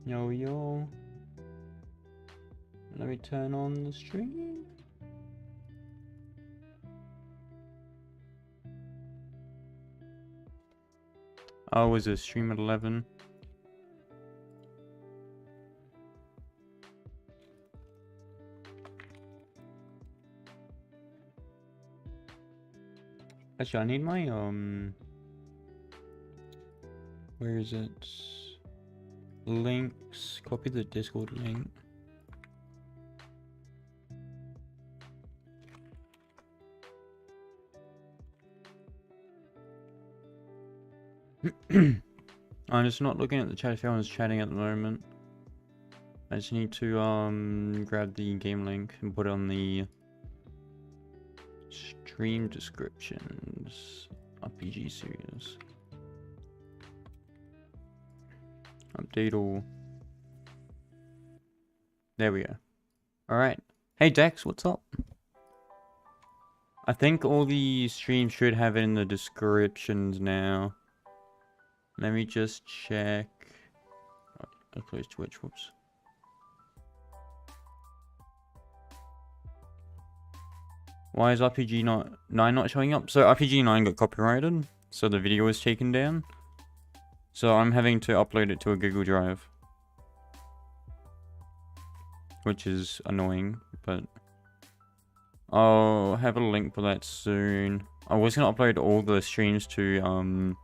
Yo, yo. Let me turn on the stream. Oh, was it stream at 11? Actually, I need my, where is it? Links. Copy the Discord link. I'm just not looking at the chat if everyone's chatting at the moment. I just need to grab the game link and put it on the stream descriptions. RPG series. Update all. There we go. Alright. Hey Dex, what's up? I think all the streams should have it in the descriptions now. Let me just check. Oh, I closed Twitch, whoops. Why is RPG 9 not showing up? So RPG 9 got copyrighted, so the video was taken down. So I'm having to upload it to a Google Drive. Which is annoying, but I'll have a link for that soon. I was gonna upload all the streams to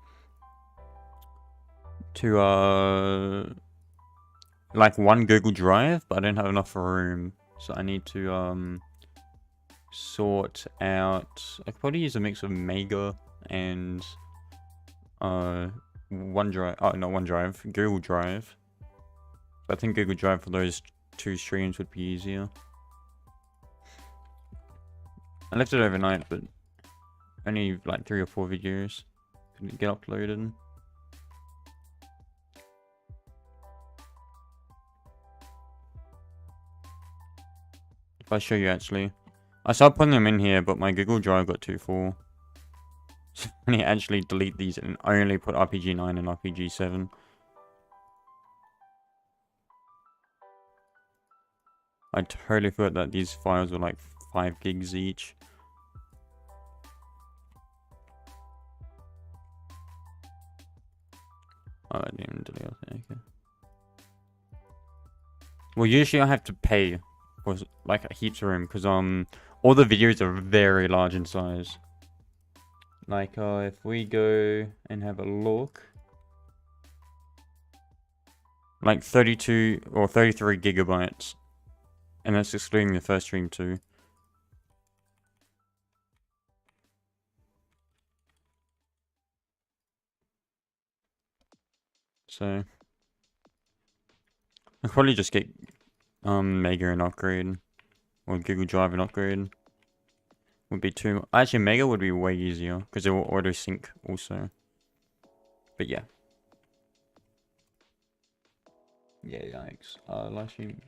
like one Google Drive, but I don't have enough room, so I need to sort out. I could probably use a mix of Mega and OneDrive. Oh, not OneDrive, Google Drive. But I think Google Drive for those two streams would be easier. I left it overnight, but only like 3 or 4 videos couldn't get uploaded. If I show you actually, I started putting them in here, but my Google Drive got too full. So I need to actually delete these and only put RPG 9 and RPG 7. I totally forgot that these files were like 5 gigs each. Oh, I didn't even delete it. Okay. Well, usually I have to pay for like heaps of room because all the videos are very large in size. Like if we go and have a look, like 32 or 33 gigabytes. And that's excluding the first stream too. So I'll probably just get Mega and upgrade. Or Google Drive and upgrade. Would be too. Actually, Mega would be way easier because it will auto sync also. But yeah. Yeah, yikes. Live stream.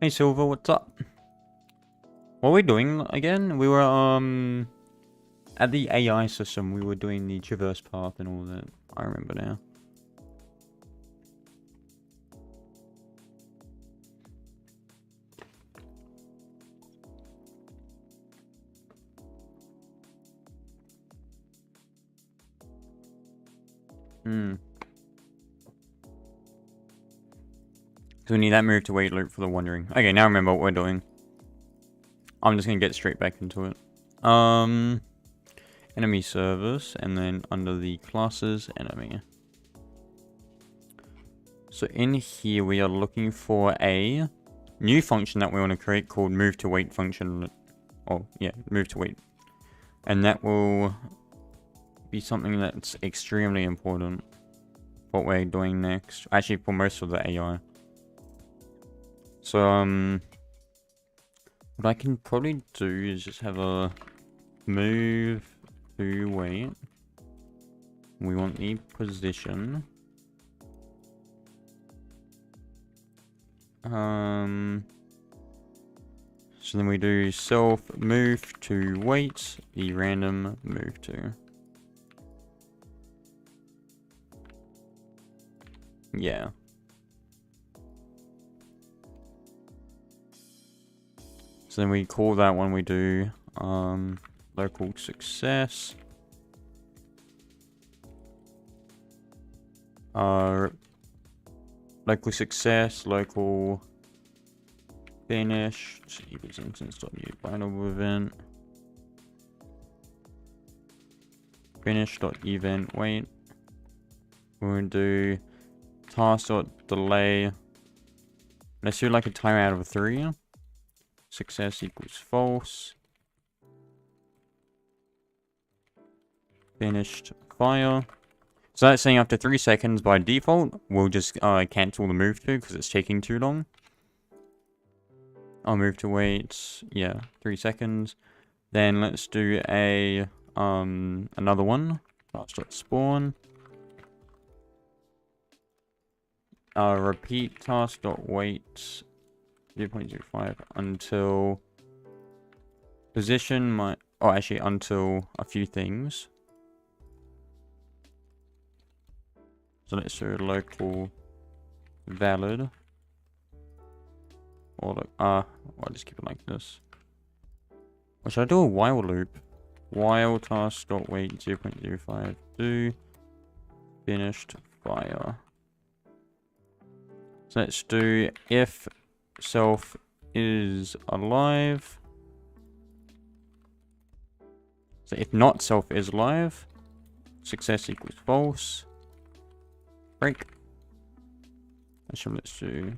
Hey Silver, what's up? What were we doing again? We were at the AI system. We were doing the traverse path and all that. I remember now. So we need that move to wait loop for the wandering. Okay, now I remember what we're doing. I'm just gonna get straight back into it. Enemy service, and then under the classes, enemy. So in here we are looking for a new function that we want to create called move to wait function. Oh yeah, move to wait. And that will be something that's extremely important. What we're doing next. Actually, for most of the AI. So, what I can probably do is just have a move to wait. We want the position. So then we do self move to wait, the random move to. Yeah. So then we call that one, we do local success. Local success, local finished equals instance.new binary event. Finish.event wait. We're going to do task.delay. Let's do like a timer out of 3. Success equals false. Finished fire. So that's saying after 3 seconds by default, we'll just cancel the move to because it's taking too long. I'll move to wait. Yeah, 3 seconds. Then let's do a another one. Task.spawn. Repeat task.wait 0.05 until position might. Oh, actually, until a few things. So let's do local valid. Or like, I'll just keep it like this. Or should I do a while loop? While task.wait 0.05 do finished fire. So let's do if self is alive. So if not self is alive, success equals false. Break. So let's do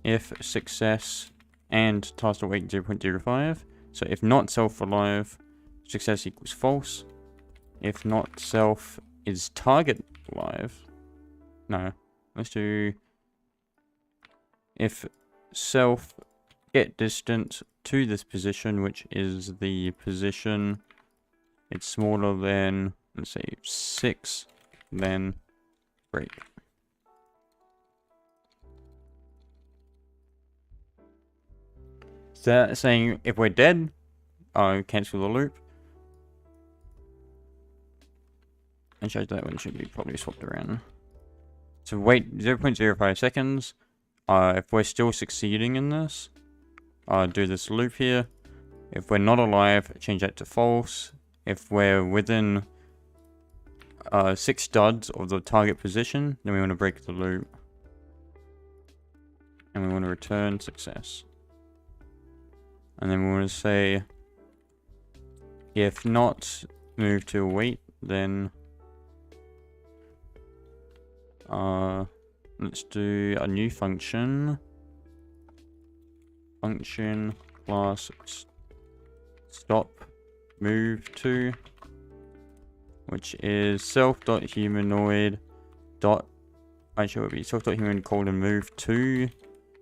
if success and task.wait 0.05. So if not self alive, success equals false. If not self is target alive. No. Let's do if self get distance to this position, which is the position, it's smaller than, let's say, 6, then break. So that's saying if we're dead, cancel the loop. And shows that one should be probably swapped around. So wait 0.05 seconds. If we're still succeeding in this, do this loop here. If we're not alive, change that to false. If we're within 6 studs of the target position, then we want to break the loop. And we want to return success. And then we want to say, if not, move to wait, then let's do a new function. Function class stop move to, which is self.humanoid dot, actually it would be self.human colon move to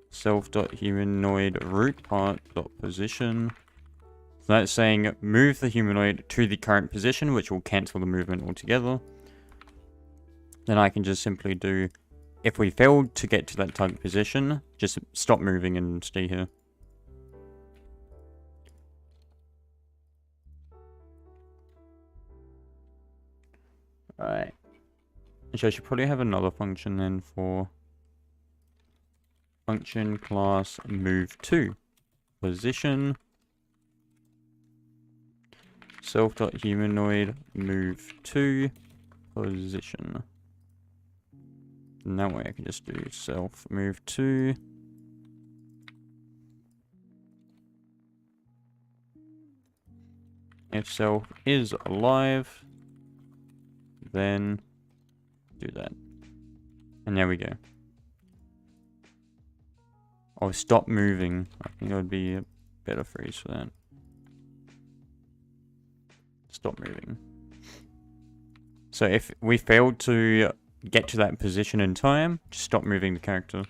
self.humanoid root part dot position. So that's saying move the humanoid to the current position, which will cancel the movement altogether. Then I can just simply do, if we failed to get to that target position, just stop moving and stay here. Alright. So I should probably have another function then for function class move to position self.humanoid move to position. And that way I can just do self move to. If self is alive, then do that. And there we go. Oh, stop moving. I think that would be a better phrase for that. stop moving. So if we failed to get to that position in time, just stop moving the character.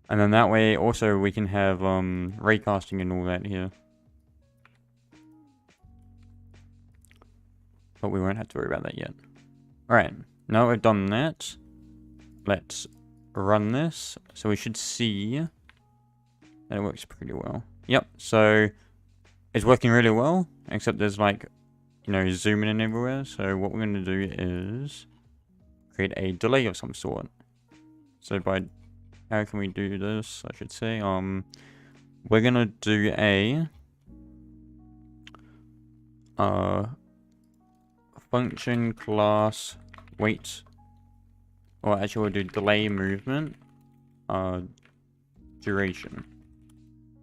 And then that way also we can have raycasting and all that here. But we won't have to worry about that yet. Alright, now we've done that. Let's run this. So we should see that it works pretty well. Yep, so it's working really well, except there's like, you know, zooming in everywhere. So what we're going to do is create a delay of some sort. So by, how can we do this? I should say, we're going to do a function class wait, or actually we'll do delay movement duration,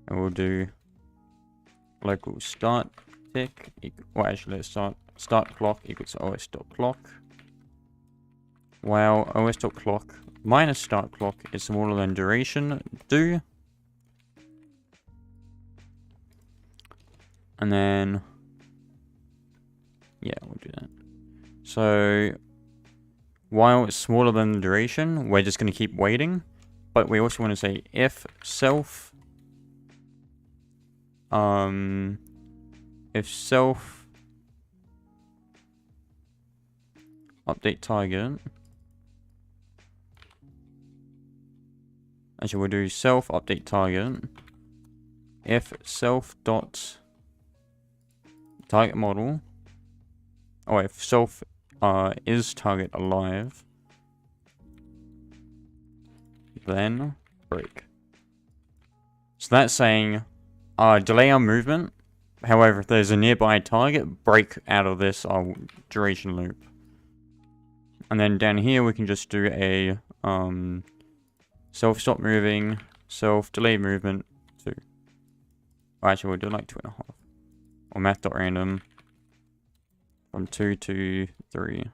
and we'll do local start tick, well actually let's start clock equals os.clock, while os.clock minus start clock is smaller than duration do, and then yeah, we'll do that. So while it's smaller than the duration, we're just going to keep waiting, but we also want to say if self update target, actually we'll do self update target if self dot target model, or if self is target alive, then break. So that's saying delay our movement. However, if there's a nearby target, break out of this duration loop. And then down here we can just do a self stop moving, self delay movement 2. Or actually we'll do like 2.5. Or math.random from 2 to 3.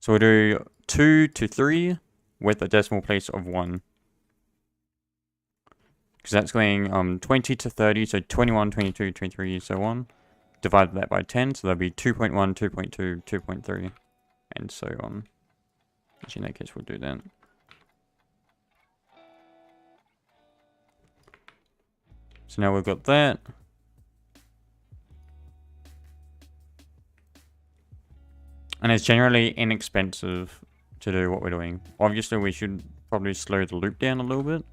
So we'll do 2 to 3 with a decimal place of 1. Because that's going 20 to 30, so 21, 22, 23, so on. Divide that by 10, so that'll be 2.1, 2.2, 2.3, and so on. Which in that case we'll do that. So now we've got that. And it's generally inexpensive to do what we're doing. Obviously, we should probably slow the loop down a little bit.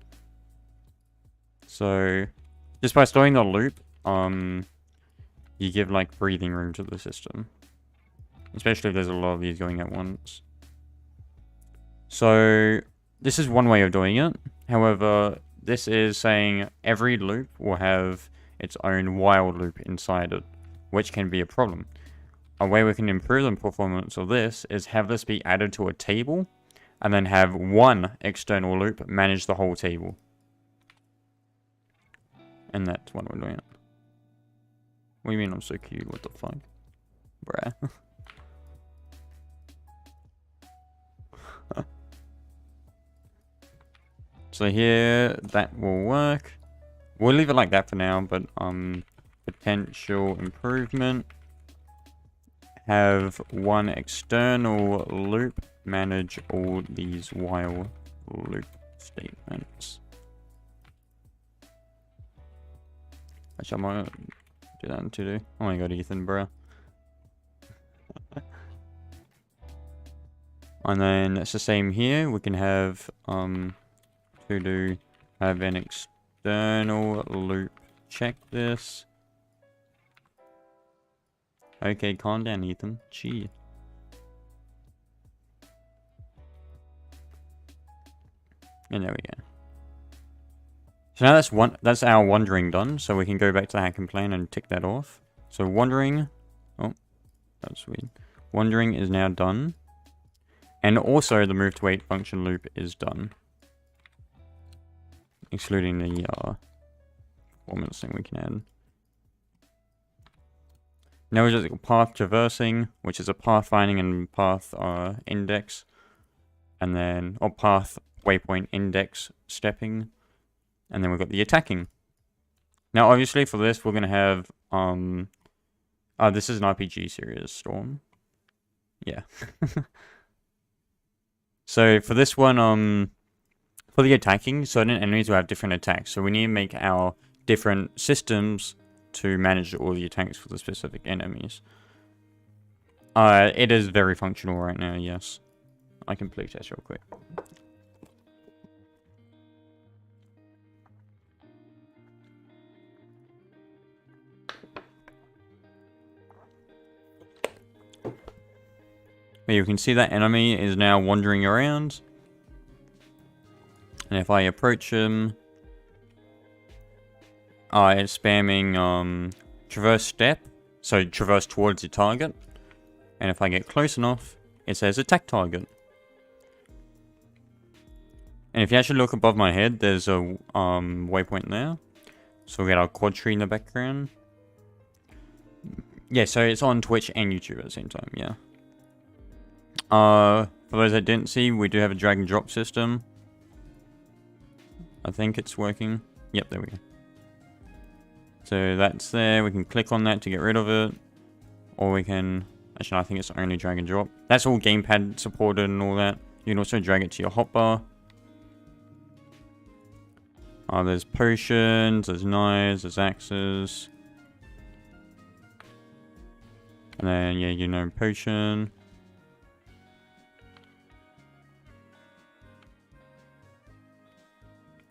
So, just by slowing the loop, you give like breathing room to the system. Especially if there's a lot of these going at once. So, this is one way of doing it. However, this is saying every loop will have its own while loop inside it, which can be a problem. A way we can improve the performance of this is have this be added to a table, and then have one external loop manage the whole table. And that's what we're doing. What do you mean I'm so cute? What the fuck? Bruh. So here, that will work. We'll leave it like that for now, but potential improvement. Have one external loop manage all these while loop statements. Actually, I might do that in 2D. Oh my god, Ethan, bro. And then it's the same here. We can have to do have an external loop check this. Okay, calm down, Ethan. Gee. And there we go. So now that's our wandering done. So we can go back to the hack and plan and tick that off. So wandering. Oh, that's weird. Wandering is now done. And also the move to wait function loop is done. Excluding the performance thing we can add. Now we just got path traversing, which is a pathfinding and path index, and then path waypoint index stepping, And then we've got the attacking. Now, obviously, for this, we're going to have, this is an RPG series, Storm. Yeah. So, for this one, for the attacking, certain enemies will have different attacks. So, we need to make our different systems to manage all the attacks for the specific enemies. It is very functional right now, yes. I can play test real quick. But you can see that enemy is now wandering around. And if I approach him, it's spamming traverse step, so traverse towards the target. And if I get close enough, it says attack target. And if you actually look above my head, there's a waypoint there. So we get our quad tree in the background. Yeah, so it's on Twitch and YouTube at the same time, yeah. For those that didn't see, we do have a drag and drop system. I think it's working. Yep, there we go. So that's there. We can click on that to get rid of it. Or we can... Actually, I think it's only drag and drop. That's all gamepad supported and all that. You can also drag it to your hotbar. There's potions, there's knives, there's axes. And then, yeah, you know, potion.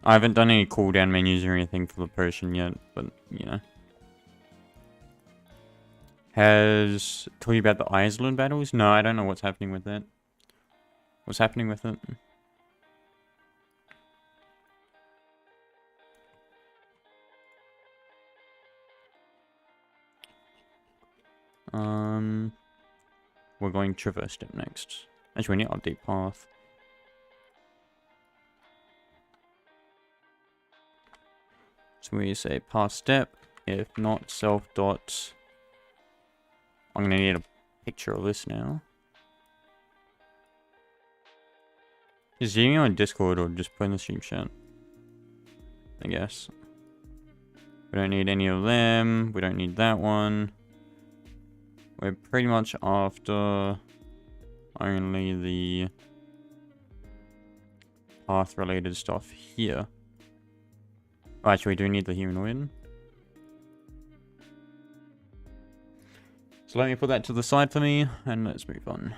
I haven't done any cooldown menus or anything for the potion yet, but, you know. Has told you about the Iceland battles? No, I don't know what's happening with that. What's happening with it? We're going traverse step next. Actually, we need to update path. So we say path step, if not self dot. I'm gonna need a picture of this now. Is he on Discord or just put in the stream chat? I guess. We don't need any of them. We don't need that one. We're pretty much after only the path related stuff here. Oh, actually, we do need the humanoid. So let me put that to the side for me, and let's move on.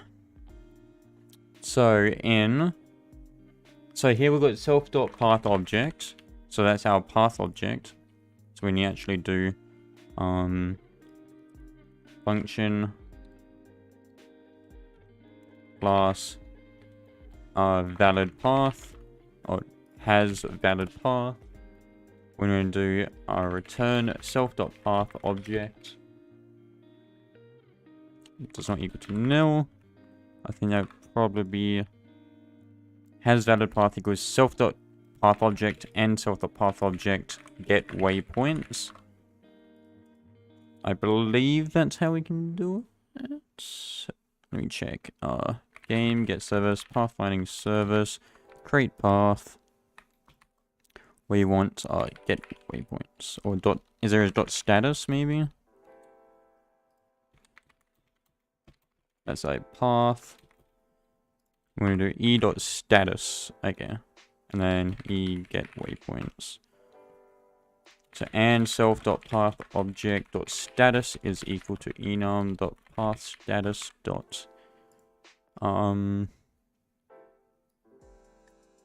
So here we've got self.path object. So that's our path object. So when you actually do function class valid path or has valid path, we're going to do our return self.path object. It does not equal to nil. I think that would probably be has valid path equals self.path object and self.path object get waypoints. I believe that's how we can do it. Let me check. Game get service pathfinding service create path. We want get waypoints or dot. Is there a dot status maybe? That's a path. We're going to do e.status. Okay. And then e get waypoints. So and self.path object.status is equal to enum.pathStatus dot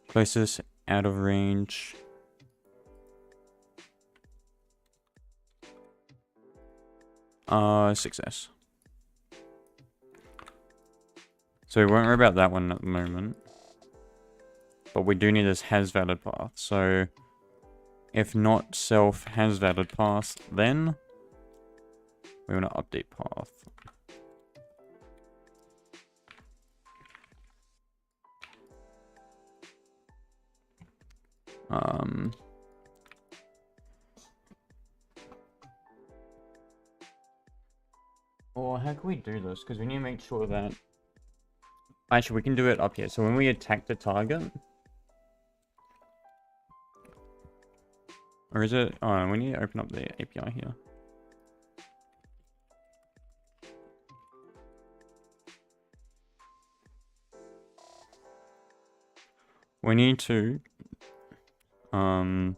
closest out of range. Success. So we won't worry about that one at the moment. But we do need this has valid path. So if not self has valid path, then we want to update path. Or how can we do this? Because we need to make sure that... Actually, we can do it up here. So when we attack the target... Or is it? Oh, we need to open up the API here. We need to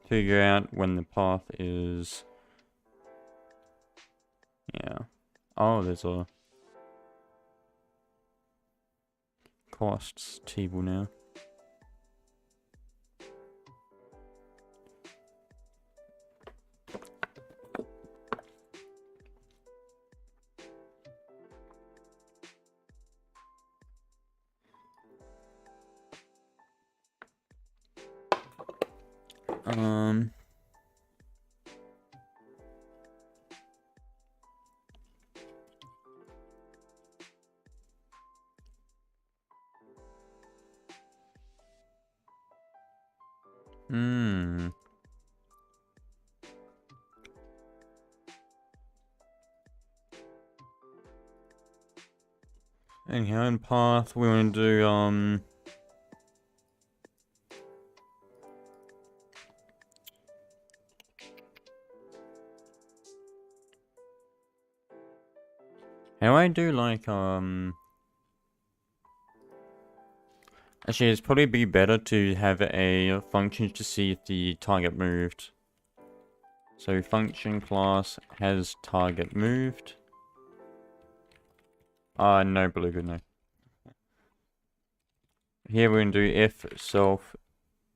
figure out when the path is, yeah. Oh, there's a costs table now. Anyhow, in path, we want to do, how do I do, like, actually, it's probably be better to have a function to see if the target moved. So, function class has target moved. No, beluga, no. Here we're going to do if self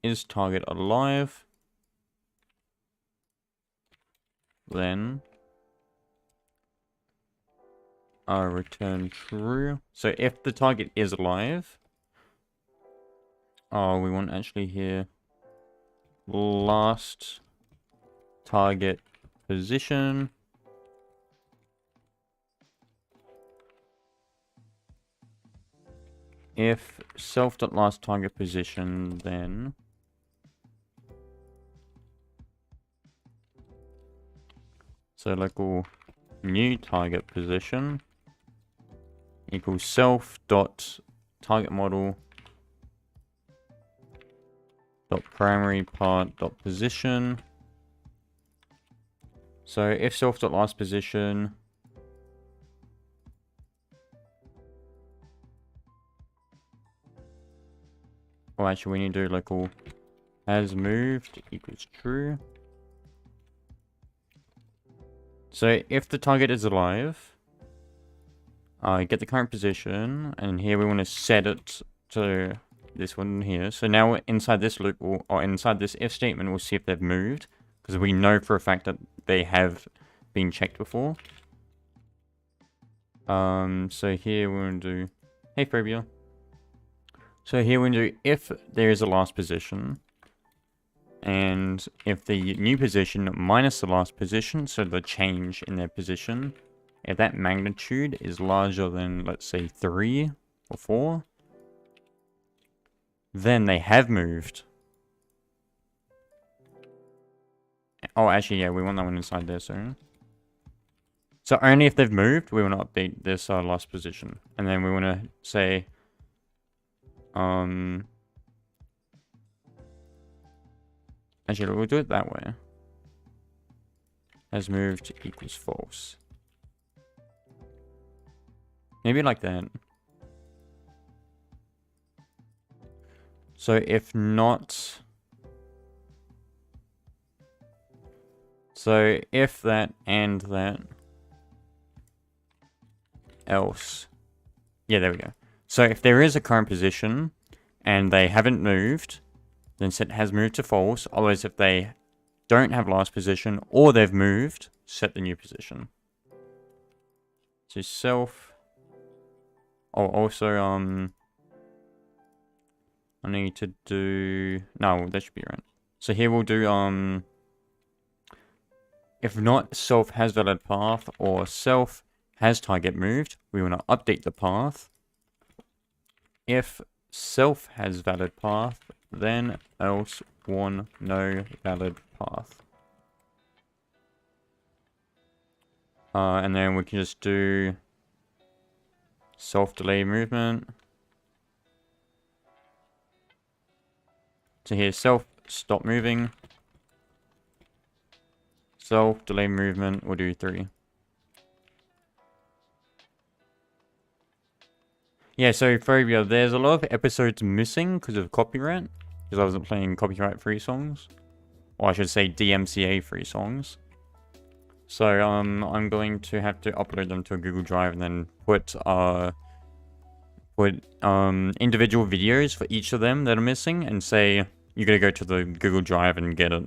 is target alive, then return true. So if the target is alive, we want actually here last target position. If self.last target position, then so local new target position equals self dot target model dot primary part dot position. So if self dot last position actually we need to do local has moved equals true. So if the target is alive, get the current position, and here we want to set it to this one here. So now inside this loop, or inside this if statement, we'll see if they've moved, because we know for a fact that they have been checked before. So here we're going to do, hey Phobia. So here we're going to do if there is a last position, and if the new position minus the last position, so the change in their position, if that magnitude is larger than, let's say, 3 or 4, then they have moved. Oh, actually, yeah, we want that one inside there, so only if they've moved, we want to update this last position. And then we want to say, actually, we'll do it that way. Has moved equals false. Maybe like that. So if not... So if that and that... else... Yeah, there we go. So if there is a current position and they haven't moved, then set has moved to false. Otherwise, if they don't have last position or they've moved, set the new position. So self... Oh, also, I need to do... No, that should be right. So here we'll do, if not self has valid path or self has target moved, we want to update the path. If self has valid path, then else one no valid path. And then we can just do self delay movement. So here self stop moving. Self, delay movement, we'll do 3. Yeah, so Phobia, there's a lot of episodes missing because of copyright. Because I wasn't playing copyright-free songs. Or I should say DMCA-free songs. So, I'm going to have to upload them to a Google Drive and then put individual videos for each of them that are missing and say, you gotta go to the Google Drive and get it.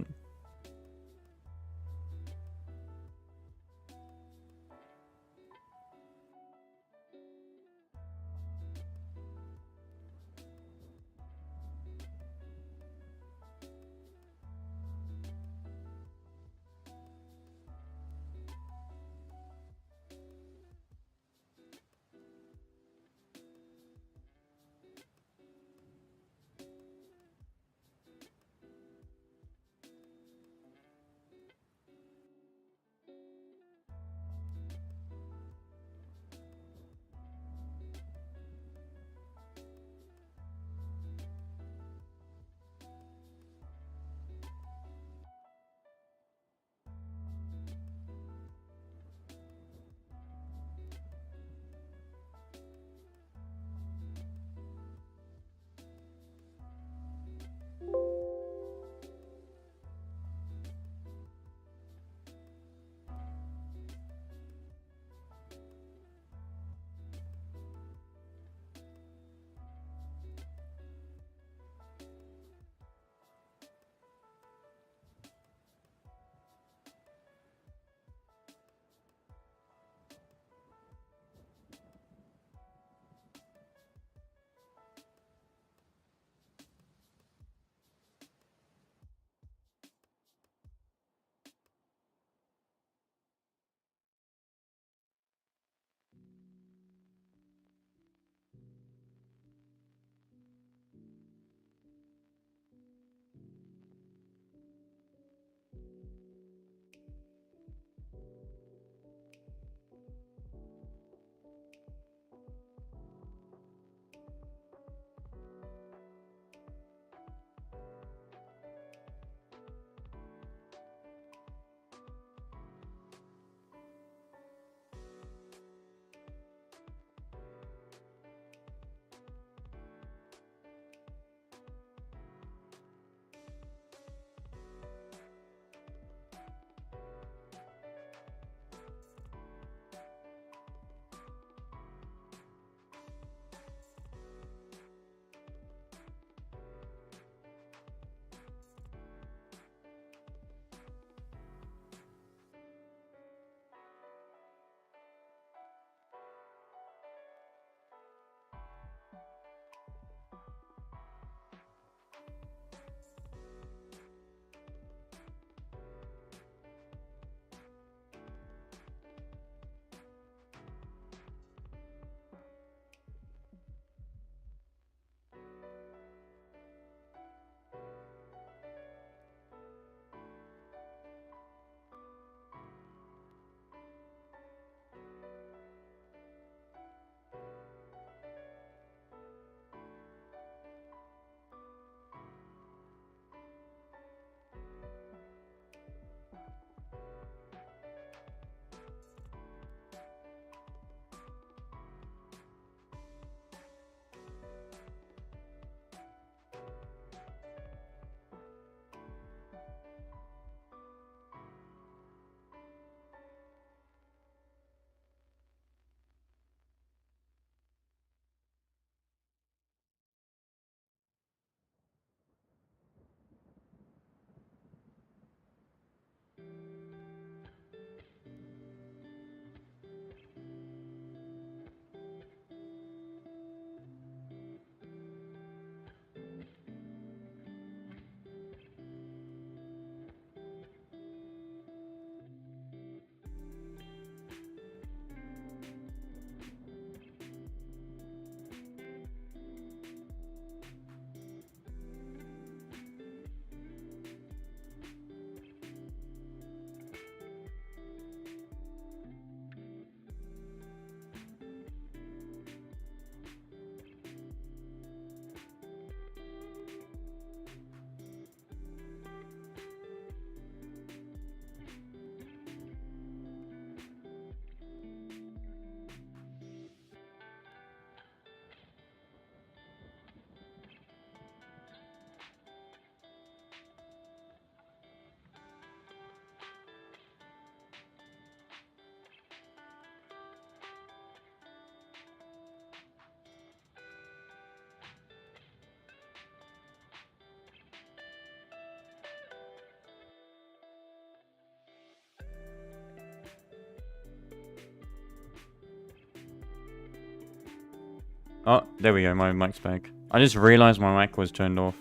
Oh, there we go. My mic's back. I just realized my mic was turned off.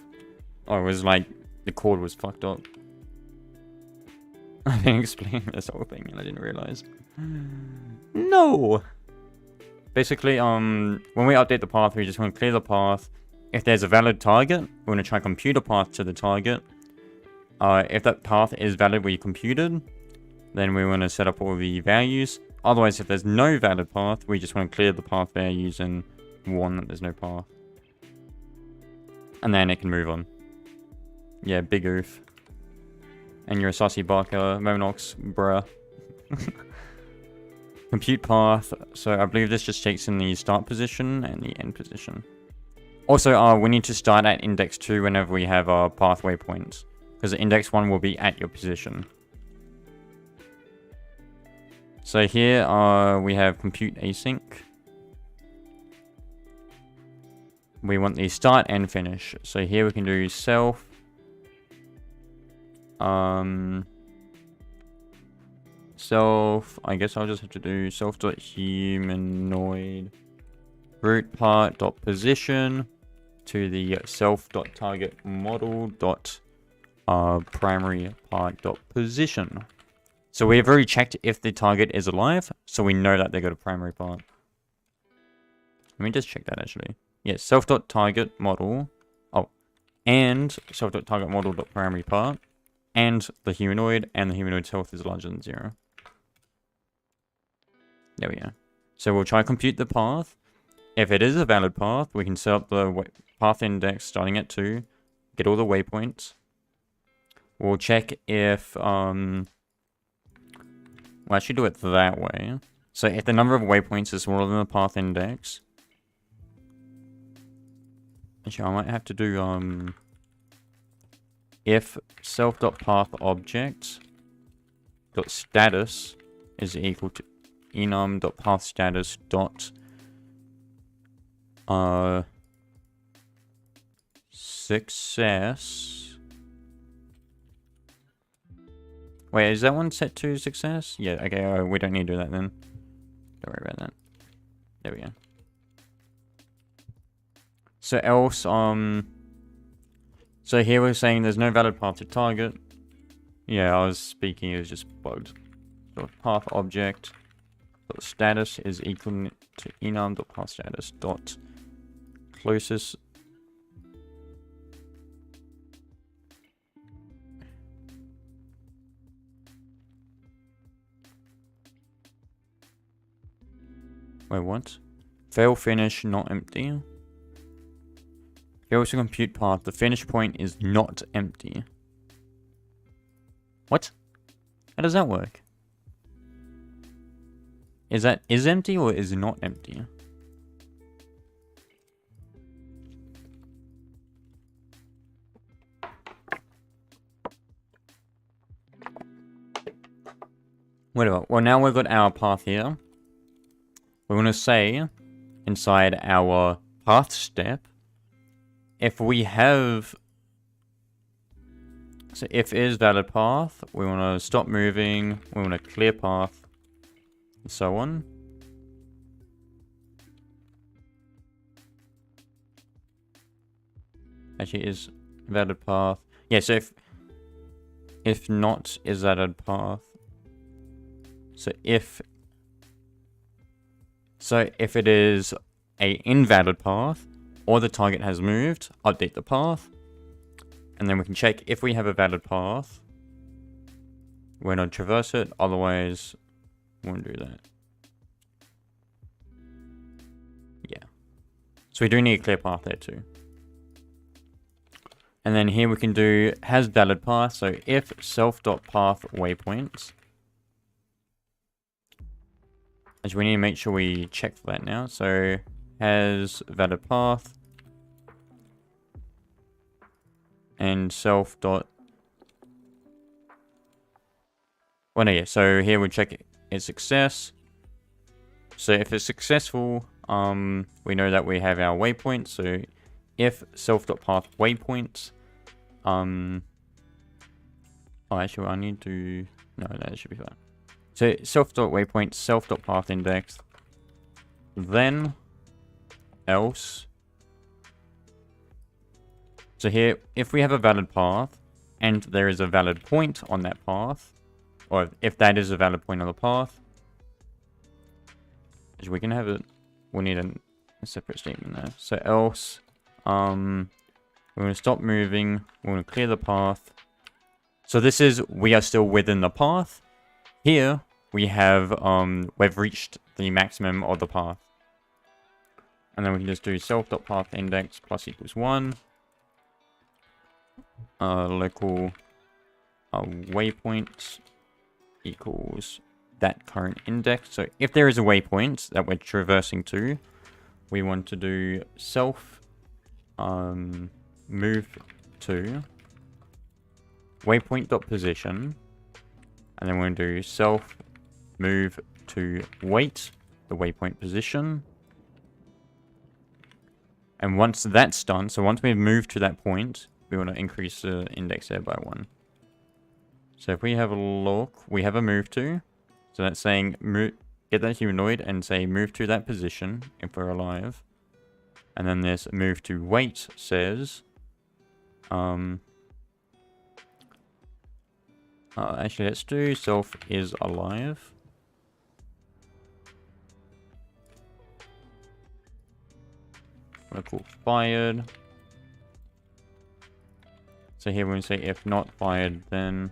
Oh, it was like the cord was fucked up. I didn't explain this whole thing and I didn't realize. No! Basically, when we update the path, we just want to clear the path. If there's a valid target, we want to try compute a path to the target. If that path is valid we computed, then we want to set up all the values. Otherwise, if there's no valid path, we just want to clear the path values and warn that there's no path. And then it can move on. Yeah, big oof. And you're a saucy barker, Monox, bruh. Compute path. So I believe this just takes in the start position and the end position. Also, we need to start at index 2 whenever we have our pathway points. Because the index 1 will be at your position. So here we have compute async. We want the start and finish. So here we can do self. Self, I guess I'll just have to do self.humanoid root part dot position to the self dot target model dot primary part dot position. So we've already checked if the target is alive, so we know that they got a primary part. Let me just check that actually. Yeah, self dot target model. Oh, and self dot target model dot primary part. And the humanoid's health is larger than 0. There we go. So we'll try to compute the path. If it is a valid path, we can set up the path index starting at 2. Get all the waypoints. We'll check if... We'll actually do it that way. So if the number of waypoints is smaller than the path index... Actually, I might have to do... if self.pathObject.status is equal to enum.pathStatus dot success. Wait, is that one set to success? Yeah, okay, we don't need to do that then. Don't worry about that. There we go. So else, so here we're saying there's no valid path to target. Yeah, I was speaking, it was just bugged. So path object dot status is equal to enum.pathStatus dot closest. Wait, what? Fail finish, not empty. Fail to compute path. The finish point is not empty. What? How does that work? Is empty or is not empty? Whatever. Well, now we've got our path here. We're going to say inside our path step, if we have, so if is valid path, we want to stop moving, we want to clear path, and so on. Actually, is valid path. Yeah, so if not is valid path. So if it is a invalid path, or the target has moved, update the path. And then we can check if we have a valid path. We're going to traverse it, otherwise we won't do that. Yeah. So we do need a clear path there too. And then here we can do has valid path. So if self.path waypoints. Actually, we need to make sure we check for that now. So has valid path and self dot. Well, no, yeah. So here we check its success. So if it's successful, we know that we have our waypoint. So if self dot path waypoints, oh, actually, I need to. No, that should be fine. So self dot waypoint, self dot path index, then else. So here, if we have a valid path, and there is a valid point on that path, or if that is a valid point on the path, we can have it, we'll need a separate statement there. So else, we're going to stop moving, we're going to clear the path. So this is, we are still within the path. Here, we have, we've reached the maximum of the path. And then we can just do self.pathIndex plus equals 1. Local waypoint equals that current index. So if there is a waypoint that we're traversing to, we want to do self move to waypoint.position, and then we're going to do self move to wait the waypoint position. And once that's done, so once we've moved to that point, we want to increase the index there by 1. So if we have a look, we have a move to. So that's saying move, get that humanoid and say move to that position if we're alive. And then this move to wait says, actually let's do self is alive. Local fired. So here we're going to say if not fired, then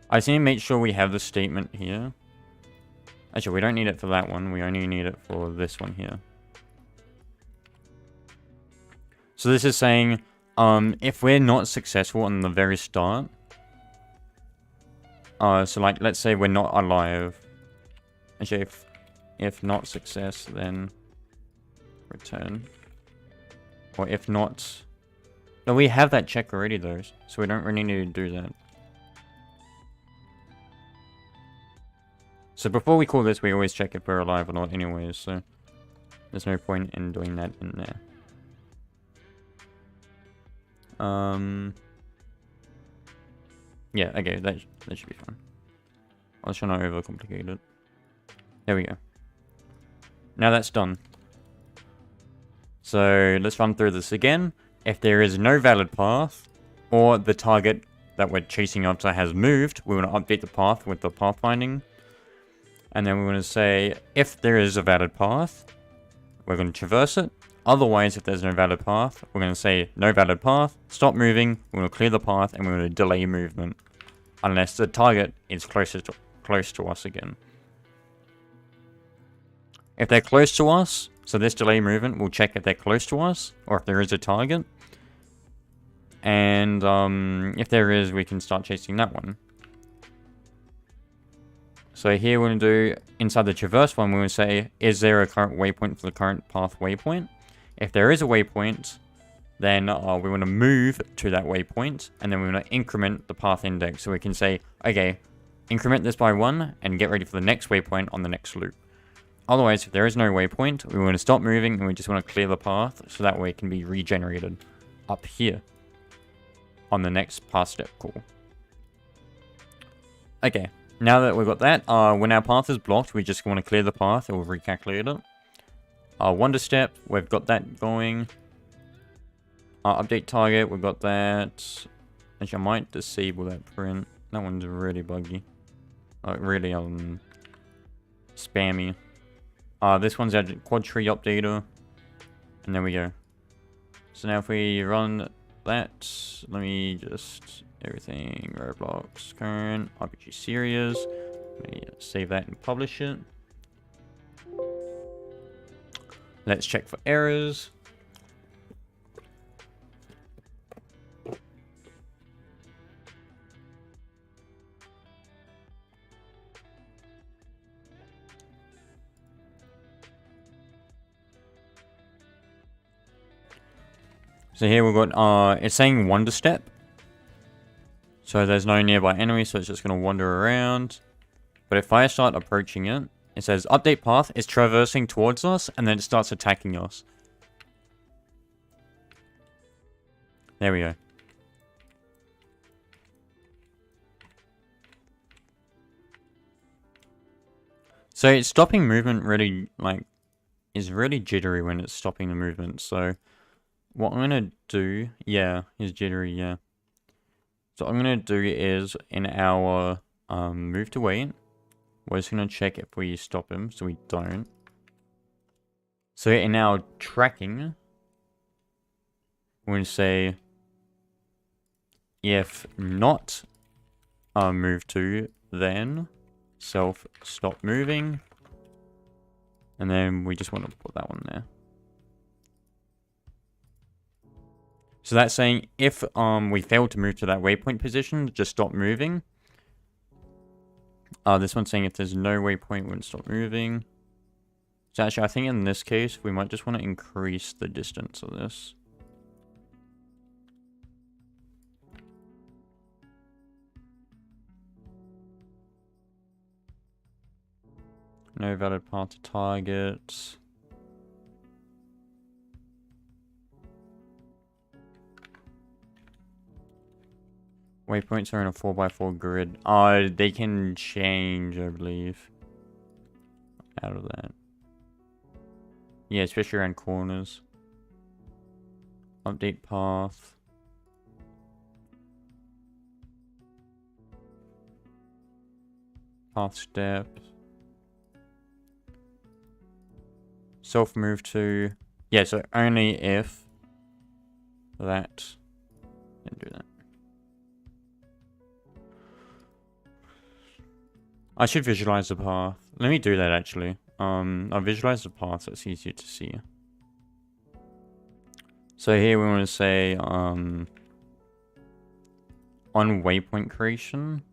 I just need to make sure we have the statement here. Actually, we don't need it for that one. We only need it for this one here. So this is saying, if we're not successful on the very start, so like, let's say we're not alive. Actually, if not success, then return. Or if not, no, we have that check already though, so we don't really need to do that. So before we call this, we always check if we're alive or not anyways, so there's no point in doing that in there. Yeah, okay, that should be fine. I'll try not to overcomplicate it. There we go. Now that's done. So let's run through this again. If there is no valid path, or the target that we're chasing after has moved, we want to update the path with the pathfinding. And then we want to say, if there is a valid path, we're going to traverse it. Otherwise, if there's no valid path, we're going to say, no valid path, stop moving, we're going to clear the path, and we're going to delay movement. Unless the target is close to us again. If they're close to us, so this delay movement, we'll check if they're close to us, or if there is a target. And if there is, we can start chasing that one. So here we're going to do, inside the traverse one, we're going to say, is there a current waypoint for the current path waypoint? If there is a waypoint, then we want to move to that waypoint, and then we want to increment the path index. So we can say, okay, increment this by 1, and get ready for the next waypoint on the next loop. Otherwise, if there is no waypoint, we want to stop moving, and we just want to clear the path, so that way it can be regenerated up here on the next path step call. Okay. Now that we've got that, when our path is blocked, we just want to clear the path, and we'll recalculate it. Wonder step, we've got that going. Update target, we've got that. Actually, I might disable that print. That one's really buggy. Really, spammy. This one's our quad tree updater. And there we go. So now if we run that, let me just... everything, Roblox, current, RPG series. Let me save that and publish it. Let's check for errors. So here we've got, it's saying wander step. So there's no nearby enemy, so it's just going to wander around. But if I start approaching it, it says update path is traversing towards us, and then it starts attacking us. There we go. So it's stopping movement really, like, is really jittery when it's stopping the movement. So what I'm going to do, yeah, is jittery, yeah. So what I'm going to do is in our move to wait, we're just going to check if we stop him, so we don't. So in our tracking, we're going to say if not move to, then self stop moving. And then we just want to put that one there. So that's saying if we fail to move to that waypoint position, just stop moving. This one's saying if there's no waypoint, we wouldn't stop moving. So actually, I think in this case, we might just want to increase the distance of this. No valid path to target. Waypoints are in a 4x4 grid. Oh, they can change, I believe. Out of that. Yeah, especially around corners. Update path. Path step. Self move to. Yeah, so only if that. Didn't do that. I should visualize the path. Let me do that actually. I'll visualize the path so it's easier to see. So here we want to say on waypoint creation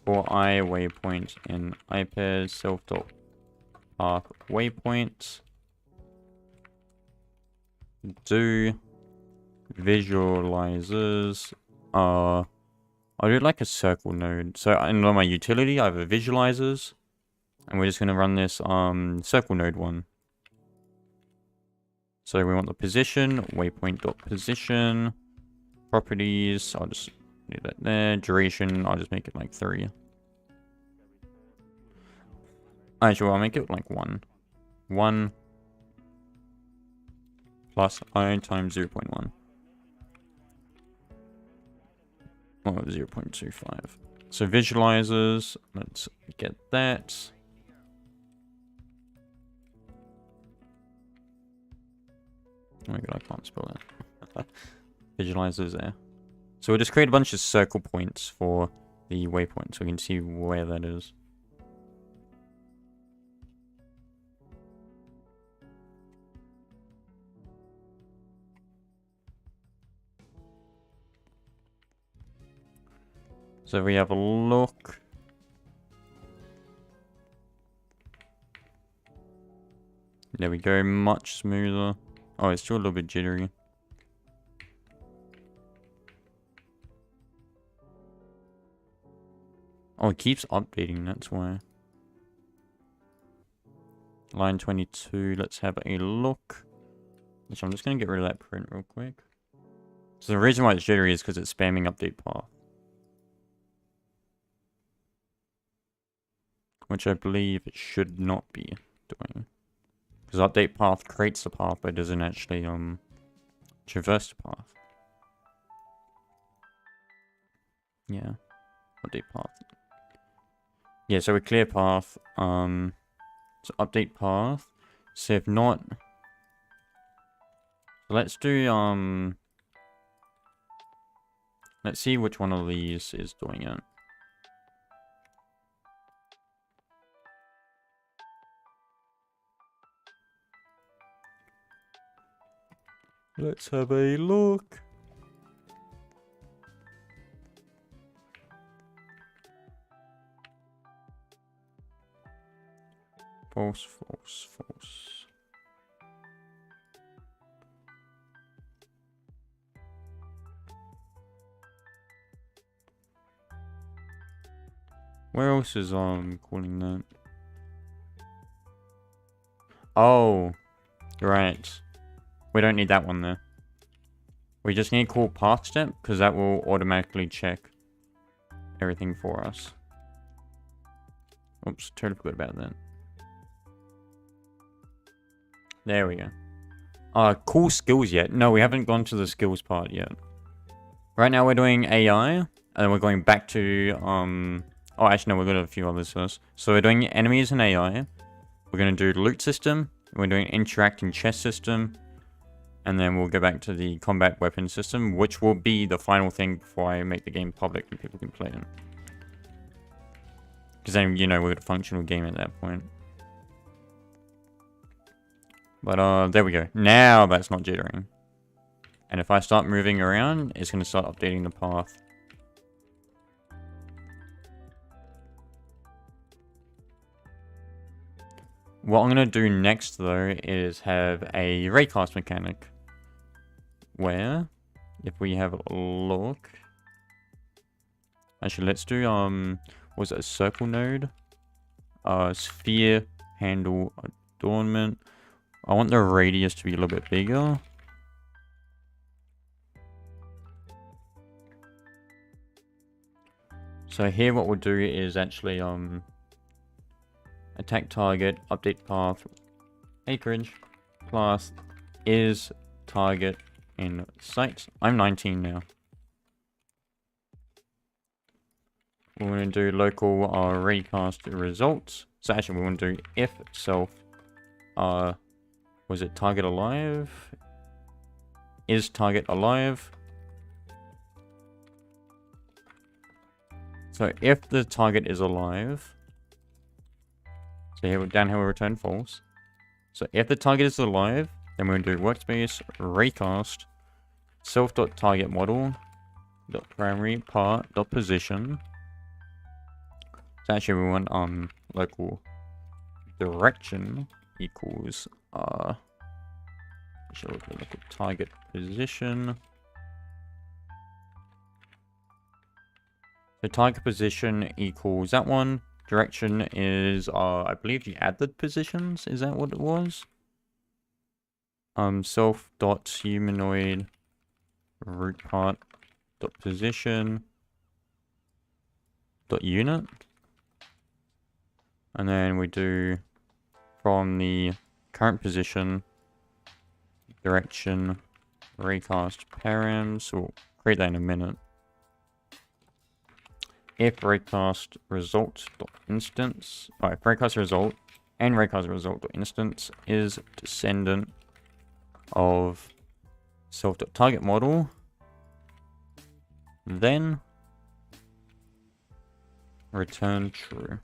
for I waypoint in iPad self.path waypoint do visualizers I'll do like a circle node. So in my utility I have a visualizers and we're just going to run this circle node one. So we want the position, waypoint.position, properties, I'll just do that there, duration, I'll just make it like 3. Actually, I'll make it like 1. 1 plus I times 0.1. Oh, 0.25. So visualizers, let's get that. Oh my god, I can't spell that. Visualizers there. So we'll just create a bunch of circle points for the waypoint so we can see where that is. So if we have a look. There we go, much smoother. Oh, it's still a little bit jittery. Oh, it keeps updating, that's why. Line 22, let's have a look. Which I'm just going to get rid of that print real quick. So the reason why it's jittery is because it's spamming update path. Which I believe it should not be doing. Because update path creates the path, but it doesn't actually traverse the path. Yeah. Update path. Yeah, so we clear path. So update path. So if not, let's do let's see which one of these is doing it. Let's have a look. False, false, false. Where else is calling that? Oh, right. We don't need that one there. We just need to call path step because that will automatically check everything for us. Oops, totally forgot about that. There we go. Cool skills yet? No, we haven't gone to the skills part yet. Right now we're doing AI, and then we're going back to, oh, actually, no, we've got a few others first. So we're doing enemies and AI. We're going to do loot system. We're doing interact and chest system. And then we'll go back to the combat weapon system, which will be the final thing before I make the game public and people can play it. Because then, you know, we've got a functional game at that point. But, there we go. Now that's not jittering. And if I start moving around, it's going to start updating the path. What I'm going to do next, though, is have a raycast mechanic. Where, if we have a look... Actually, let's do, was it a circle node? Sphere, handle, adornment. I want the radius to be a little bit bigger. So here what we'll do is actually, attack target, update path, acreage, class is target in sight. I'm 19 now. We're going to do local raycast results. So actually we want to do if self, was it target alive? Is target alive? So if the target is alive, so here, down here we return false. So if the target is alive, then we're going to do workspace raycast self.target model dot primary part dot position. So actually we want local direction equals actually local target position. So target position equals that one. Direction is I believe you added positions. Is that what it was? Self dot humanoid root part dot position dot unit. And then we do from the current position direction raycast params. We'll create that in a minute. If raycast result dot instance, if raycast result and raycast result dot instance is descendant of self dot target model, then return true.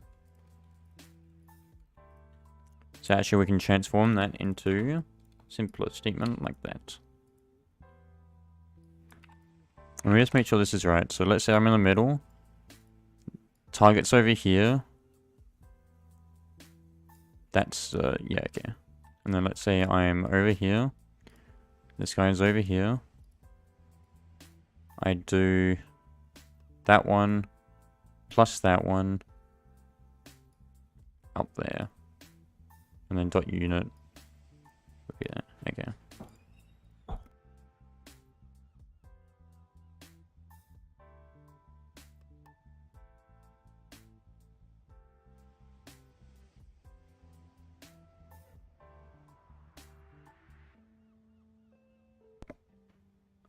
So actually we can transform that into simpler statement like that. Let me just make sure this is right. So let's say I'm in the middle. Target's over here. That's, yeah, okay. And then let's say I'm over here. This guy's over here. I do that one plus that one up there. And then dot unit. Yeah, okay.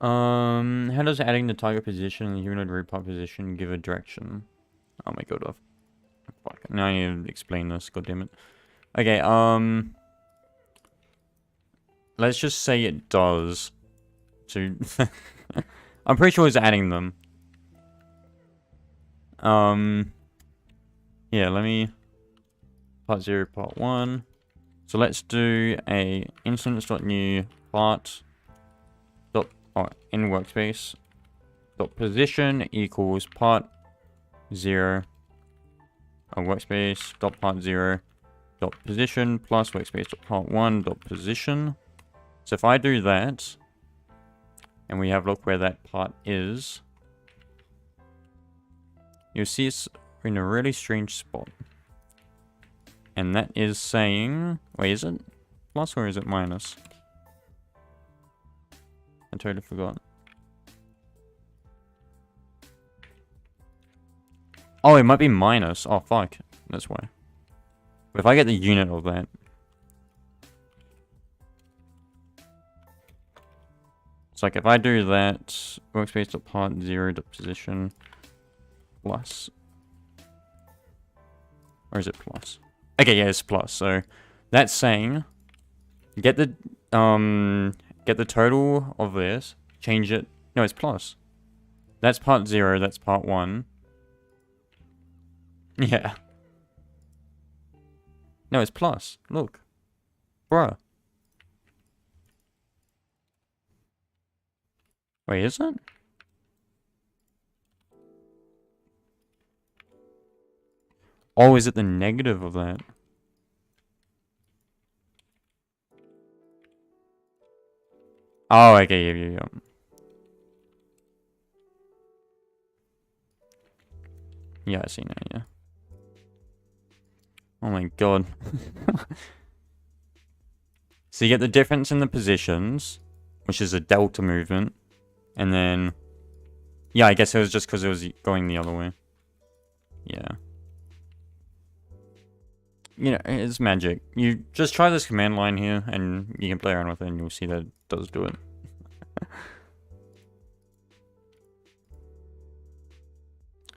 How does adding the target position and the humanoid root part position give a direction? Oh my god, fuck. Now I need to explain this, god damn it. Okay, let's just say it does. So I'm pretty sure it's adding them. Yeah, let me part 0, part 1. So let's do a instance.new part in workspace dot position equals part 0 workspace dot part 0 dot position plus workspace dot part 1 dot position. So if I do that and we have a look where that part is, you'll see it's in a really strange spot. And that is saying, wait, is it plus or is it minus? I totally forgot. Oh, it might be minus. Oh, fuck. That's why. If I get the unit of that, it's like if I do that, workspace.part0.position plus, or is it plus? Okay, yeah, it's plus. So that's saying get the total of this, change it. No, it's plus. That's part 0, that's part 1. Yeah. No, it's plus. Look. Bruh. Wait, is it? Oh, is it the negative of that? Oh, okay, yeah. Yeah, I see now, yeah. Oh my god. So you get the difference in the positions, which is a delta movement, and then... Yeah, I guess it was just because it was going the other way. Yeah. You know, it's magic. You just try this command line here, and you can play around with it, and you'll see that it does do it.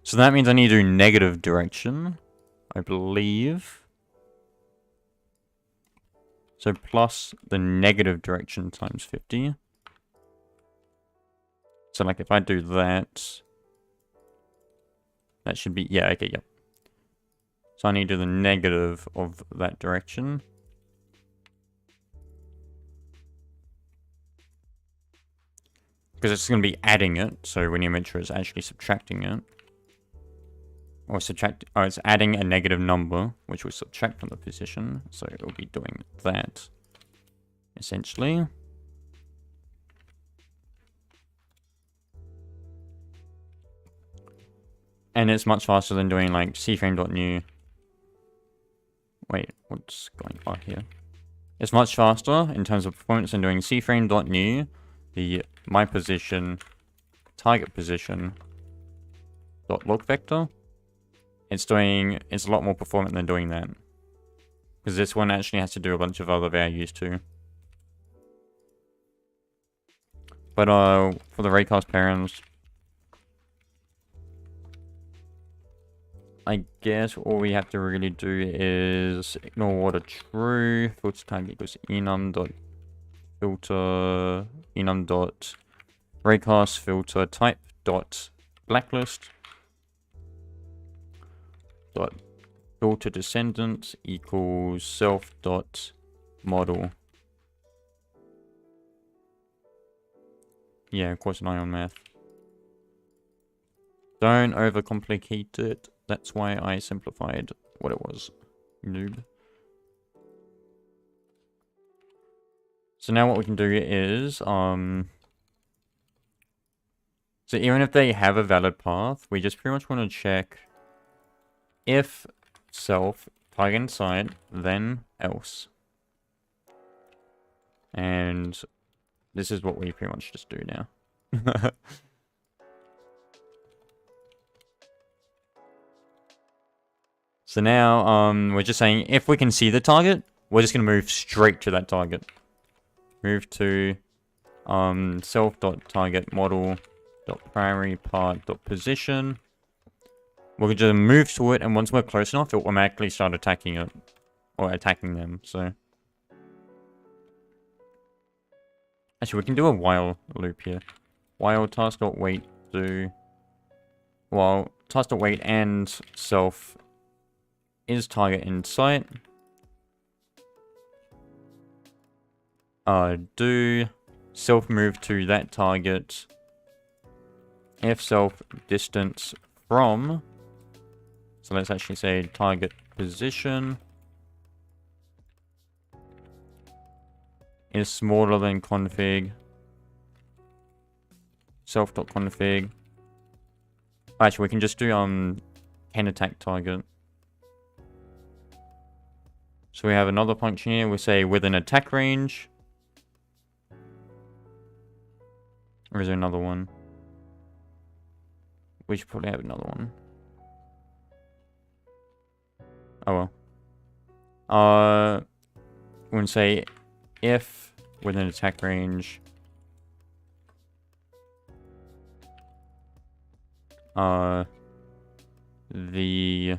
So that means I need to do negative direction, I believe. So plus the negative direction times 50. So like if I do that, that should be, yeah, okay, yep. So I need to do the negative of that direction. Because it's going to be adding it, so when you measure it's actually subtracting it. Or it's adding a negative number, which will subtract from the position. So it'll be doing that, essentially. And it's much faster than doing like cframe.new. Wait, what's going on here? It's much faster in terms of performance than doing cframe.new, the my position, target position, dot look vector. It's a lot more performant than doing that. Because this one actually has to do a bunch of other values too. But for the raycast params, I guess all we have to really do is ignore what are true. Filter type equals enum dot filter enum dot raycast filter type dot blacklist dot filter descendant equals self dot model. Yeah, of course, an eye on math. Don't overcomplicate it. That's why I simplified what it was. Noob. So now what we can do is, so even if they have a valid path, we just pretty much want to check if self, target inside, then else. And this is what we pretty much just do now. So now, we're just saying if we can see the target, we're just going to move straight to that target. Move to self.target model .primary part .position. We'll just move to it, and once we're close enough, it will automatically start attacking it. Or attacking them, so. Actually, we can do a while loop here. While task.wait do... While task.wait and self is target in sight. Do self move to that target. If self distance from, so let's actually say target position is smaller than config. Self.config. Actually, we can just do can attack target. So we have another function here. We say within attack range. Or is there another one? We should probably have another one. Oh well. we're gonna say if within attack range, the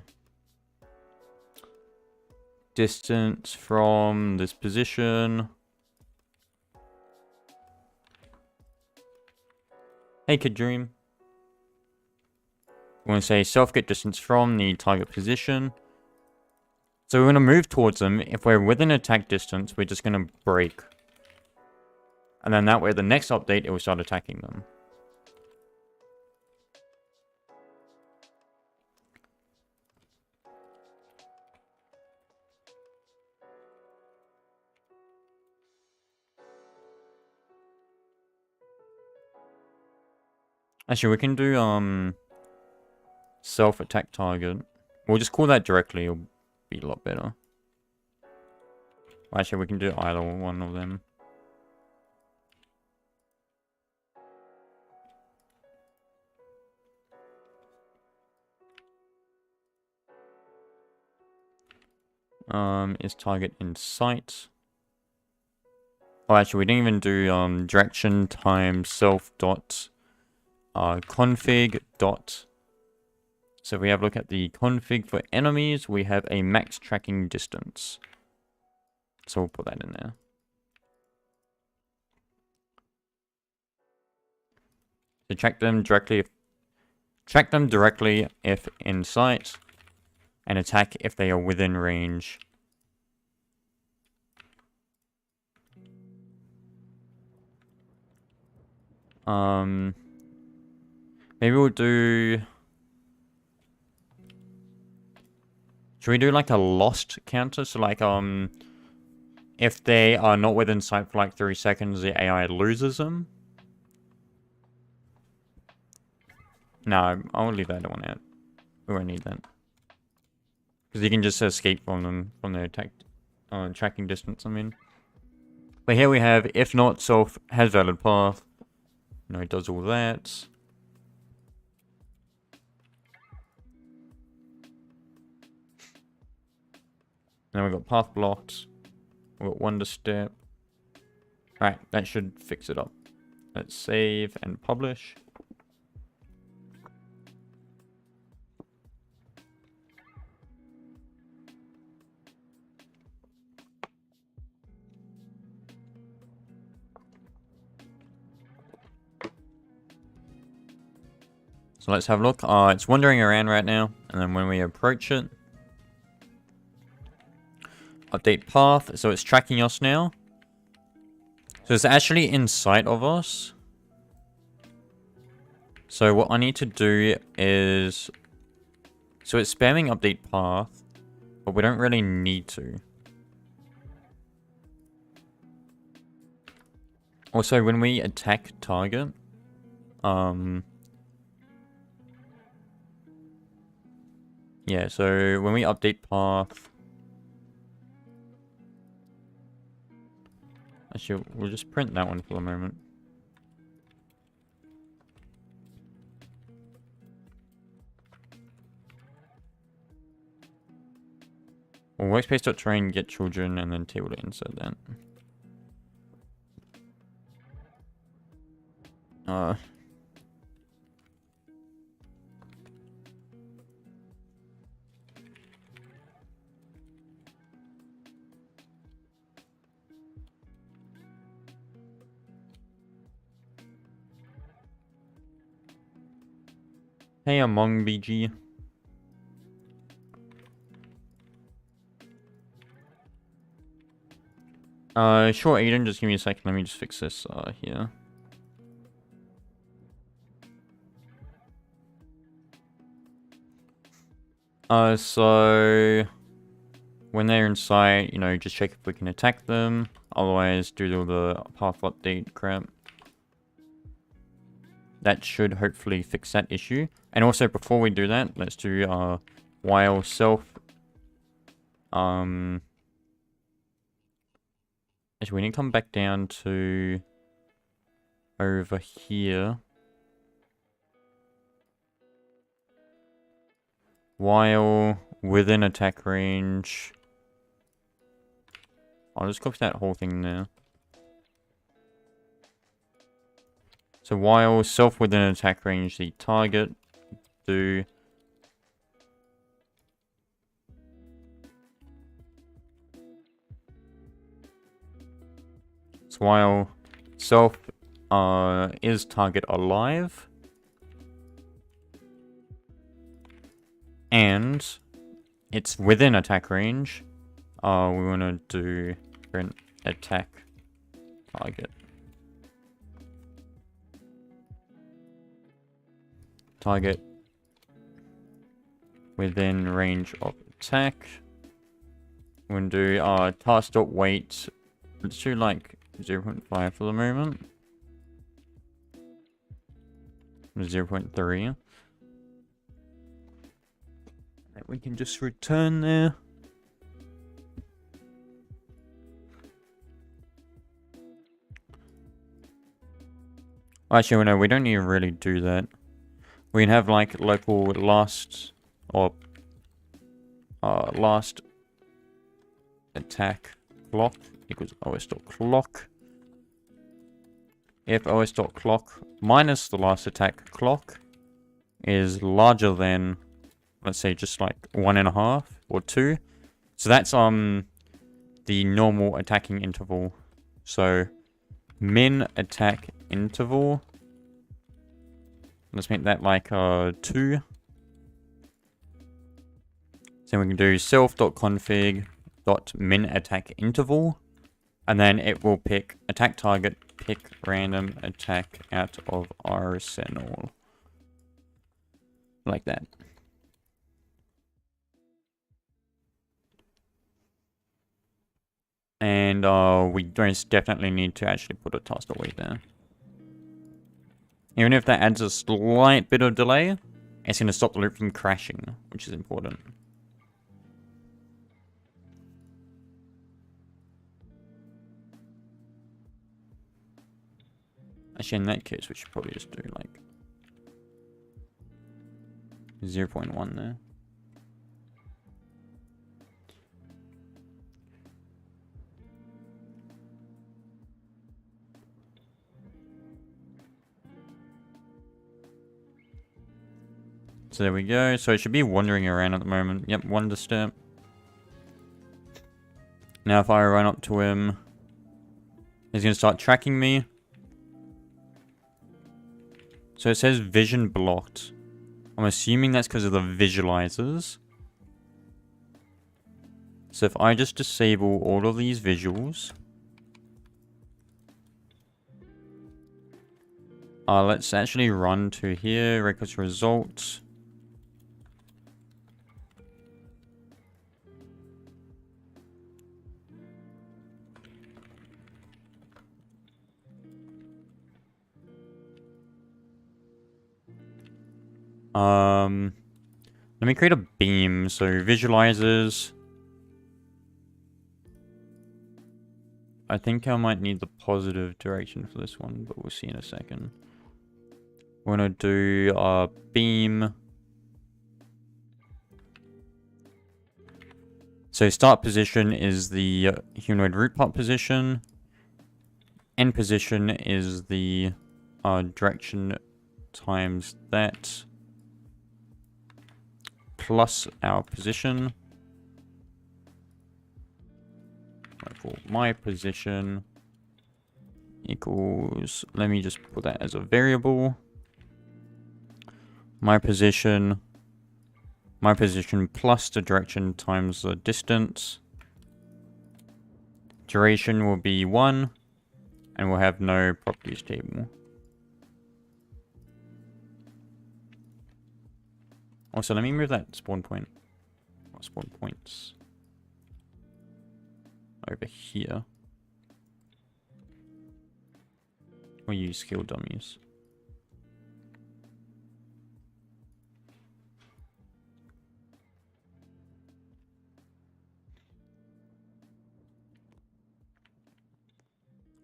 distance from this position. Hey, Kid Dream. We're going to say self-get distance from the target position. So we're going to move towards them. If we're within attack distance, we're just going to break. And then that way, the next update, it will start attacking them. Actually, we can do self-attack target. We'll just call that directly. It'll be a lot better. Actually, we can do either one of them. Is target in sight? Oh, actually, we didn't even do direction times self dot config dot. So if we have a look at the config for enemies, we have a max tracking distance. So we'll put that in there. So track them directly if in sight, and attack if they are within range. Maybe we'll do... Should we do like a lost counter? So like, if they are not within sight for like 3 seconds, the AI loses them? No, I'll leave that one out. We won't need that. Because you can just escape from them, from their attack, tracking distance, I mean. But here we have, if not self, has valid path. No, it does all that. Then we've got path blocked. We've got wonder step. Alright, that should fix it up. Let's save and publish. So let's have a look. It's wandering around right now. And then when we approach it, update path. So it's tracking us now. So it's actually in sight of us. So what I need to do is... So it's spamming update path, but we don't really need to. Also, when we attack target, yeah, so when we update path... Actually, we'll just print that one for the moment. Well, workspace.train, get children, and then table to insert that. Hey, Among BG. Sure, Aiden, just give me a second. Let me just fix this, here. So... When they're in sight, you know, just check if we can attack them. Otherwise, do all the path update crap. That should hopefully fix that issue. And also, before we do that, let's do while self. Actually, we need to come back down to over here. While within attack range. I'll just copy that whole thing there. So while self within attack range, the target do so while self is target alive and it's within attack range, we want to do print attack target. Target within range of attack. We're going to do task.weight. Let's do like 0.5 for the moment. 0.3. And we can just return there. Actually, no, we don't need to really do that. We can have like local last or last attack clock equals os.clock. If os.clock minus the last attack clock is larger than, let's say, just like 1.5 or 2. So that's the normal attacking interval. So min attack interval. Let's make that like 2. So we can do self.config.min attack interval. And then it will pick attack target, pick random attack out of arsenal. Like that. And we don't definitely need to actually put a task.weight there. Even if that adds a slight bit of delay, it's going to stop the loop from crashing, which is important. Actually, in that case, we should probably just do like 0.1 there. So there we go. So it should be wandering around at the moment. Yep, wander step. Now if I run up to him, he's going to start tracking me. So it says vision blocked. I'm assuming that's because of the visualizers. So if I just disable all of these visuals. Let's actually run to here, records results. Let me create a beam. So visualizers. I think I might need the positive direction for this one, but we'll see in a second. We're gonna do a beam. So start position is the humanoid root part position. End position is the direction times that plus our position. For my position equals, let me just put that as a variable. My position plus the direction times the distance. Duration will be 1, and we'll have no properties table. Also, let me move that spawn point, or spawn points, over here. We'll use skill dummies.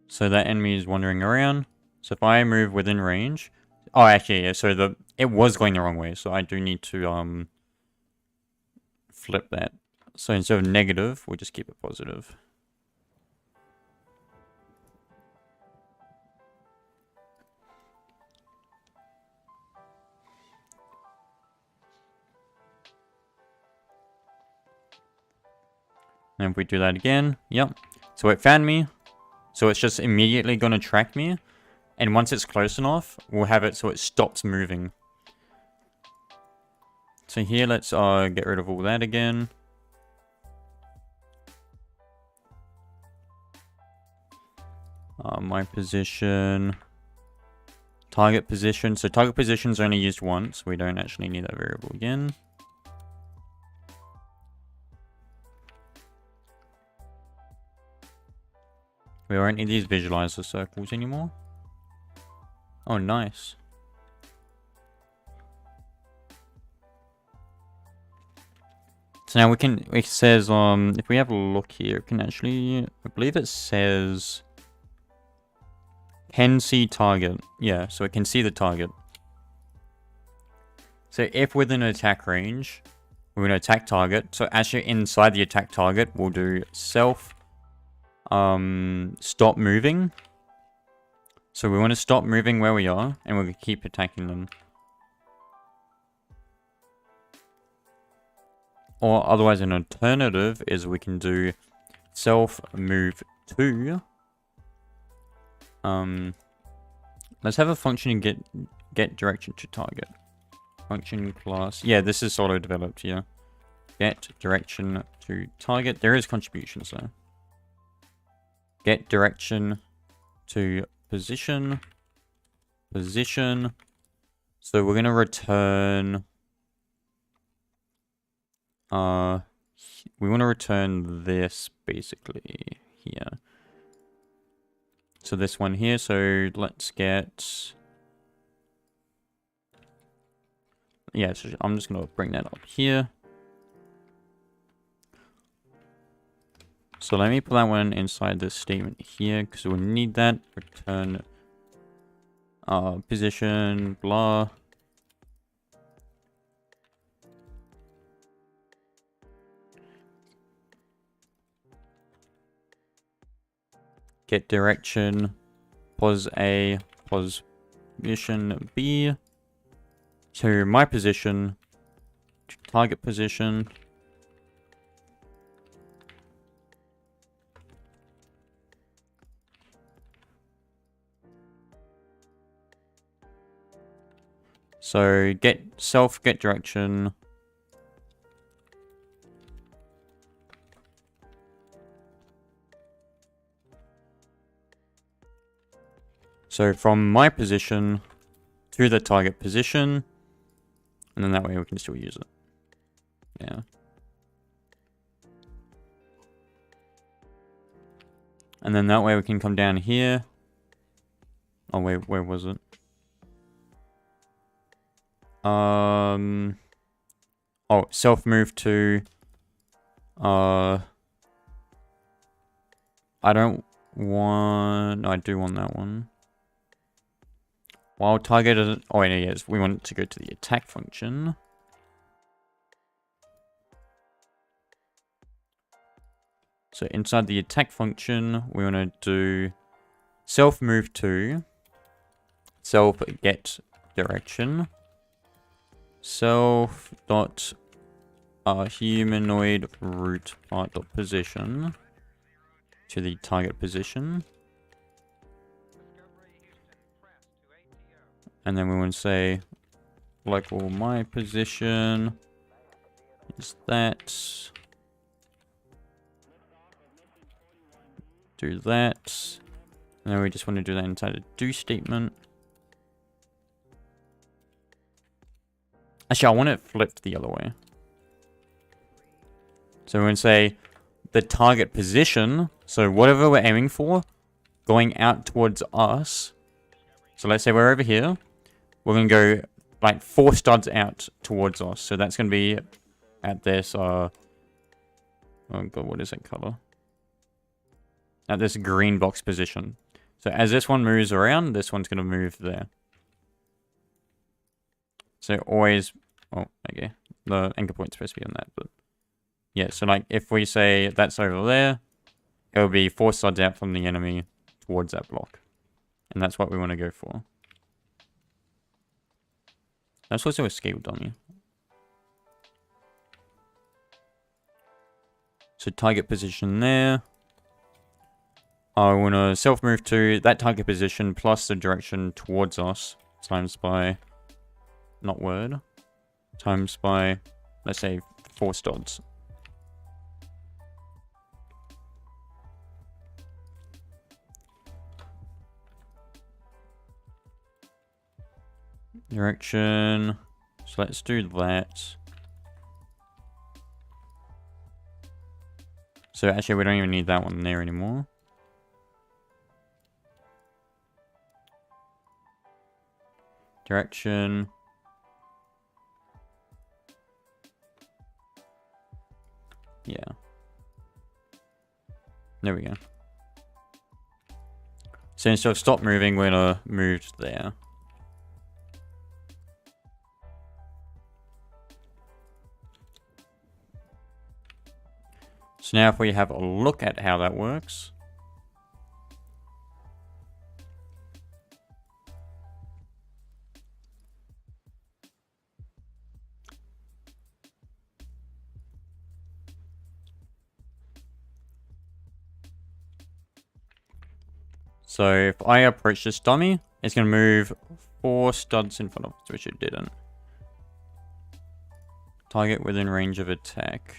So that enemy is wandering around. So if I move within range... Oh, actually, yeah, so it was going the wrong way. So I do need to flip that. So instead of negative, we'll just keep it positive. And if we do that again, yep. So it found me. So it's just immediately going to track me. And once it's close enough, we'll have it so it stops moving. So here, let's get rid of all that again. My position. Target position. So target position is only used once. We don't actually need that variable again. We won't need these visualizer circles anymore. Oh, nice. So now we can, it says, if we have a look here, it can actually, I believe it says, can see target. Yeah, so it can see the target. So if within an attack range, we're going to attack target. So actually inside the attack target, we'll do self, stop moving. So we want to stop moving where we are, and we're going to keep attacking them. Or otherwise an alternative is we can do self move to. Let's have a function and get direction to target. Function class. Yeah, this is solo developed here. Get direction to target. There is contributions though. Get direction to position. Position. So we're gonna return. We want to return this basically here. So this one here. So let's get. Yeah, so I'm just gonna bring that up here. So let me put that one inside this statement here because we'll need that. Return position, blah. Get direction, pos A, position B, to my position, to target position. So get self, get direction. So from my position to the target position, and then that way we can still use it. Yeah. And then that way we can come down here. Oh wait, where was it? Oh, self move to I don't want, no, I do want that one. While target is, oh wait, no, yes, we want to go to the attack function. So inside the attack function, we want to do self move to, self get direction, self dot humanoid root part dot position to the target position. And then we want to say, like, all my position is that. Do that. And then we just want to do that inside a do statement. Actually, I want it flipped the other way. So we're going to say the target position. So whatever we're aiming for, going out towards us. So let's say we're over here. We're going to go like 4 studs out towards us. So that's going to be at this, oh god, what is that color? At this green box position. So as this one moves around, this one's going to move there. So always, oh, okay. The anchor point's supposed to be on that, but yeah, so like if we say that's over there, it'll be 4 studs out from the enemy towards that block. And that's what we want to go for. That's also a scale dummy. So target position there. I want to self move to that target position plus the direction towards us times by, not word, times by, let's say 4 stods. Direction. So let's do that. So actually we don't even need that one there anymore. Direction. Yeah. There we go. So instead of stop moving, we're gonna move there. So now if we have a look at how that works. So if I approach this dummy, it's going to move 4 studs in front of us, which it didn't. Target within range of attack.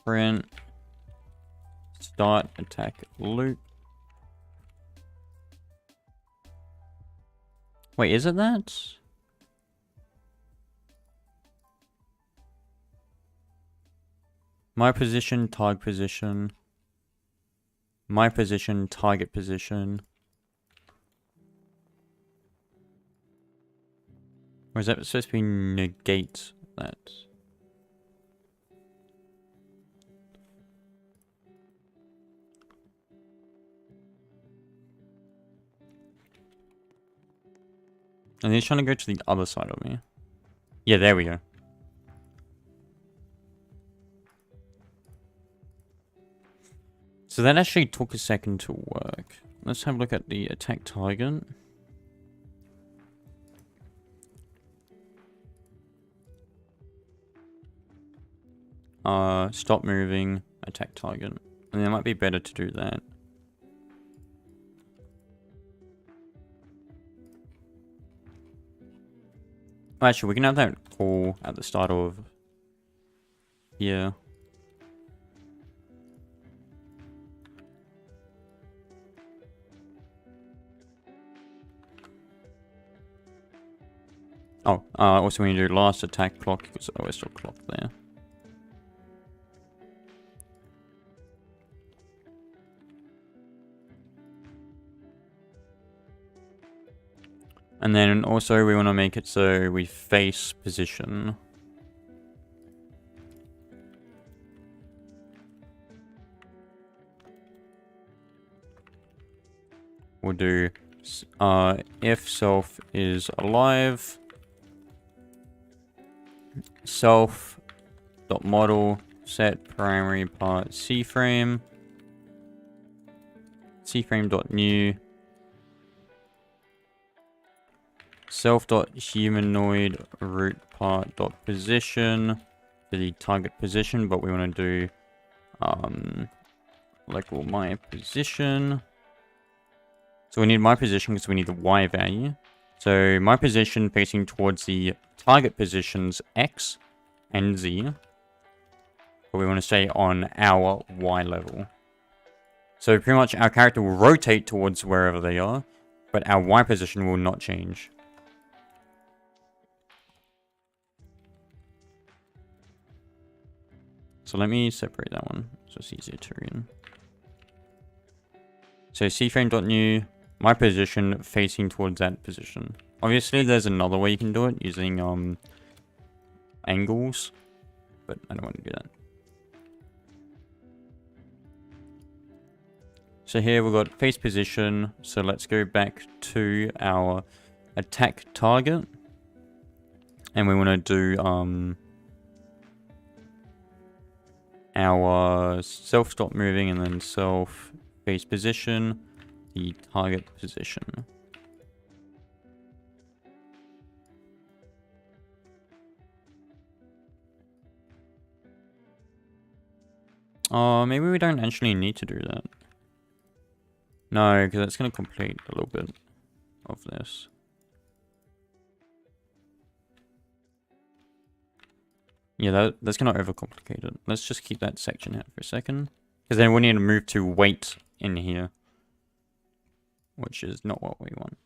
Print. Start attack loop. Wait, is it that? My position, target position. My position, target position. Or is that supposed to be negate that? And he's trying to go to the other side of me. Yeah, there we go. So that actually took a second to work. Let's have a look at the attack target. Stop moving, attack target. And it might be better to do that. Actually, we can have that call at the start of here. Oh, also when you do last attack clock, because I always still clock there. And then also we want to make it so we face position. We'll do if self is alive, self dot model set primary part cframe dot new self dot humanoid root part dot position for the target position, but we want to do like my position. So we need my position because we need the Y value. So my position facing towards the target positions X and Z. But we want to stay on our Y level. So pretty much our character will rotate towards wherever they are, but our Y position will not change. So let me separate that one so it's easier to read. So cframe.new, my position facing towards that position. Obviously there's another way you can do it using angles, but I don't want to do that. So here we've got face position, so let's go back to our attack target. And we want to do our self stop moving and then self face position, the target position. Oh, maybe we don't actually need to do that. No, because that's going to complete a little bit of this. Yeah, that's going to overcomplicate it. Let's just keep that section out for a second. Because then we need to move to weight in here. Which is not what we want.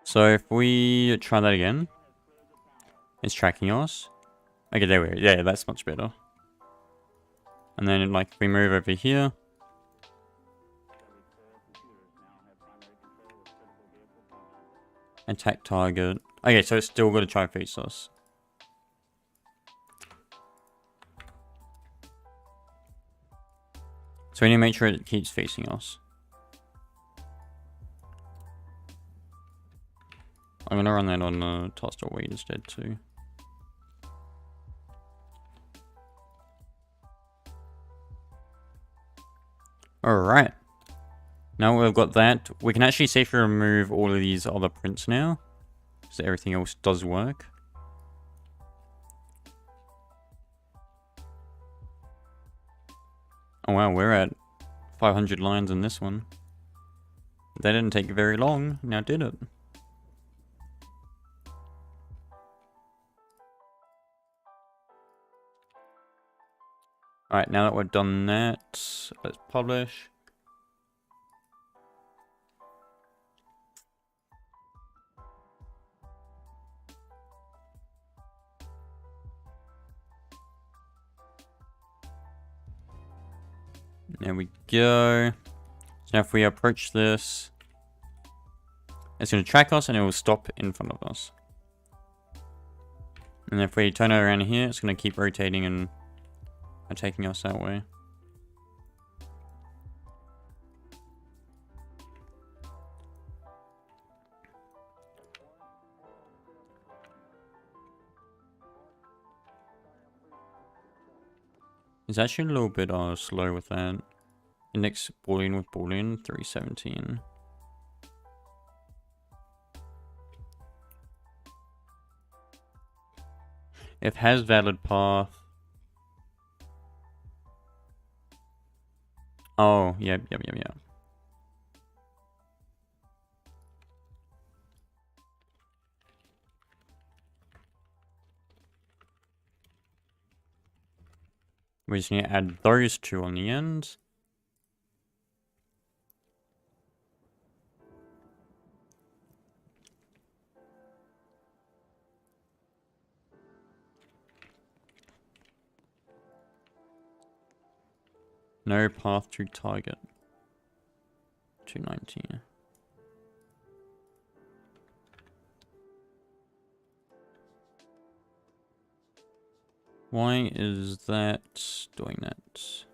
So if we try that again, it's tracking us. Okay, there we go. Yeah, that's much better. And then like if we move over here. Attack target. Okay, so it's still got to try and face us. So we need to make sure it keeps facing us. I'm going to run that on task.wait instead too. Alright. Now we've got that. We can actually safely remove all of these other prints now. So everything else does work. Oh wow, we're at 500 lines in this one. That didn't take very long, now did it? Alright, now that we've done that, let's publish. There we go. So now if we approach this, it's going to track us and it will stop in front of us. And if we turn it around here, it's going to keep rotating and taking us that way. It's actually a little bit slow with that. Index Boolean with Boolean, 317. If has valid path. Oh, yep. We just need to add those two on the end. No path to target. 219. Why is that doing that?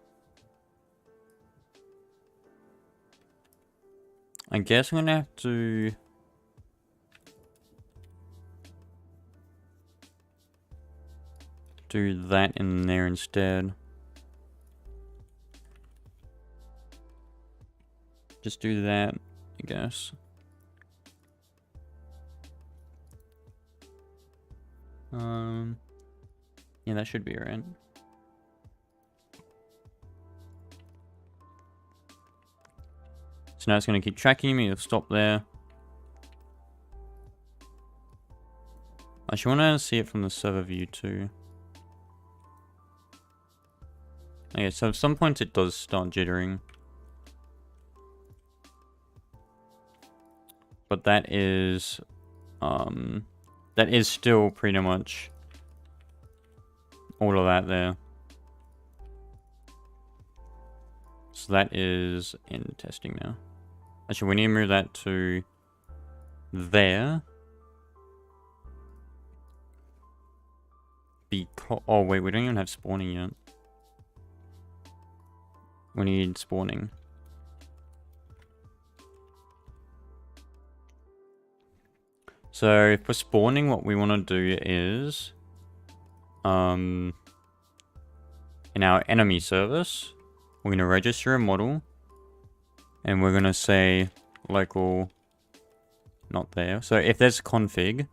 I guess I'm gonna have to do that in there instead. Just do that, I guess. Yeah, that should be alright. So now it's going to keep tracking me. It'll stop there. I actually want to see it from the server view too. Okay, so at some point it does start jittering. But that is still pretty much all of that there. So that is in testing now. Actually, we need to move that to there. Oh wait, we don't even have spawning yet. We need spawning. So for spawning, what we want to do is, in our enemy service, we're going to register a model, and we're going to say local, not there. So if there's config,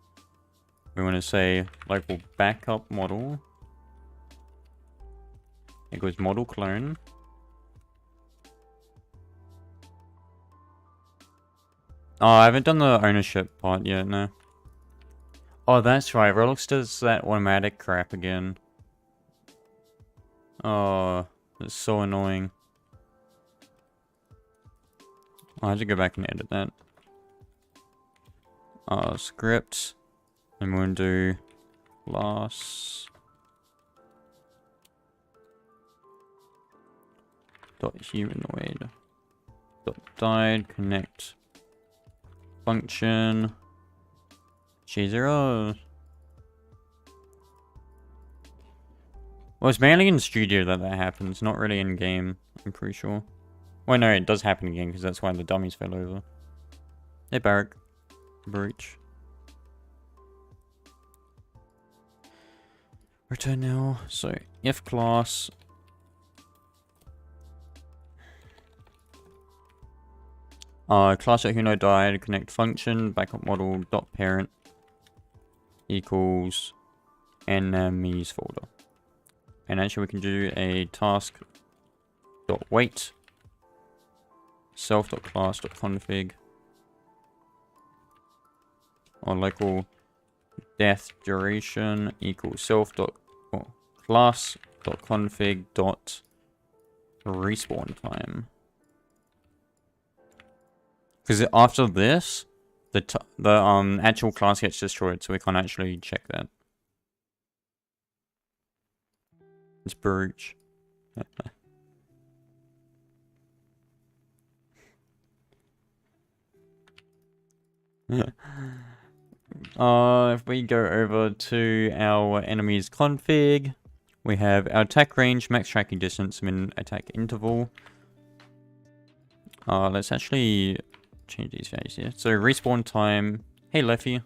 we're going to say local backup model equals model clone. Oh, I haven't done the ownership part yet, no. Oh, that's right. Roblox does that automatic crap again. Oh, that's so annoying. I have to go back and edit that. Script. And we're going to do class dot humanoid dot died connect function G0. Well, it's mainly in studio that happens, not really in game, I'm pretty sure. Well, no, it does happen in game because that's why the dummies fell over. Hey, Barrack. Breach. Return now. So, if class class at humanoid died connect function backup model dot parent equals enemies folder. And actually we can do a task dot wait self dot class dot config or local death duration equals self dot class dot config dot respawn time. Because after this, the actual class gets destroyed, so we can't actually check that. It's breach. If we go over to our enemy's config, we have our attack range, max tracking distance, min attack interval. Let's actually change these values here. So respawn time. Hey, Leffy.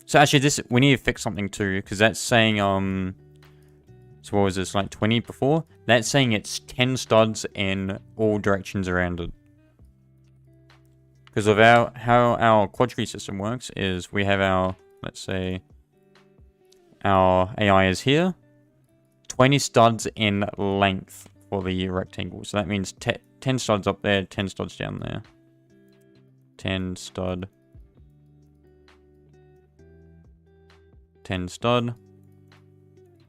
So actually, we need to fix something too, because that's saying so what was this, like 20 before? That's saying it's 10 studs in all directions around it. Because of how our quadtree system works is we have our, let's say, our AI is here. 20 studs in length for the rectangle. So that means 10 studs up there, 10 studs down there. 10 stud. 10 stud.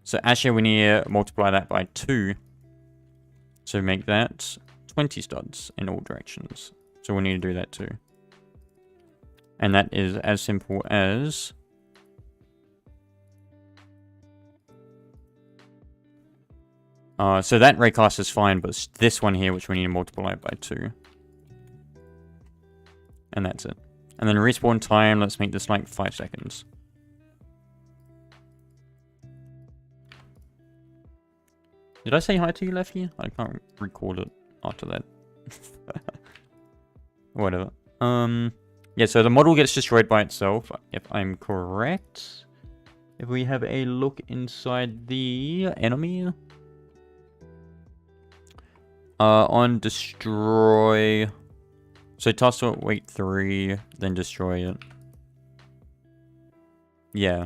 So actually we need to multiply that by 2. So make that 20 studs in all directions. So we need to do that too. And that is as simple as so that raycast is fine, but it's this one here which we need to multiply by 2. And that's it. And then respawn time, let's make this like 5 seconds. Did I say hi to you, Leffy? I can't record it after that. Whatever. Yeah, so the model gets destroyed by itself, if I'm correct. If we have a look inside the enemy. On destroy. So task dot wait 3, then destroy it. Yeah.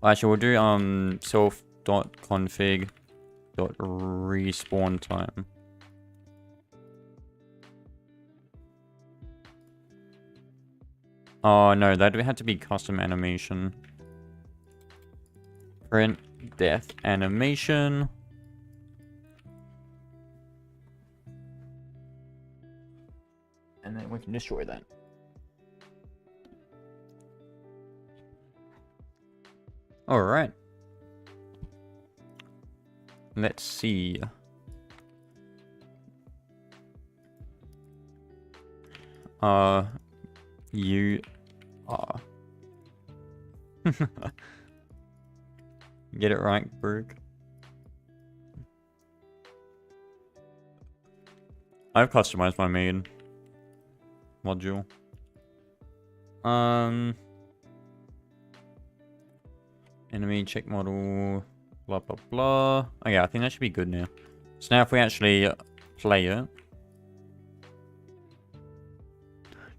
Actually, we'll do self dot config dot respawn time. Oh no, that had to be custom animation. Print death animation. And then we can destroy that. Alright. Let's see. You are. Get it right, Brooke. I've customized my main module. Enemy check model, blah blah blah. Okay, I think that should be good now. So now if we actually play it.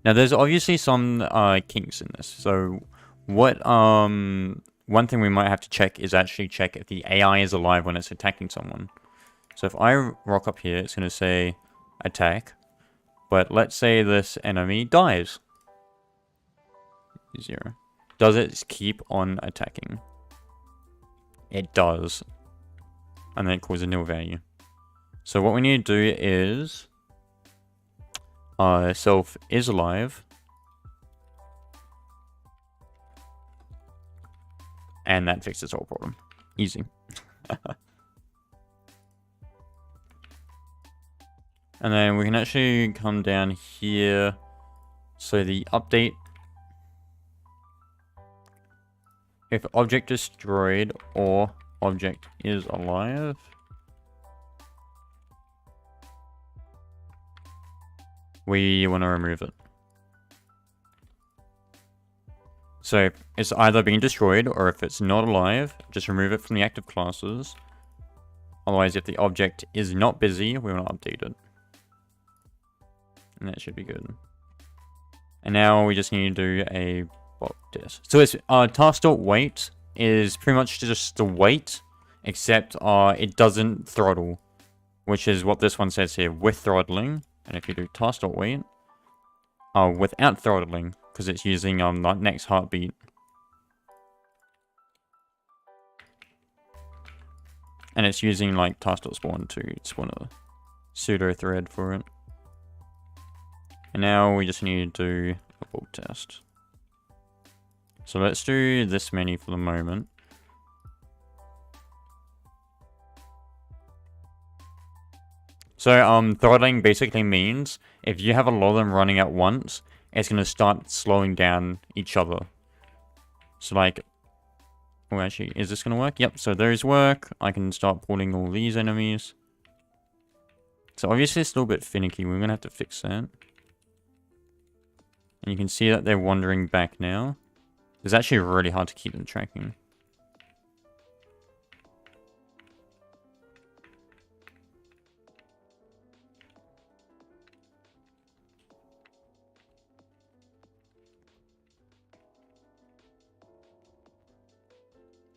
Now there's obviously some kinks in this. So what one thing we might have to check is actually check if the AI is alive when it's attacking someone. So if I rock up here, it's going to say attack. But let's say this enemy dies. 0. Does it keep on attacking? It does. And then it calls a nil value. So what we need to do is self is alive. And that fixes the whole problem. Easy. And then we can actually come down here. So the update. If object destroyed or object is alive. We want to remove it. So if it's either being destroyed or if it's not alive, just remove it from the active classes. Otherwise, if the object is not busy, we want to update it. And that should be good. And now we just need to do a bulk test. So it's task.wait is pretty much just the wait, except it doesn't throttle, which is what this one says here, with throttling. And if you do task.wait, without throttling, because it's using the next heartbeat. And it's using like task.spawn to spawn a pseudo thread for it. And now we just need to do a bulk test. So let's do this many for the moment. So throttling basically means if you have a lot of them running at once, it's going to start slowing down each other. So like, oh actually, is this going to work? Yep, so those work. I can start pulling all these enemies. So obviously it's still a bit finicky. We're going to have to fix that. And you can see that they're wandering back now. It's actually really hard to keep them tracking.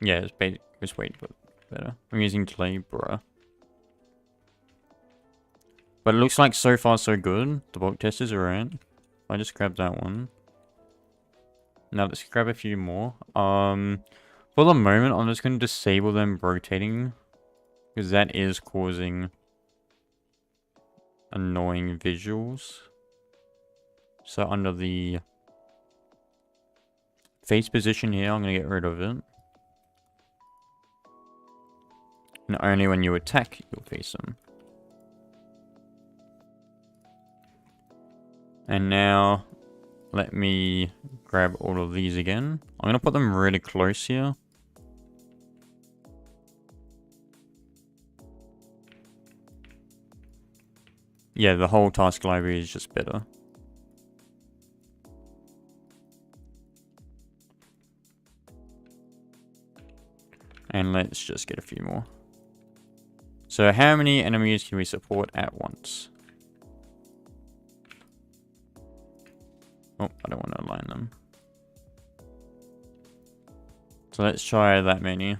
Yeah, it's way better. I'm using delay, bruh. But it looks like so far so good. The bulk test is alright. I just grabbed that one. Now let's grab a few more. For the moment, I'm just going to disable them rotating, because that is causing annoying visuals. So under the face position here, I'm going to get rid of it. And only when you attack, you'll face them. And now, let me grab all of these again. I'm going to put them really close here. Yeah, the whole task library is just better. And let's just get a few more. So how many enemies can we support at once? Oh, I don't want to align them. So let's try that many.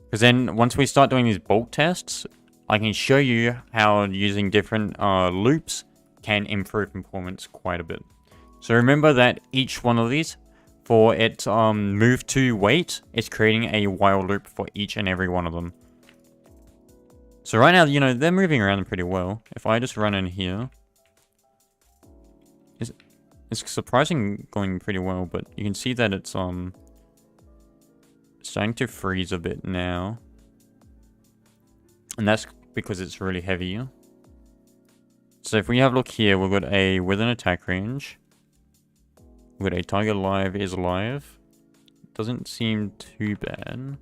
Because then once we start doing these bulk tests, I can show you how using different loops can improve performance quite a bit. So remember that each one of these, for it move to wait, it's creating a while loop for each and every one of them. So right now, you know, they're moving around pretty well. If I just run in here, it's surprising going pretty well, but you can see that it's starting to freeze a bit now. And that's because it's really heavy. So if we have a look here, we've got a within attack range. We've got a target alive is alive. Doesn't seem too bad.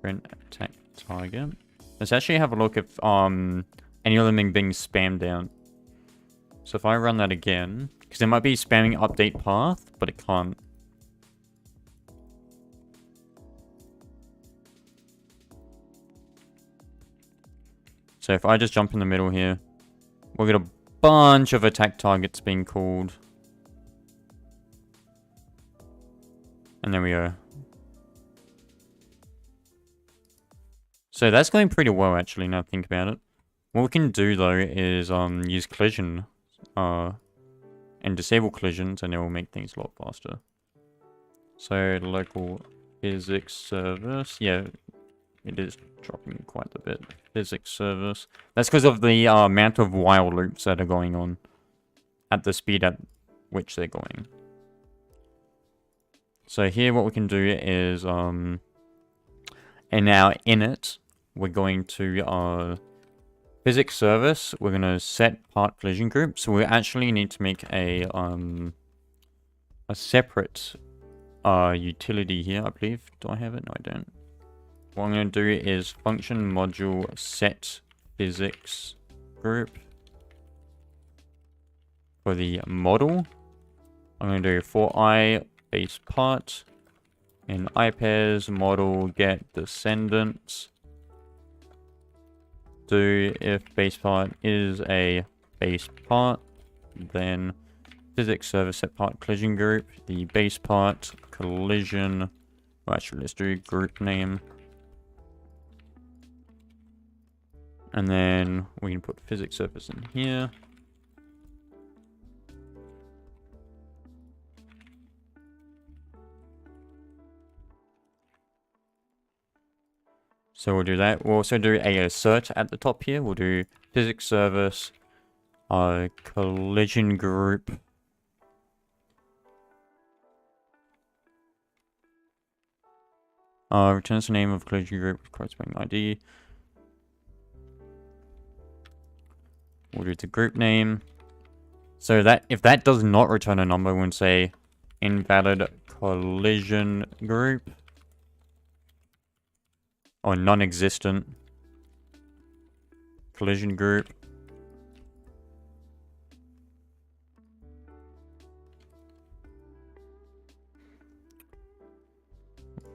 Print attack target. Let's actually have a look if any of them being spammed down. So if I run that again, because it might be spamming update path, but it can't. So if I just jump in the middle here, we'll get a bunch of attack targets being called. And there we go. So that's going pretty well, actually, now I think about it. What we can do, though, is use collision and disable collisions, and it will make things a lot faster. So local physics service, yeah, it is dropping quite a bit. Physics service. That's because of the amount of while loops that are going on at the speed at which they're going. So here what we can do is, in our init, we're going to, physics service, we're going to set part collision group. So we actually need to make a separate utility here, I believe. Do I have it? No, I don't. What I'm going to do is function module set physics group for the model. I'm going to do for I base part in ipairs model get descendants. Do if base part is a base part, then physics service set part collision group, the base part collision. Well, actually, let's do group name. And then we can put physics surface in here. So we'll do that. We'll also do a assert at the top here. We'll do physics service, collision group. Returns the name of collision group with corresponding ID. We'll do the group name. So that if that does not return a number, we'll say invalid collision group. Or non-existent collision group.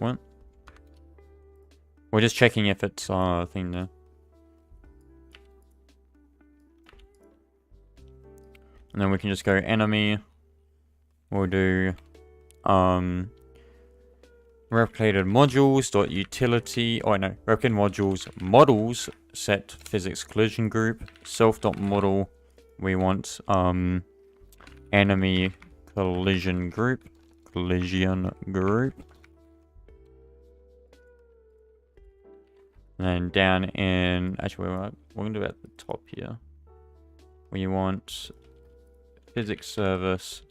What? We're just checking if it's a thing there. And then we can just go enemy. We'll do replicated modules dot utility. Oh no, replicated modules models set physics collision group self dot model. We want enemy collision group. And then down in actually we're gonna do it at the top here. We want physics service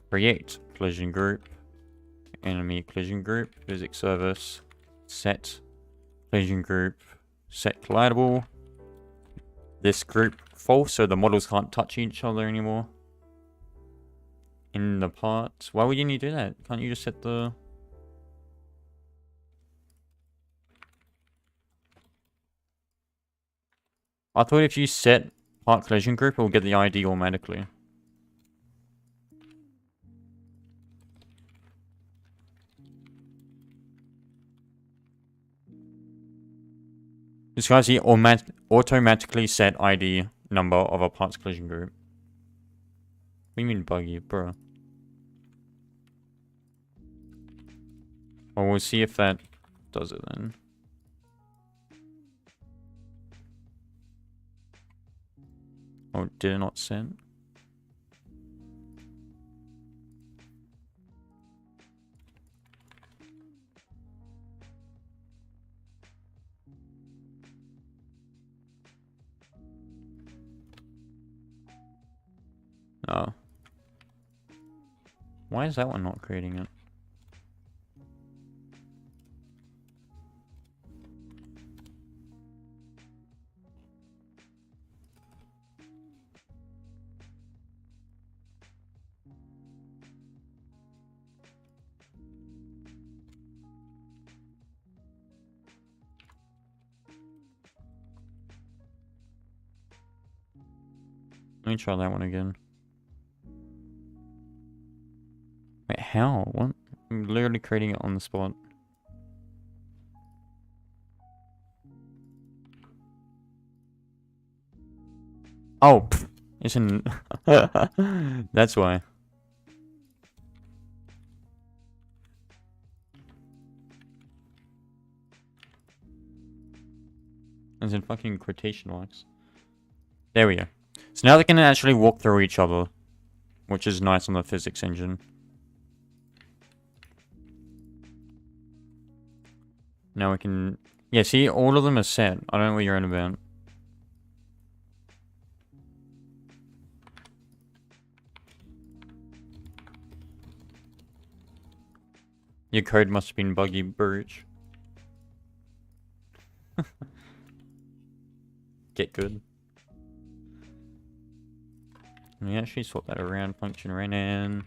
create collision group. Enemy collision group, physics service, set collision group, set collidable. This group false, so the models can't touch each other anymore. In the part. Why would you need to do that? Can't you just set the... I thought if you set part collision group, it will get the ID automatically. This guy's the automatically set ID number of a parts collision group. What do you mean buggy, bro? Well, we'll see if that does it then. Oh, did it not send? Oh. Why is that one not creating it? Let me try that one again. Wait, how? What? I'm literally creating it on the spot. Oh, pff, isn't... That's why. As in fucking quotation marks. There we go. So now they can actually walk through each other, which is nice on the physics engine. Now we can... Yeah, see, all of them are set. I don't know what you're on about. Your code must have been buggy, Burge. Get good. Let me actually swap that around. Function ran in.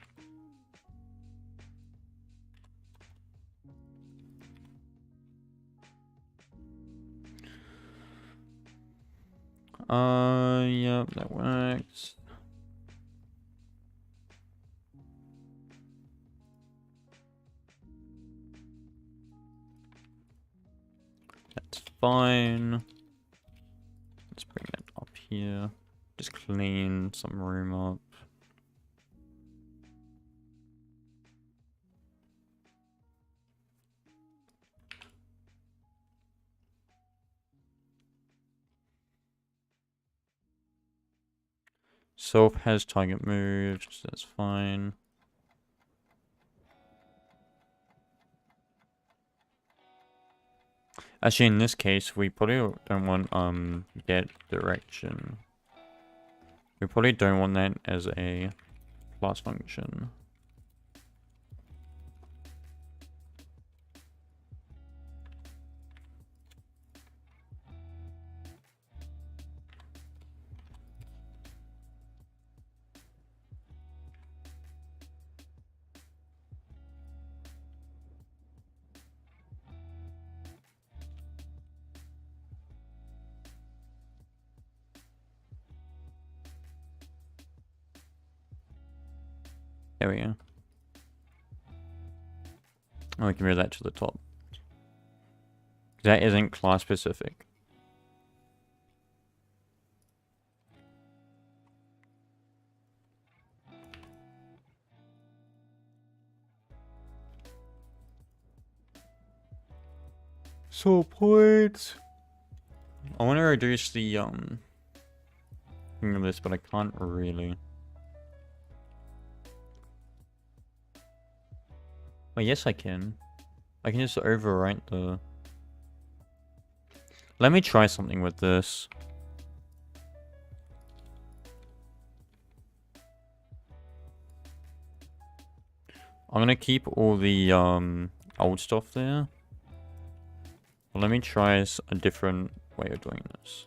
Yep, that works. That's fine. Let's bring that up here. Just clean some room up. Self has target moved, so that's fine. Actually, in this case, we probably don't want get direction. We probably don't want that as a class function. There we go. And we can move that to the top. That isn't class specific. So points. I want to reduce the thing of this, but I can't really. Well, yes, I can. I can just overwrite the... Let me try something with this. I'm gonna keep all the old stuff there. But let me try a different way of doing this.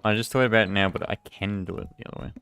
I just thought about it now, but I can do it the other way.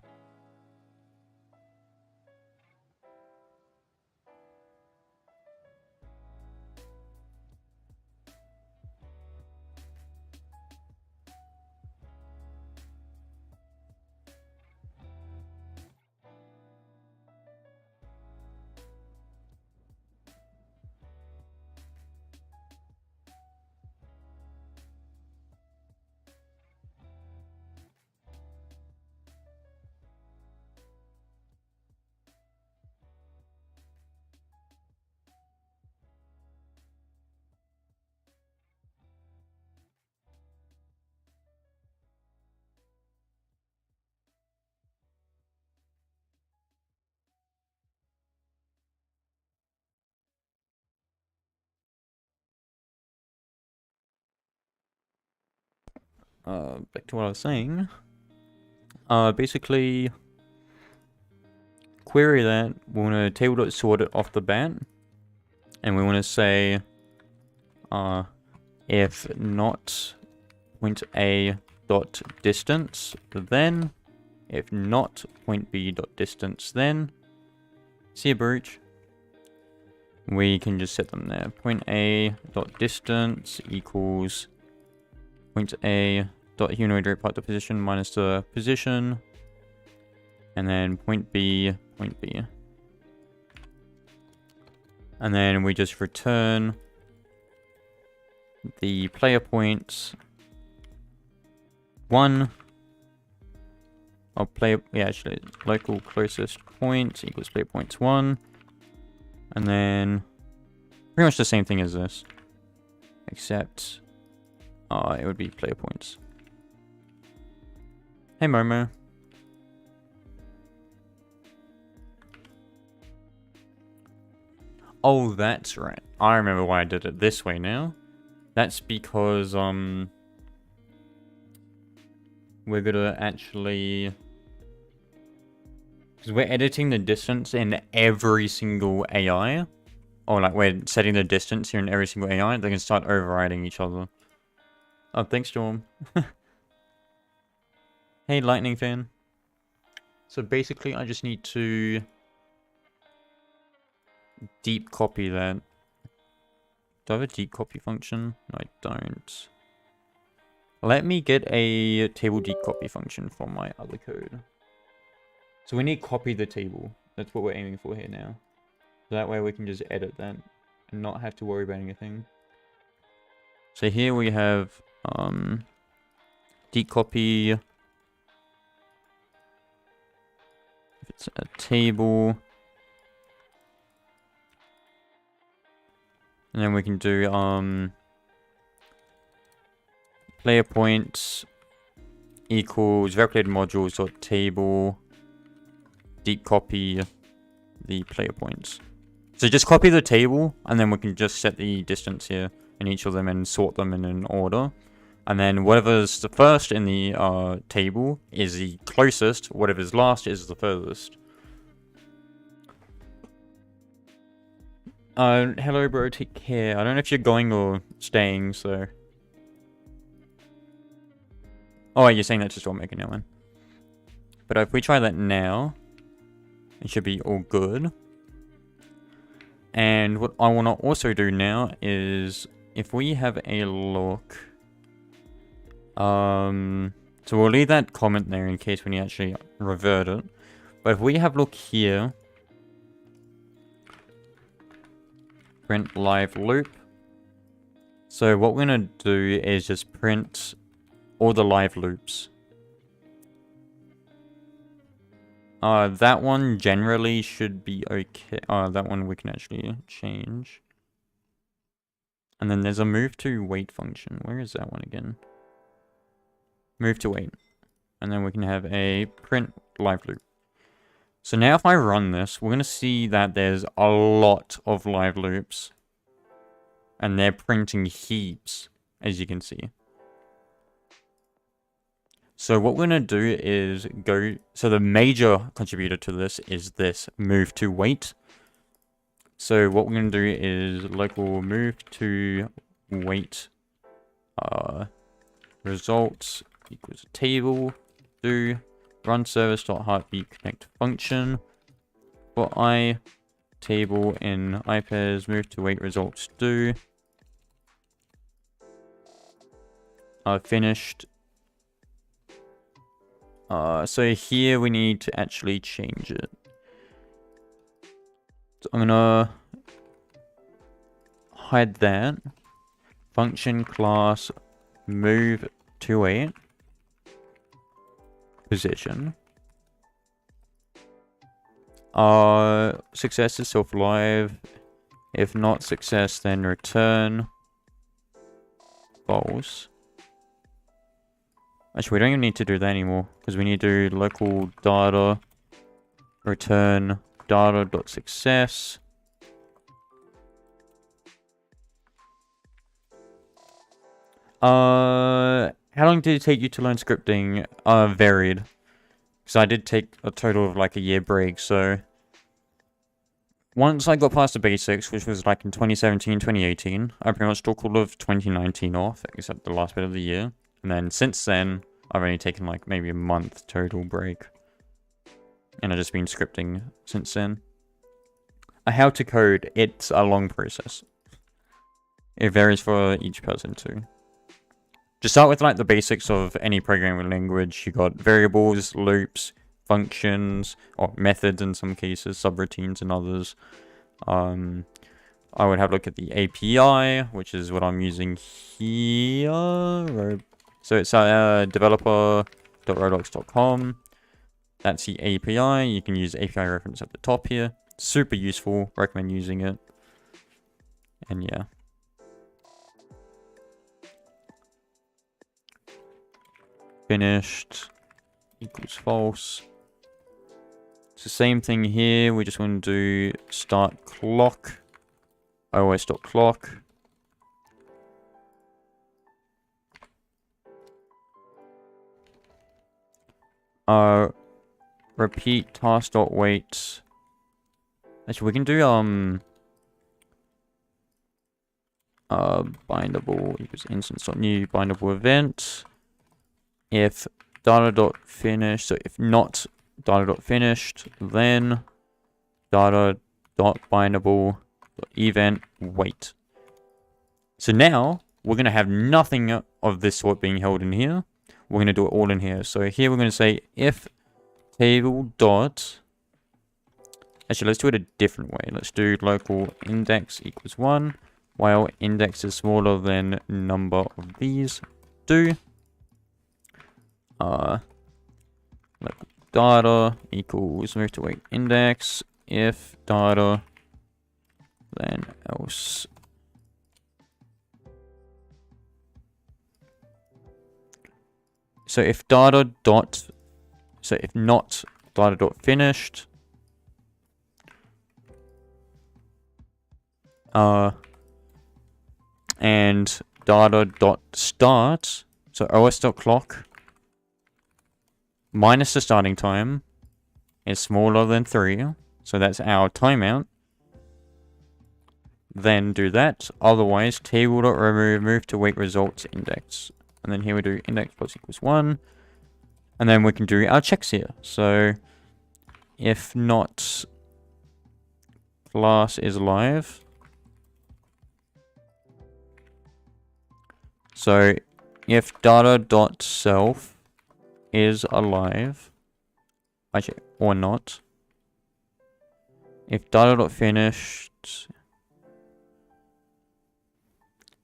Back to what I was saying. Basically, query that. We want to table.sort it off the bat. And we want to say, if not point A dot distance, then, if not point B dot distance, then, see a breach. We can just set them there. Point A dot distance equals point A dot humanoid rate part the position minus the position. And then point B. And then we just return the player points 1. Actually, local closest point equals player points 1. And then pretty much the same thing as this, except it would be player points. Hey Momo. Oh, that's right. I remember why I did it this way now. That's because we're gonna actually, because we're editing the distance in every single AI, or like we're setting the distance here in every single AI. They can start overriding each other. Oh, thanks, Storm. Hey, Lightning Fan. So basically, I just need to deep copy that. Do I have a deep copy function? No, I don't. Let me get a table deep copy function from my other code. So we need copy the table. That's what we're aiming for here now. So that way we can just edit that and not have to worry about anything. So here we have deep copy. If it's a table. And then we can do player points equals replicated modules dot table deep copy the player points. So just copy the table, and then we can just set the distance here in each of them and sort them in an order. And then whatever's the first in the table is the closest, whatever's last is the furthest. Hello bro, take care. I don't know if you're going or staying, so... Oh, you're saying that's just all making now, man. But if we try that now, it should be all good. And what I want to also do now is, if we have a look... so we'll leave that comment there in case when you actually revert it. But if we have a look here... print live loop. So what we're going to do is just print all the live loops. That one generally should be okay. That one we can actually change. And then there's a move to wait function. Where is that one again? Move to wait. And then we can have a print live loop. So now if I run this, we're going to see that there's a lot of live loops. And they're printing heaps, as you can see. So what we're going to do is go... So the major contributor to this is this move to wait. So what we're going to do is local move to wait results equals table do run service.heartbeat connect function for I table in IPairs move to wait results do finished. So here we need to actually change it. So I'm gonna hide that function class move to wait position. Success is self live. If not success, then return false. Actually, we don't even need to do that anymore because we need to do local data return data.success. How long did it take you to learn scripting? Varied. Because I did take a total of like a year break, so... Once I got past the basics, which was like in 2017, 2018, I pretty much took all of 2019 off, except the last bit of the year. And then since then, I've only taken like maybe a month total break. And I've just been scripting since then. How to code, it's a long process. It varies for each person too. Just start with like the basics of any programming language. You got variables, loops, functions, or methods in some cases, subroutines in others. I would have a look at the API, which is what I'm using here. So it's developer.roblox.com. That's the API. You can use API reference at the top here. Super useful. Recommend using it. And yeah. Finished equals false. It's the same thing here. We just want to do start clock. os.clock. Repeat task.wait. Actually, we can do bindable equals instance.new bindable event. If data.finished, so if not data.finished, then data.bindable event wait. So now we're going to have nothing of this sort being held in here. We're going to do it all in here. So here we're going to say if table dot, actually let's do it a different way. Let's do local index equals 1 while index is smaller than number of these. Do local data equals move to wait index if data then else. So if data dot, so if not data dot finished, and data dot start, so os dot clock minus the starting time is smaller than 3, so that's our timeout. Then do that. Otherwise, table.remove move to wait results index. And then here we do index plus equals 1. And then we can do our checks here. So if not class is live. So if data.self is alive, actually, or not. If data.finished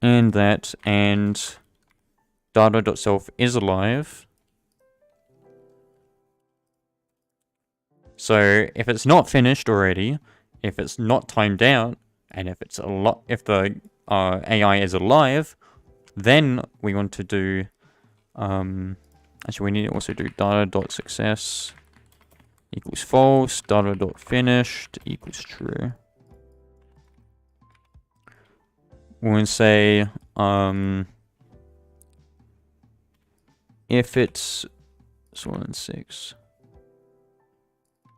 and that and data.self is alive. So if it's not finished already, if it's not timed out, and if it's if the AI is alive, then we want to do actually we need to also do data.success equals false, data.finished equals true. We're going to say if it's 6,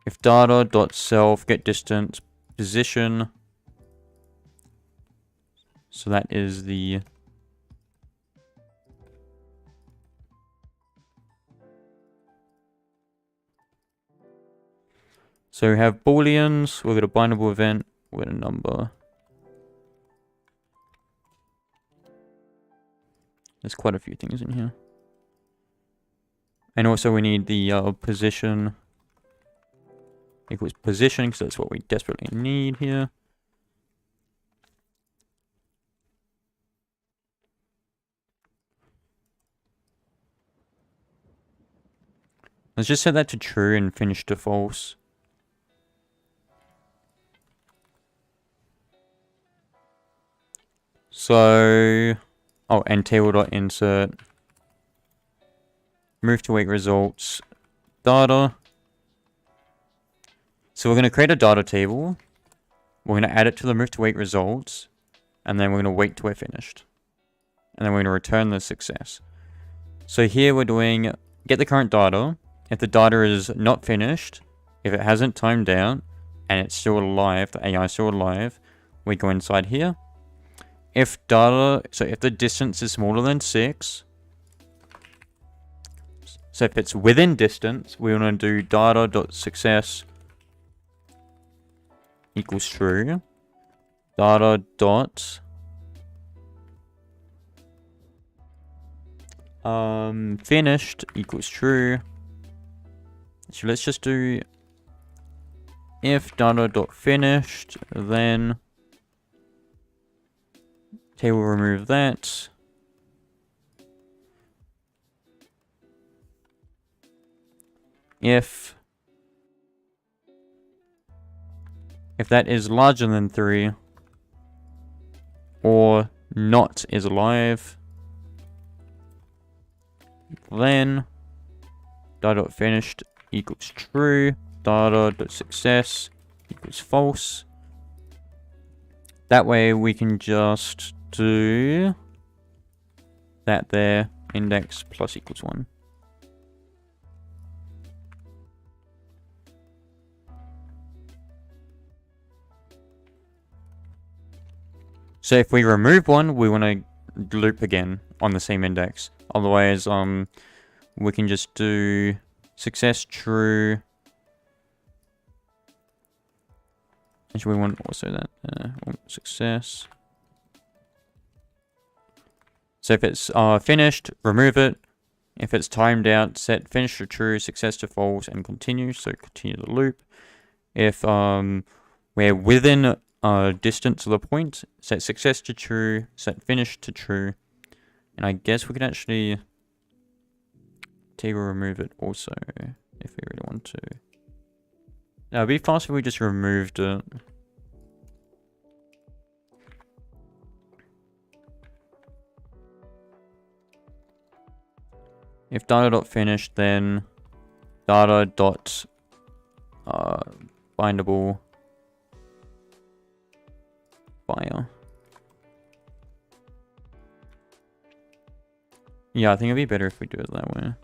if data.self get distance position, so that is the so we have booleans, we've got a bindable event, we've got a number. There's quite a few things in here. And also we need the position equals position, because that's what we desperately need here. Let's just set that to true and finish to false. So, oh, and table.insert move to wait results data. So we're going to create a data table. We're going to add it to the move to wait results, and then we're going to wait till we're finished. And then we're going to return the success. So here we're doing get the current data. If the data is not finished, if it hasn't timed out, and it's still alive, the AI is still alive, we go inside here. If data, so if the distance is smaller than 6, so if it's within distance, we want to do data.success equals true. Data dot finished equals true. So let's just do if data.finished, then table remove that. If that is larger than 3 or not is alive, then data.finished equals true, data.success equals false. That way we can just do that there, index plus equals 1. So if we remove one, we want to loop again on the same index. Otherwise, we can just do success true. Actually, we want also that success. So if it's finished, remove it. If it's timed out, set finish to true, success to false, and continue. So continue the loop. If we're within distance of the point, set success to true, set finish to true. And I guess we could actually table remove it also if we really want to. Now it'd be faster if we just removed it. If data.finished, then data.bindable fire. Yeah, I think it'd be better if we do it that way.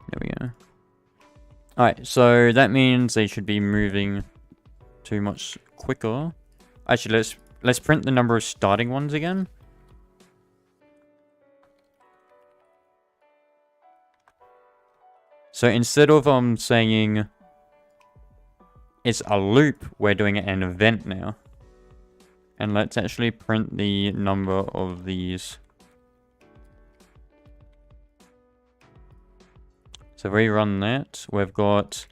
There we go. Alright, so that means they should be moving too much quicker. Actually, let's print the number of starting ones again. So instead of saying it's a loop, we're doing an event now. And let's actually print the number of these. So if we run that, we've got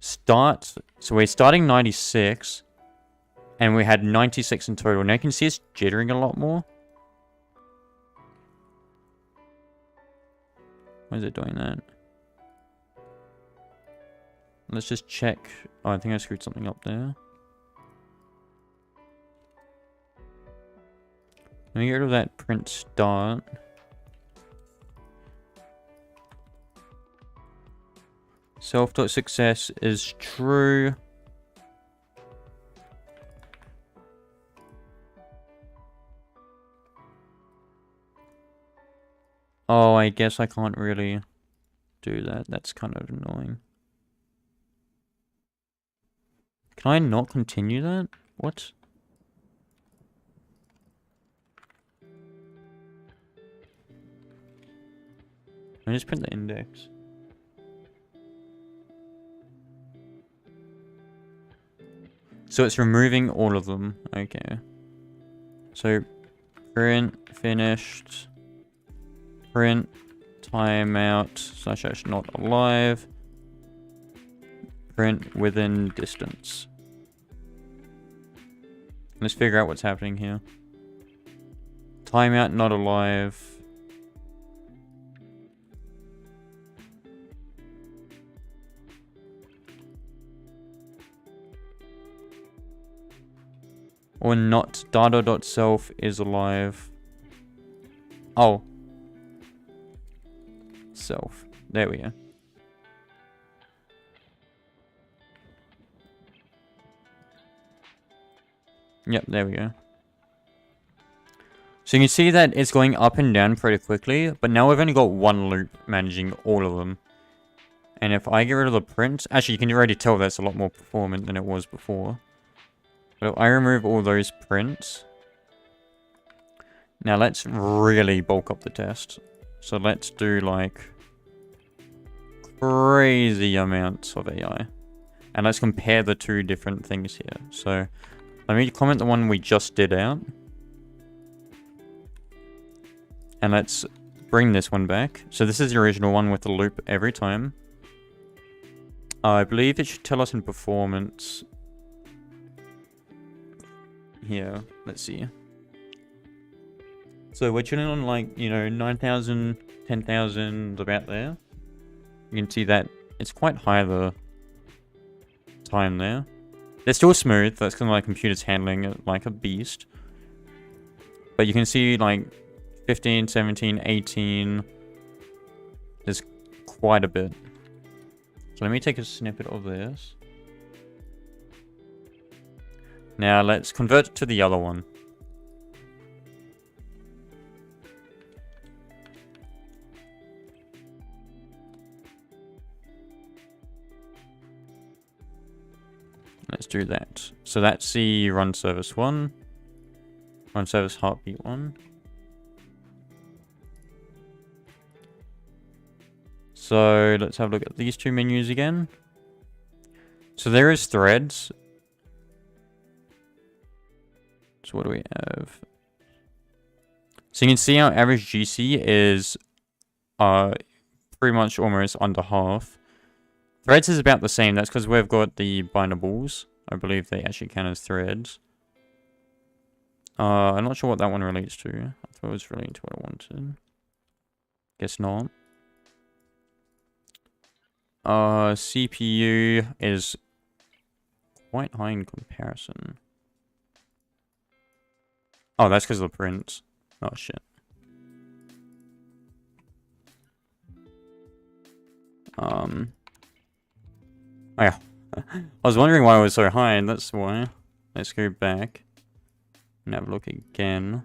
start. So we're starting 96. And we had 96 in total. Now you can see it's jittering a lot more. Why is it doing that? Let's just check. Oh, I think I screwed something up there. Let me get rid of that print start. Self.success is true. Oh, I guess I can't really do that. That's kind of annoying. Can I not continue that? What? I just print the index. So it's removing all of them. Okay. So print finished. Print timeout / not alive. Print within distance. Let's figure out what's happening here. Timeout not alive. Or not data.self is alive. Oh. Self. There we go. Yep, there we go. So you can see that it's going up and down pretty quickly, but now we've only got one loop managing all of them. And if I get rid of the print, actually you can already tell that's a lot more performant than it was before. But if I remove all those prints, now let's really bulk up the test. So let's do like crazy amounts of AI. And let's compare the two different things here. So let me comment the one we just did out. And let's bring this one back. So this is the original one with the loop every time. I believe it should tell us in performance. Here, let's see. So we're chilling on like, you know, 9,000, 10,000, about there. You can see that it's quite high the time there. They're still smooth, that's because my computer's handling it like a beast. But you can see like 15, 17, 18. There's quite a bit. So let me take a snippet of this. Now let's convert it to the other one. Let's do that. So that's the run service 1. Run service heartbeat 1. So let's have a look at these two menus again. So there is threads. So what do we have? So you can see our average GC is pretty much almost under half. Threads is about the same. That's because we've got the bindables. I believe they actually count as threads. I'm not sure what that one relates to. I thought it was relating to what I wanted. Guess not. CPU is quite high in comparison. Oh, that's because of the prints. Oh, shit. Oh, yeah. I was wondering why it was so high, and that's why. Let's go back and have a look again.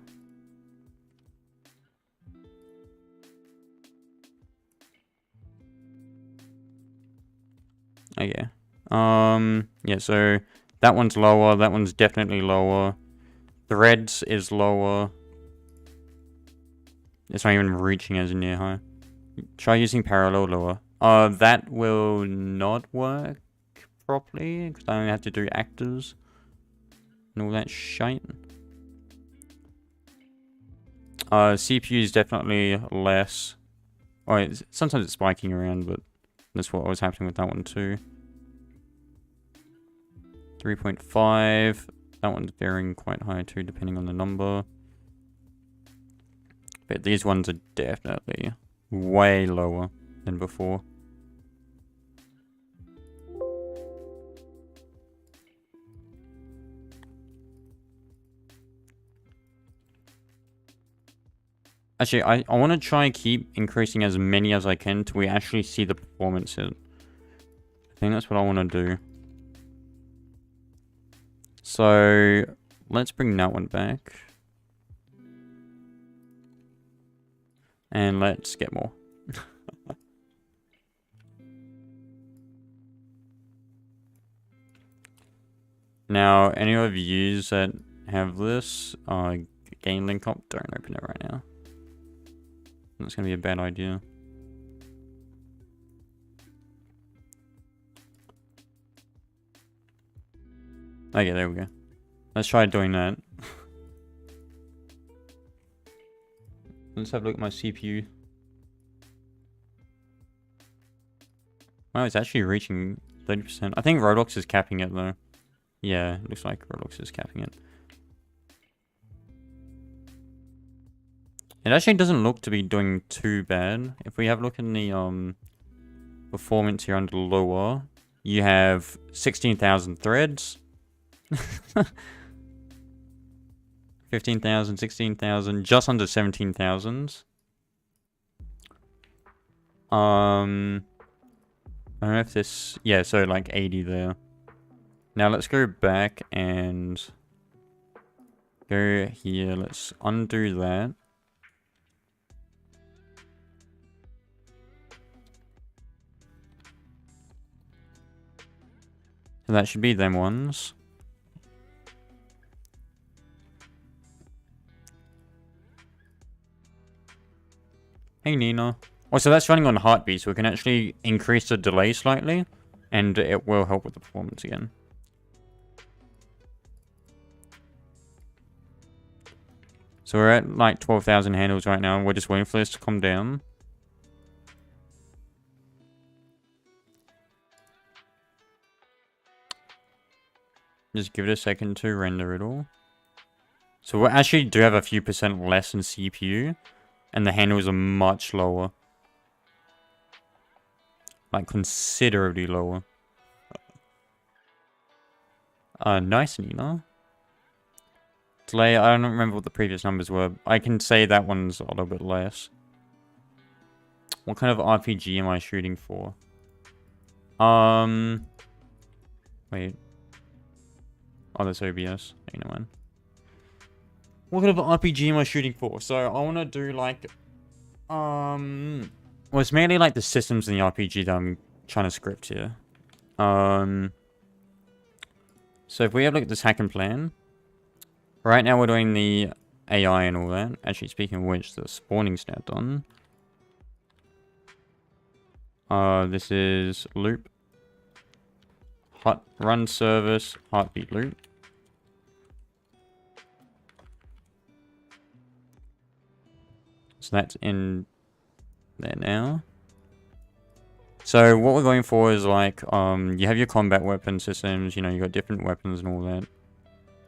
Okay. Yeah, so that one's lower, that one's definitely lower. Threads is lower. It's not even reaching as near high. Try using parallel lower. That will not work properly, because I only have to do actors and all that shite. CPU is definitely less. Oh, sometimes it's spiking around, but that's what was happening with that one too. 3.5. That one's varying quite high too, depending on the number. But these ones are definitely way lower than before. Actually, I want to try and keep increasing as many as I can till we actually see the performance hit. I think that's what I want to do. So, let's bring that one back. And let's get more. Now, any of you that have this, game link up, don't open it right now. That's going to be a bad idea. Okay, there we go. Let's try doing that. Let's have a look at my CPU. Wow, it's actually reaching 30%. I think Roblox is capping it though. Yeah, it looks like Roblox is capping it. It actually doesn't look to be doing too bad. If we have a look in the performance here under lower, you have 16,000 threads. 15,000, 16,000, just under 17,000. I don't know if this... Yeah, so like 80 there. Now let's go back and go here. Let's undo that. So that should be them ones. Hey Nina. Oh, so that's running on heartbeat, so we can actually increase the delay slightly. And it will help with the performance again. So we're at like 12,000 handles right now. We're just waiting for this to come down. Just give it a second to render it all. So we actually do have a few percent less in CPU. And the handles are much lower. Like considerably lower. Nice, Nina. Delay, I don't remember what the previous numbers were. I can say that one's a little bit less. What kind of RPG am I shooting for? Wait. Oh, that's OBS. You know, man. What kind of RPG am I shooting for? So I want to do like, well, it's mainly like the systems in the RPG that I'm trying to script here. So if we have a look at this hack and plan, right now we're doing the AI and all that. Actually, speaking of which, the spawning's now done. This is loop. Run service, heartbeat loop. So that's in there now. So what we're going for is like, you have your combat weapon systems, you know, you got different weapons and all that.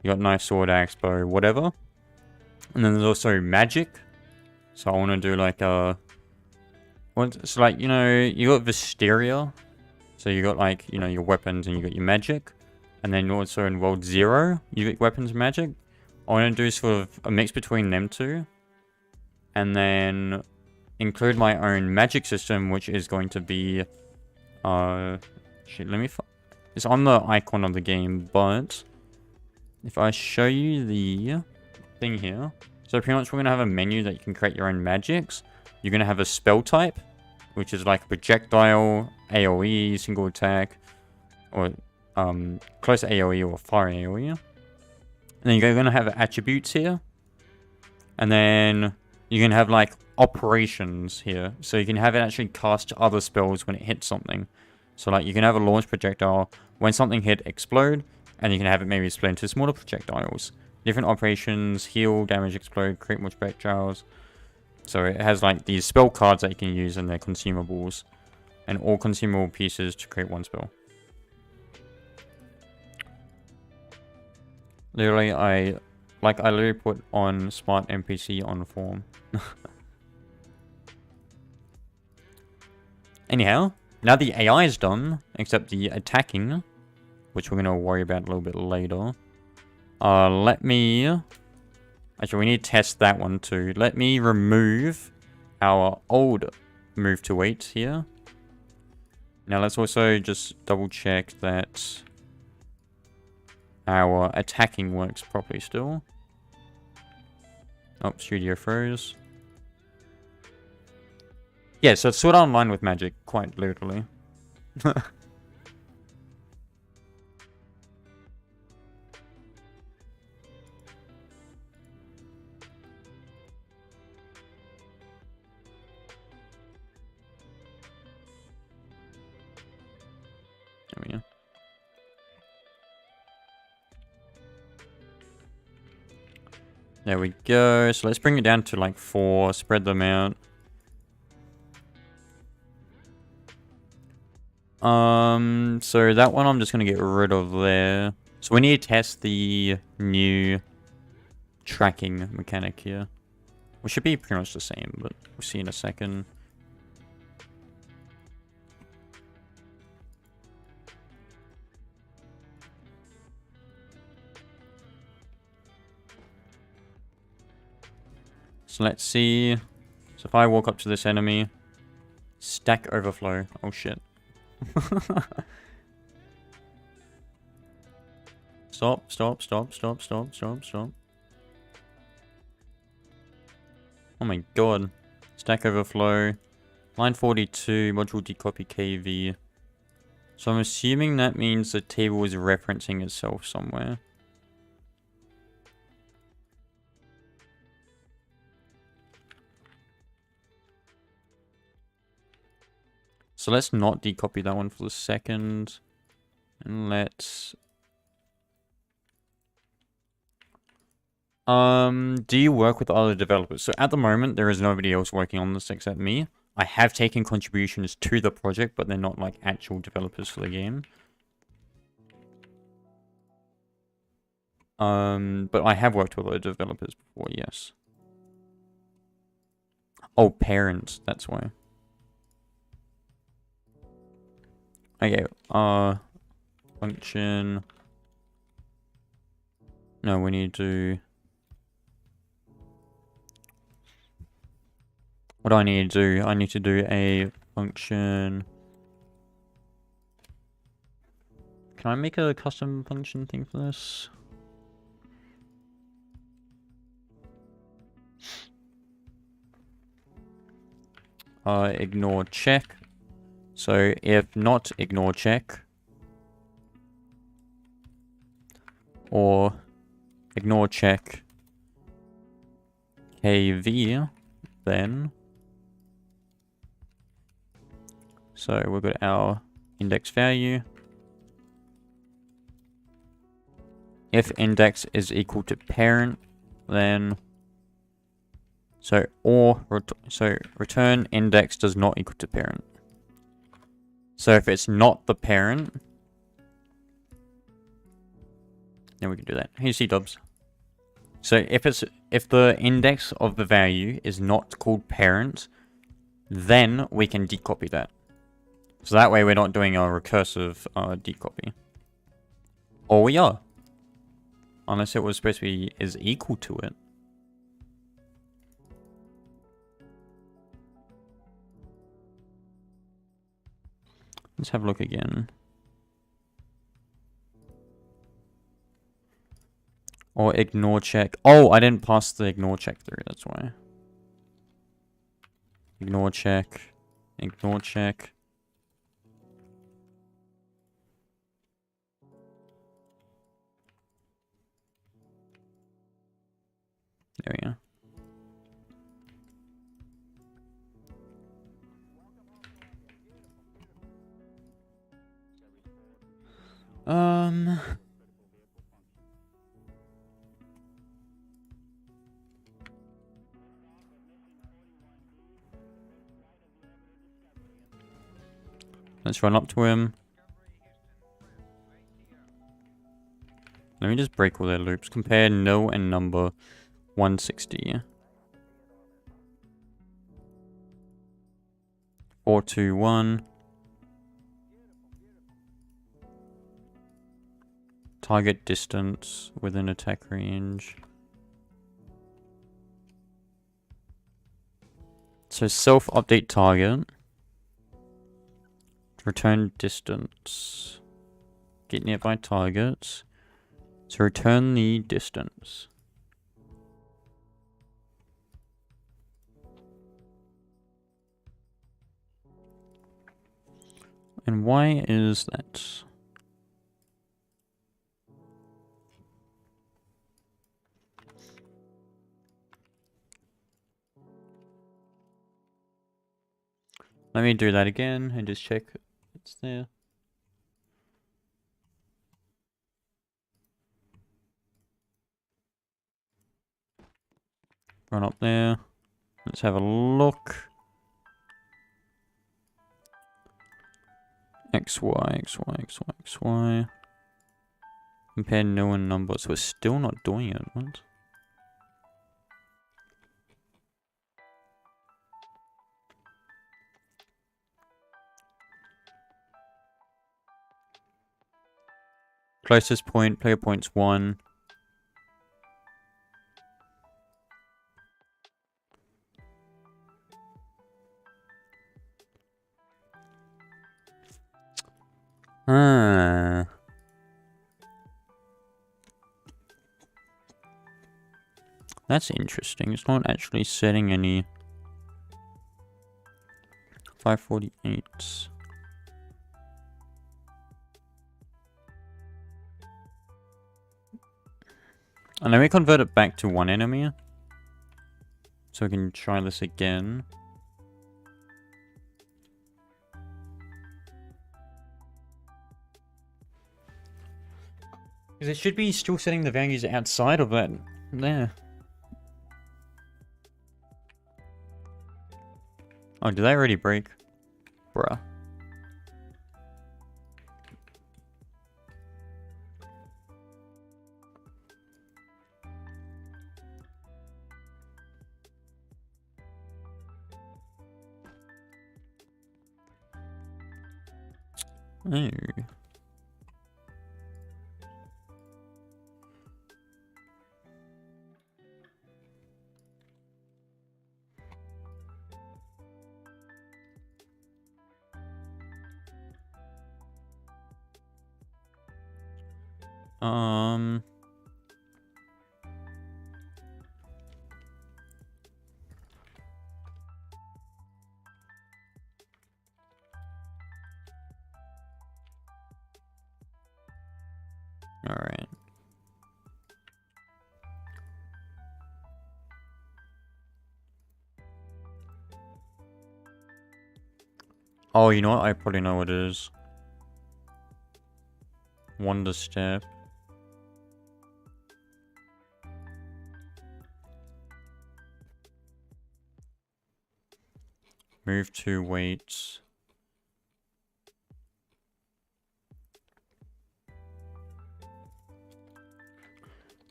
You got knife, sword, axe, bow, whatever. And then there's also magic. So I want to do like so like, you know, you got Visteria. So you got like, you know, your weapons and you got your magic. And then also in World 0, you got weapons and magic. I want to do sort of a mix between them two. And then include my own magic system, which is going to be, shit, let me it's on the icon of the game, but if I show you the thing here, so pretty much we're going to have a menu that you can create your own magics. You're going to have a spell type, which is like projectile, AoE, single attack, or close AoE or fire AoE. And then you're going to have attributes here. And then you can have like operations here. So you can have it actually cast other spells when it hits something. So like you can have a launch projectile. When something hit, explode. And you can have it maybe split into smaller projectiles. Different operations, heal, damage, explode, create more projectiles. So it has like these spell cards that you can use and they're consumables. And all consumable pieces to create one spell. Literally, I literally put on smart NPC on form. Anyhow, now the AI is done, except the attacking, which we're going to worry about a little bit later. Actually, we need to test that one too. Let me remove our old move to wait here. Now let's also just double check that our attacking works properly still. Oh, studio froze. Yeah, so it's sort of online with magic, quite literally. There we go. There we go. So let's bring it down to like 4, spread them out. So that one I'm just going to get rid of there. So we need to test the new tracking mechanic here. Which should be pretty much the same, but we'll see in a second. So let's see. So if I walk up to this enemy, stack overflow. Oh shit. Stop, stop, stop, stop, stop, stop, stop. Oh my god. Stack overflow. Line 42, module decopy KV. So I'm assuming that means the table is referencing itself somewhere. So let's not decopy that one for the second. And let's... do you work with other developers? So at the moment, there is nobody else working on this except me. I have taken contributions to the project, but they're not like actual developers for the game. But I have worked with other developers before, yes. Oh, parents, that's why. Okay, function. No, we need to... What do I need to do? I need to do a function. Can I make a custom function thing for this? Ignore check. So if not ignore check, or ignore check kv, then so we've got our index value. If index is equal to parent, then so return index does not equal to parent. So if it's not the parent, then we can do that. Hey, C-dubs. So if the index of the value is not called parent, then we can decopy that. So that way we're not doing a recursive decopy. Or we are. Unless it was supposed to be is equal to it. Let's have a look again. Or ignore check. Oh, I didn't pass the ignore check through, that's why. Ignore check. Ignore check. There we go. Let's run up to him. Let me just break all their loops. Compare no and number 160. 421. Target distance within attack range. So self-update target. Return distance. Get nearby targets. So return the distance. And why is that? Let me do that again and just check it's there. Run up there. Let's have a look. XY, XY, XY, XY. Compare no and numbers. We're still not doing it. What? Closest point, player points 1. That's interesting. It's not actually setting any 548. And then we convert it back to one enemy. So we can try this again. Because it should be still setting the values outside of that there. Oh, did they already break? Bruh. Oh. Alright. Oh, you know what? I probably know what it is. Wonder step. Move to weights.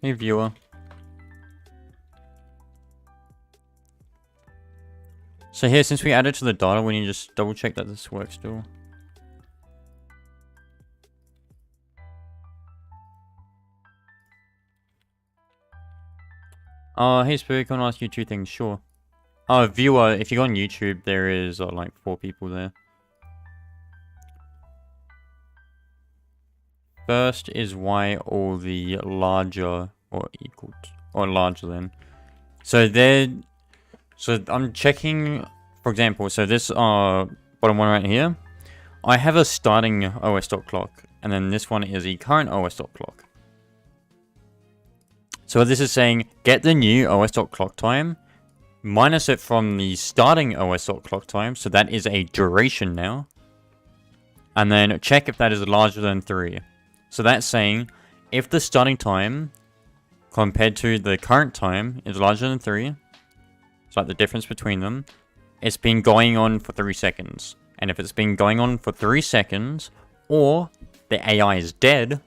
Hey viewer. So here, since we added to the data, we need to just double check that this works still. Hey Spook, I want to ask you two things, sure. Viewer, if you go on YouTube, there is like 4 people there. First is why all the larger or equal to, or larger than. So I'm checking, for example, so this bottom one right here, I have a starting os.clock, and then this one is the current os.clock. So this is saying get the new os.clock time, minus it from the starting os.clock time, so that is a duration now, and then check if that is larger than 3. So that's saying if the starting time compared to the current time is larger than 3, it's like the difference between them, it's been going on for 3 seconds. And if it's been going on for 3 seconds, or the AI is dead,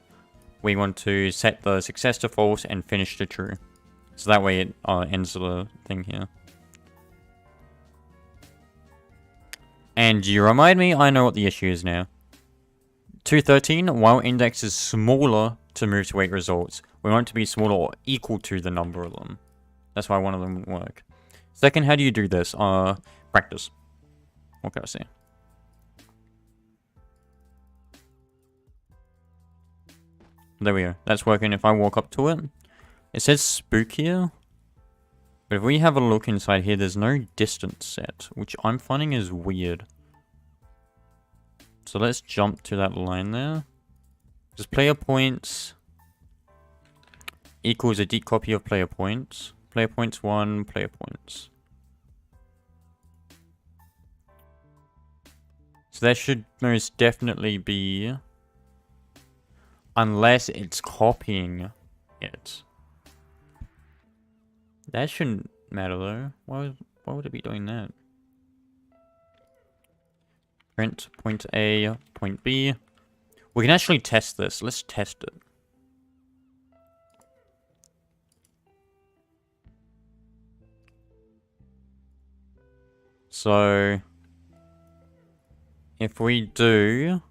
we want to set the success to false and finish to true. So that way it ends the thing here. And you remind me, I know what the issue is now. 213, while index is smaller to move to 8 results, we want it to be smaller or equal to the number of them. That's why one of them wouldn't work. Second, how do you do this? Practice. What can I say? There we go. That's working. If I walk up to it, it says spook here. But if we have a look inside here, there's no distance set, which I'm finding is weird. So let's jump to that line there. Just player points equals a deep copy of player points. Player points 1, player points. So that should most definitely be, unless it's copying it. That shouldn't matter though. Why would it be doing that? Print point A, point B. We can actually test this. Let's test it. So if we do,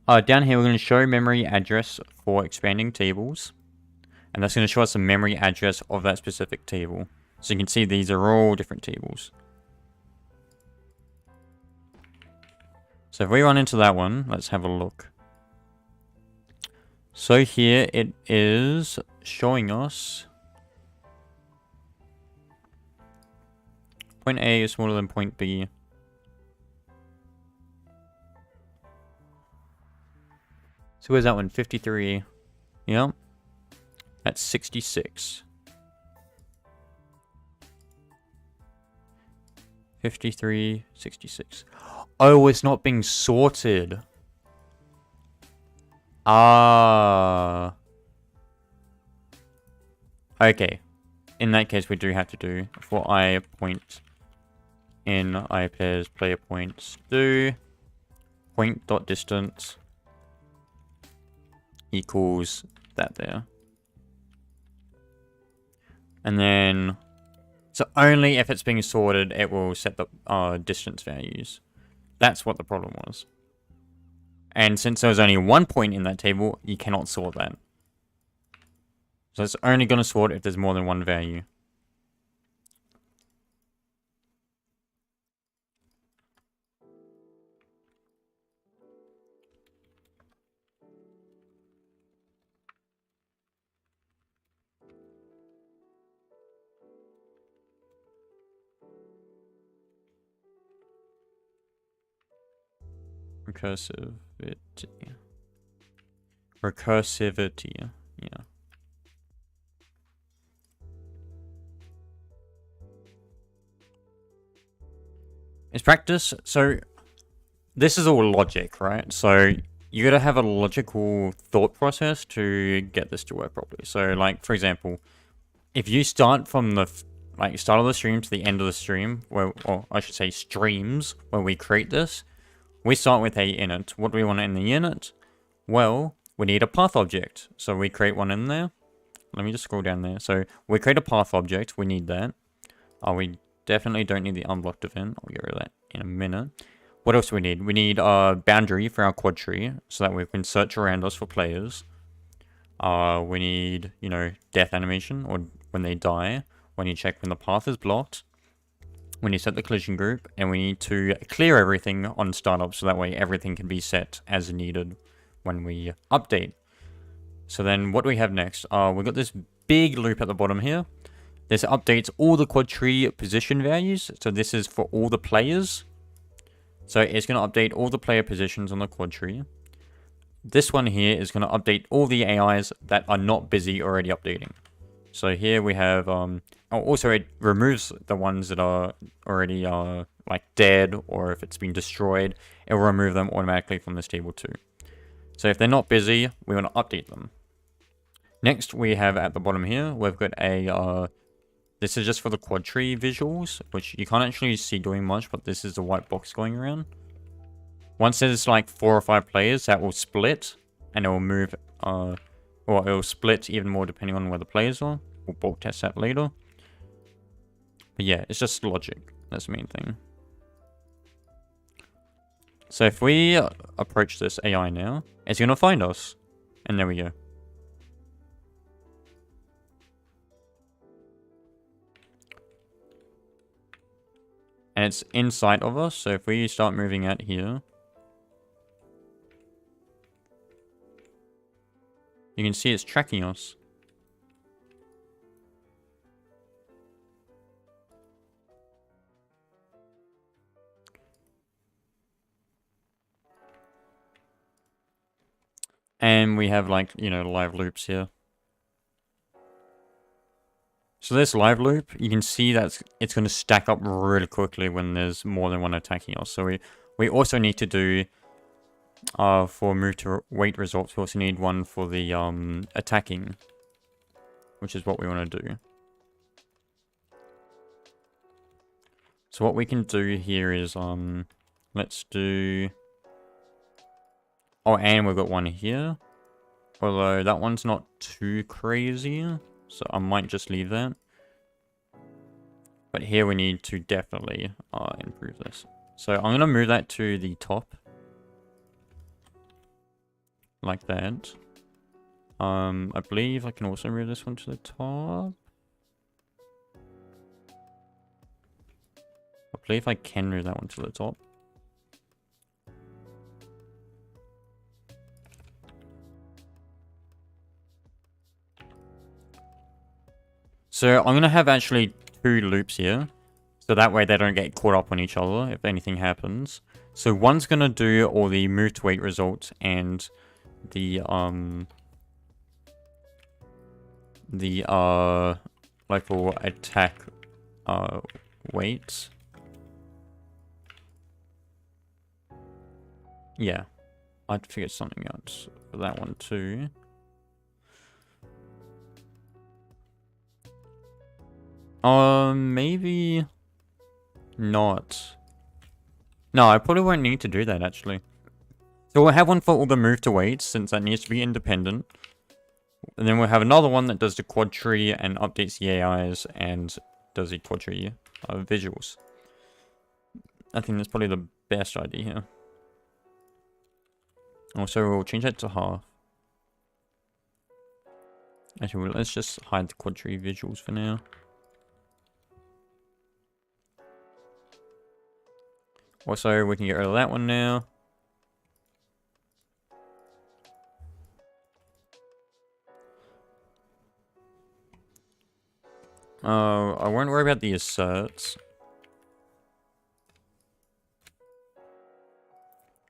down here we're going to show memory address for expanding tables. And that's going to show us the memory address of that specific table. So you can see these are all different tables. So if we run into that one, let's have a look. So here it is showing us point A is smaller than point B. So where's that one? 53. Yep. That's 66. 53, 66. Oh, it's not being sorted. Ah. Okay. In that case, we do have to do for I point in I pairs player points do point dot distance equals that there. And then, so only if it's being sorted, it will set the distance values. That's what the problem was. And since there's only one point in that table, you cannot sort that. So it's only going to sort if there's more than one value. Recursivity. Recursivity. Yeah. It's practice. So this is all logic, right? So you gotta have a logical thought process to get this to work properly. So, like, for example, if you start from the start of the stream to the end of the stream, or I should say streams, where we create this, we start with a init. What do we want in the init? Well, we need a path object. So we create one in there. Let me just scroll down there. So we create a path object. We need that. We definitely don't need the unblocked event. I'll get rid of that in a minute. What else do we need? We need a boundary for our quad tree so that we can search around us for players. We need, death animation or when they die. We need to check when the path is blocked. We need to set the collision group, and we need to clear everything on startup so that way everything can be set as needed when we update. So then what do we have next? We've got this big loop at the bottom here. This updates all the quad tree position values. So this is for all the players. So it's going to update all the player positions on the quad tree. This one here is going to update all the AIs that are not busy already updating. So here we have, also it removes the ones that are already like dead, or if it's been destroyed, it will remove them automatically from this table too. So if they're not busy, we want to update them. Next we have at the bottom here, we've got a, this is just for the quad tree visuals, which you can't actually see doing much, but this is the white box going around. Once there's like 4 or 5 players, that will split, and it will move, or it will split even more depending on where the players are. We'll bulk test that later. But yeah, it's just logic. That's the main thing. So if we approach this AI now, it's going to find us. And there we go. And it's inside of us, so if we start moving out here, you can see it's tracking us. And we have like, live loops here. So this live loop, you can see that it's going to stack up really quickly when there's more than one attacking us. So we also need to do, for move to wait results, we also need one for the attacking, which is what we want to do. So what we can do here is, let's do... Oh, and we've got one here. Although that one's not too crazy, so I might just leave that. But here we need to definitely improve this. So I'm going to move that to the top. Like that. I believe I can also move this one to the top. I believe I can move that one to the top. So I'm going to have actually 2 loops here. So that way they don't get caught up on each other if anything happens. So one's going to do all the move to wait results and the local attack wait. Yeah, I'd figured something out for that one too. Maybe not. No, I probably won't need to do that, actually. So we'll have one for all the move to weights, since that needs to be independent. And then we'll have another one that does the quad tree and updates the AIs and does the quad tree visuals. I think that's probably the best idea here. Also, we'll change that to half. Actually, let's just hide the quad tree visuals for now. Also, we can get rid of that one now. I won't worry about the asserts.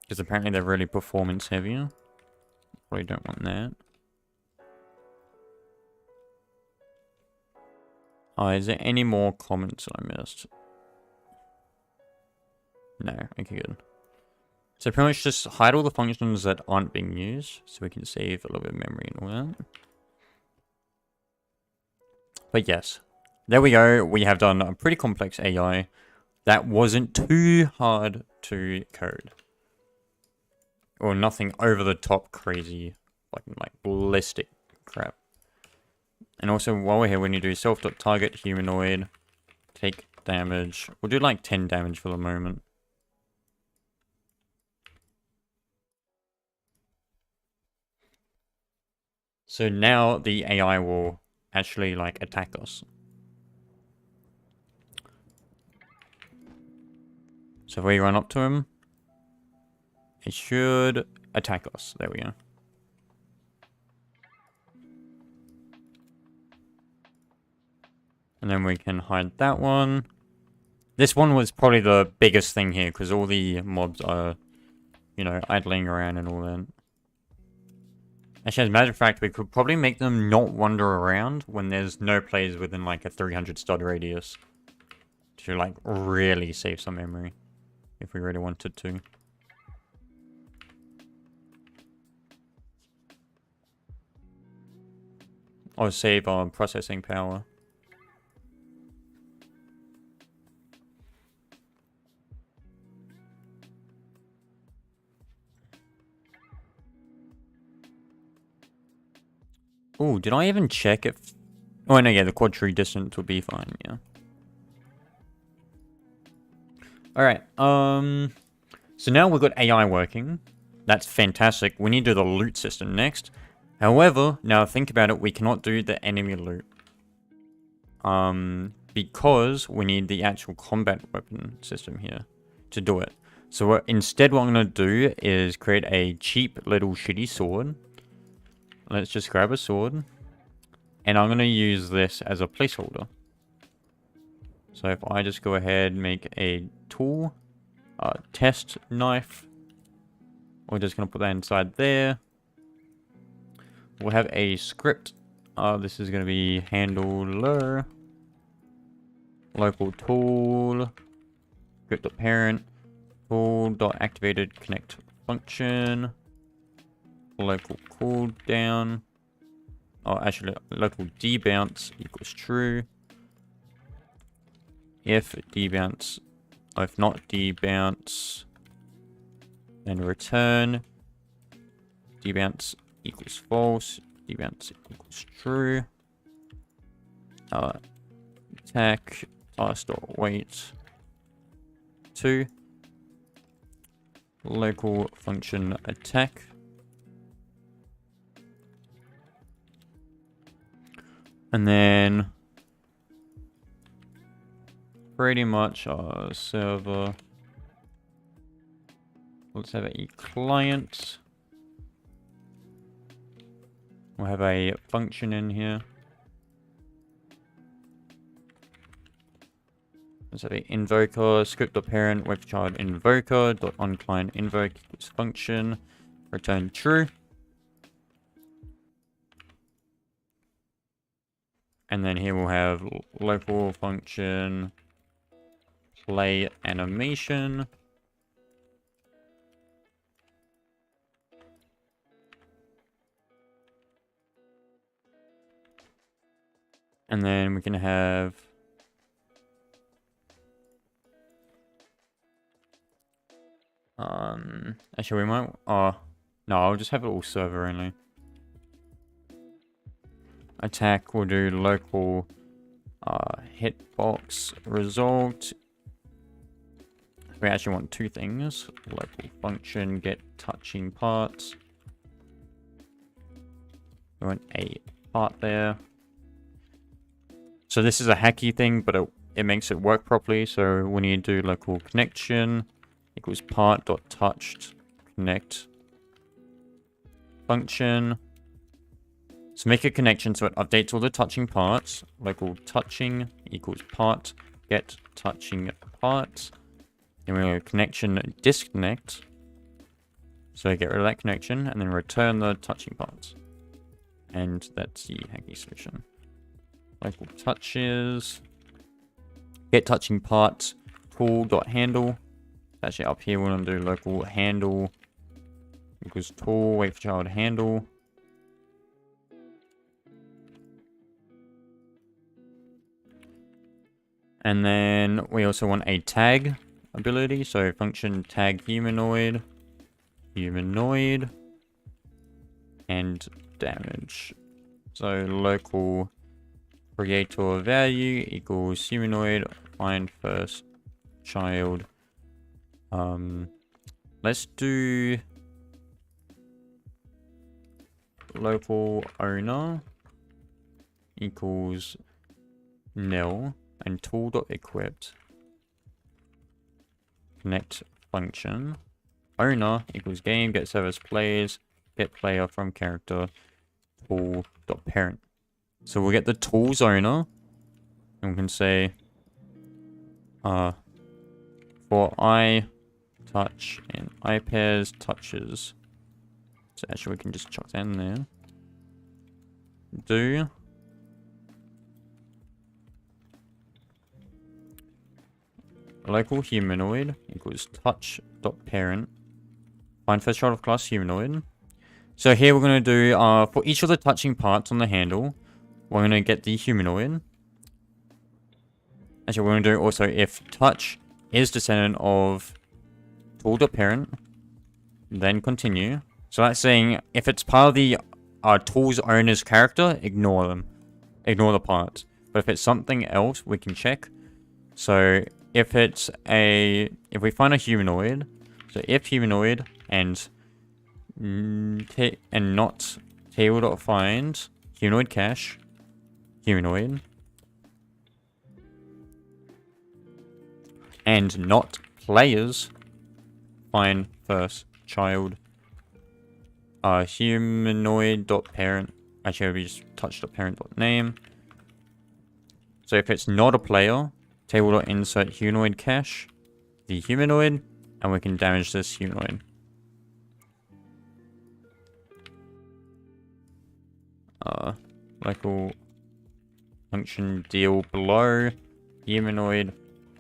Because apparently they're really performance heavier. Probably don't want that. Is there any more comments that I missed? No, okay, good. So pretty much just hide all the functions that aren't being used, so we can save a little bit of memory and all that. But yes, there we go. We have done a pretty complex AI that wasn't too hard to code. Or nothing over the top crazy, like ballistic crap. And also, while we're here, when you do self.target humanoid, take damage. We'll do like 10 damage for the moment. So now the AI will actually like attack us. So if we run up to him, it should attack us. There we go. And then we can hide that one. This one was probably the biggest thing here, because all the mobs are, you know, idling around and all that. Actually, as a matter of fact, we could probably make them not wander around when there's no players within like a 300 stud radius. To like really save some memory. If we really wanted to. Or save our processing power. Oh, did I even check if... Oh, no, yeah, the quad tree distance would be fine, yeah. Alright, so now we've got AI working. That's fantastic. We need to do the loot system next. However, now think about it, we cannot do the enemy loot. Because we need the actual combat weapon system here to do it. So instead what I'm going to do is create a cheap little shitty sword. Let's just grab a sword. And I'm going to use this as a placeholder. So if I just go ahead and make a tool, test knife, we're just going to put that inside there. We'll have a script. This is going to be handler, local tool, script.parent, tool.activated connect function, local cooldown. Oh, actually, local debounce equals true. If debounce, if not debounce, then return. Debounce equals false. Debounce equals true. Attack task.wait 2. Local function attack. And then pretty much our server. Let's have a client. We'll have a function in here. Let's have a invoker, script.parent, webchild invoker, .onClient invoke equals function, return true. And then here we'll have local function, play animation. And then we can have Actually, we might. Oh, no, I'll just have it all server only. Attack, we'll do local hitbox result. We actually want two things. Local function, get touching parts. We want a part there. So this is a hacky thing, but it makes it work properly. So when you do local connection equals part.touched connect function. So make a connection so it updates all the touching parts. Local touching equals part get touching parts. Then we go connection disconnect. So get rid of that connection and then return the touching parts. And that's the hacky solution. Local touches. Get touching parts. Tool.handle. Actually up here we're going to do local handle equals tool. Wait for child handle. And then we also want a tag ability. So function tag humanoid. Humanoid. And damage. So local creator value equals humanoid. Find first child. Let's do local owner equals nil and tool.equipped connect function owner equals game get service players get player from character tool.parent. So we'll get the tools owner and we can say for I touch and I pairs touches. So actually we can just chuck that in there. Do local humanoid equals touch.parent. Find first child of class humanoid. So here we're going to do for each of the touching parts on the handle, we're going to get the humanoid. Actually, we're going to do also if touch is descendant of tool.parent, then continue. So that's saying if it's part of the tool's owner's character, ignore them. Ignore the parts. But if it's something else, we can check. So if it's if we find a humanoid, so if humanoid and not table.find humanoid cache, humanoid, and not players, find first child humanoid.parent. Actually we just touch.parent.name. So if it's not a player, table.insert humanoid cache the humanoid, and we can damage this humanoid. Local function deal below humanoid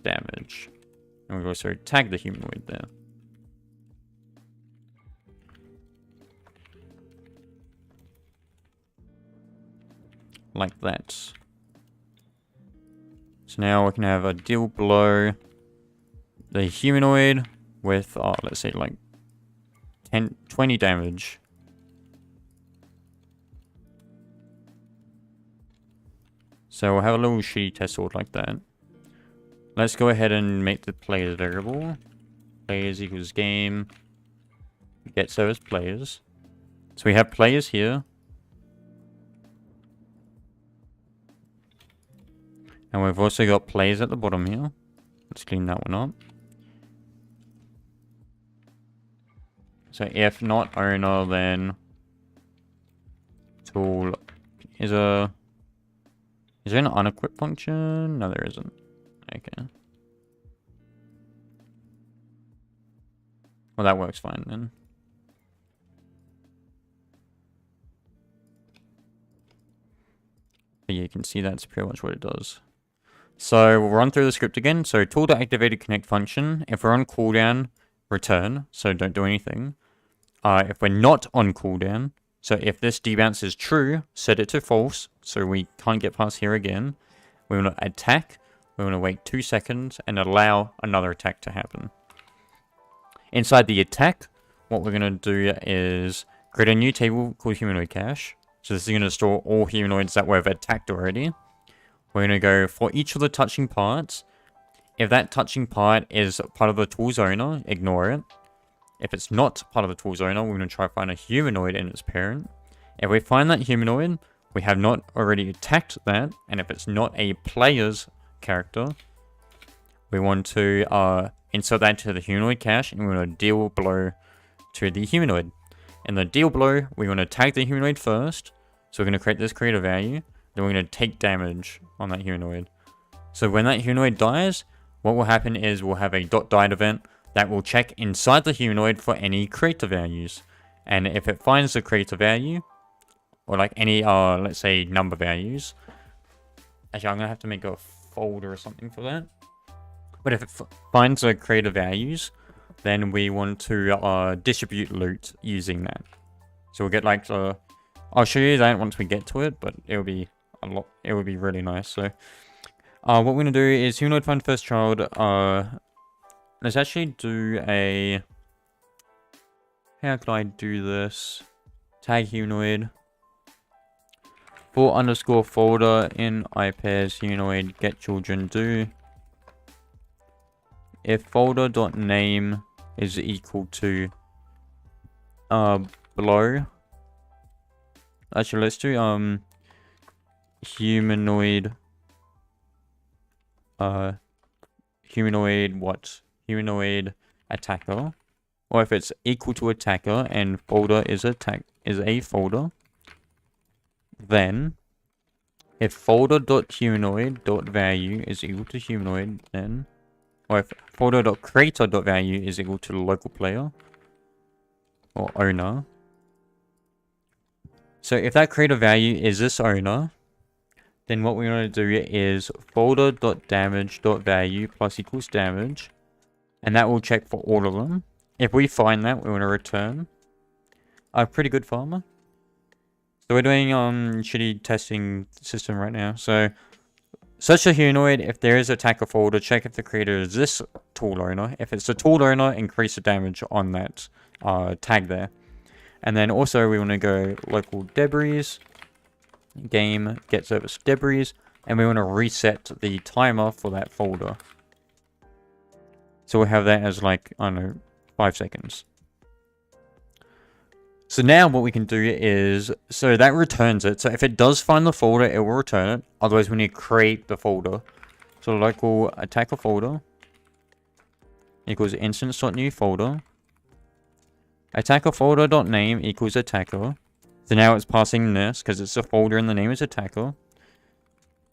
damage. And we've also tagged the humanoid there. Like that. So now we can have a deal below the humanoid with, let's say like 20 damage. So we'll have a little shitty test sword like that. Let's go ahead and make the players variable. Players equals game. Get service players. So we have players here. And we've also got players at the bottom here. Let's clean that one up. So if not owner, then tool is there an unequipped function? No, there isn't. Okay. Well, that works fine then. But yeah, you can see that's pretty much what it does. So we'll run through the script again. So tool.activated connect function. If we're on cooldown, return. So don't do anything. If we're not on cooldown, so if this debounce is true, set it to false. So we can't get past here again. We want to attack. We want to wait 2 seconds and allow another attack to happen. Inside the attack, what we're going to do is create a new table called humanoid cache. So this is going to store all humanoids that we've attacked already. We're going to go for each of the touching parts. If that touching part is part of the tool's owner, ignore it. If it's not part of the tool's owner, we're going to try to find a humanoid in its parent. If we find that humanoid, we have not already attacked that. And if it's not a player's character, we want to insert that to the humanoid cache, and we're going to deal blow to the humanoid. In the deal blow, we want to tag the humanoid first. So we're going to create this creator value. Then we're going to take damage on that humanoid. So when that humanoid dies, what will happen is we'll have a .died event that will check inside the humanoid for any creator values. And if it finds the creator value, or like any, let's say, number values. Actually, I'm going to have to make a folder or something for that. But if it finds the creator values, then we want to distribute loot using that. So we'll get like I'll show you that once we get to it, but it'll be it would be really nice. So what we're gonna do is humanoid find first child. Let's actually do a, how can I do this? Tag humanoid for underscore folder in ipairs humanoid get children do. If folder.name is equal to below. Actually, let's do humanoid humanoid attacker, or if it's equal to attacker and folder is a folder, then if folder.humanoid.value is equal to humanoid, then, or if folder.creator.value is equal to local player or owner. So if that creator value is this owner, then what we want to do is folder.damage.value plus equals damage, and that will check for all of them. If we find that, we want to return a pretty good farmer. So we're doing shitty testing system right now. So search the humanoid. If there is attacker folder, check if the creator is this tool owner. If it's the tool owner, increase the damage on that tag there. And then also we want to go local debris, game get service debris, and we want to reset the timer for that folder. So we'll have that as like, I don't know, 5 seconds. So now what we can do is, so that returns it. So if it does find the folder, it will return it. Otherwise we need to create the folder. So local attacker folder equals instance.new folder. Attacker folder.name equals attacker. So now it's passing this because it's a folder and the name is attacker.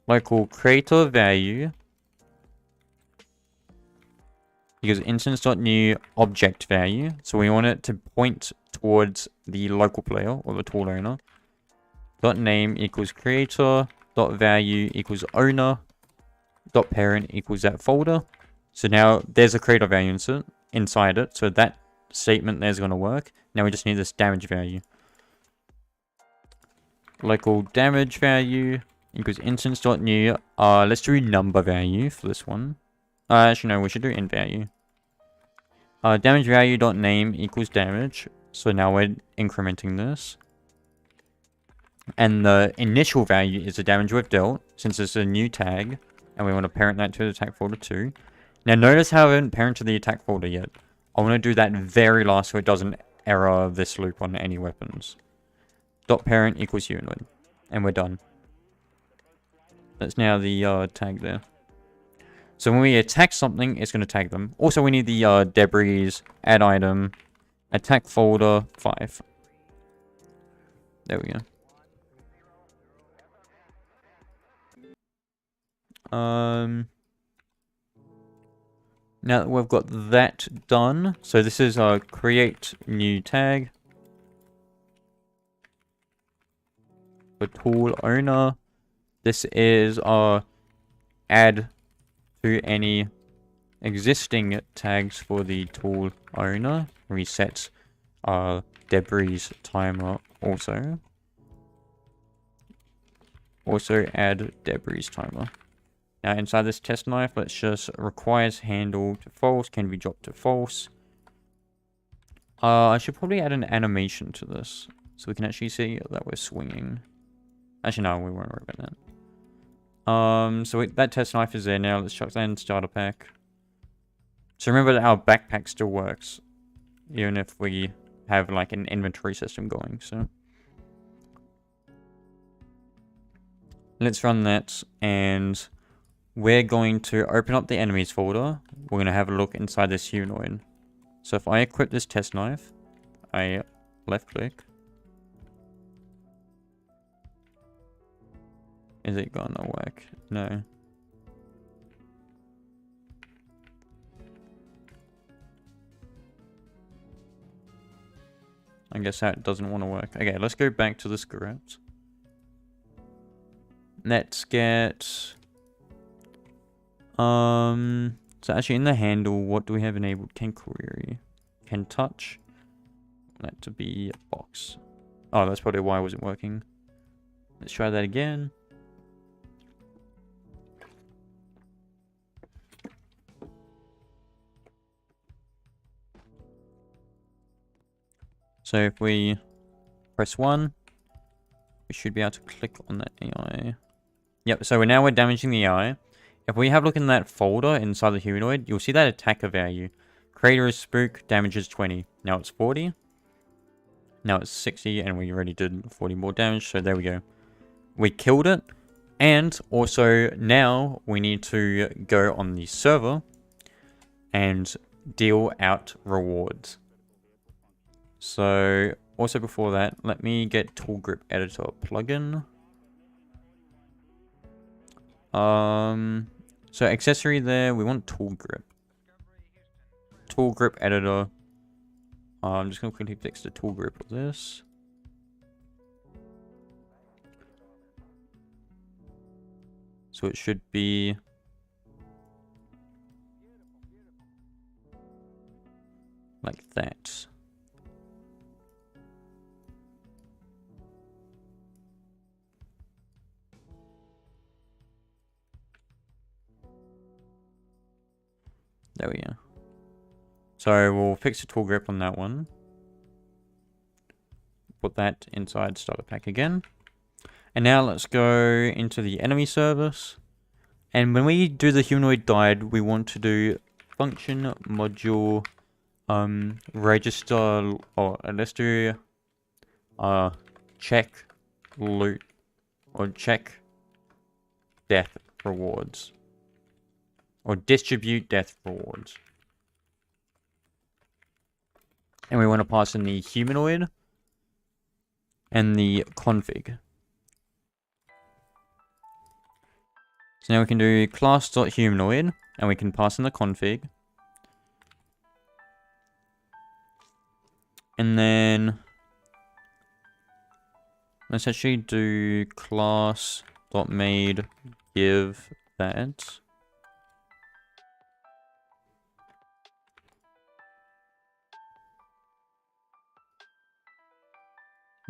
Local creator value equals instance.new object value. So we want it to point towards the local player or the tool owner. .name equals creator. .value equals owner. .parent equals that folder. So now there's a creator value inside it. So that statement there's going to work. Now we just need this damage value. Local damage value equals instance.new. Let's do number value for this one. Actually no, we should do int value. Damage value.name equals damage. So now we're incrementing this. And the initial value is the damage we've dealt, since it's a new tag, and we want to parent that to the attack folder too. Now notice how I haven't parented the attack folder yet. I want to do that very last so it doesn't error this loop on any weapons. .parent equals humanoid. And we're done. That's now the tag there. So when we attack something, it's going to tag them. Also, we need the debris, add item, attack folder 5. There we go. Now that we've got that done, so this is our create new tag for tool owner. This is our add to any existing tags for the tool owner. Reset our debris timer also. Also add debris timer. Now inside this test knife, let's just requires handle to false, can be dropped to false. I should probably add an animation to this so we can actually see that we're swinging. Actually, no, we won't worry about that. That test knife is there now. Let's chuck that in starter pack. So remember that our backpack still works, even if we have like an inventory system going. So let's run that, and we're going to open up the enemies folder. We're going to have a look inside this humanoid. So if I equip this test knife, I left click. Is it gonna work? No. I guess that doesn't want to work. Okay, let's go back to the script. Let's get... So actually in the handle, what do we have enabled? Can query. Can touch. That to be a box. Oh, that's probably why it wasn't working. Let's try that again. So if we press 1, we should be able to click on that AI. Yep, so now we're damaging the AI. If we have a look in that folder inside the humanoid, you'll see that attacker value. Creator is spook, damage is 20. Now it's 40. Now it's 60, and we already did 40 more damage, so there we go. We killed it, and also now we need to go on the server and deal out rewards. So, also before that, let me get Tool Grip Editor plugin. So accessory there, we want Tool Grip. Tool Grip Editor. I'm just going to quickly fix the Tool Grip of this. So it should be... like that. There we go. So we'll fix the tool grip on that one. Put that inside starter pack again. And now let's go into the enemy service. And when we do the humanoid died, we want to do function module register, or let's do check loot or check death rewards. Or distribute death rewards. And we want to pass in the humanoid and the config. So now we can do class.humanoid and we can pass in the config. And then let's actually do class.made give that.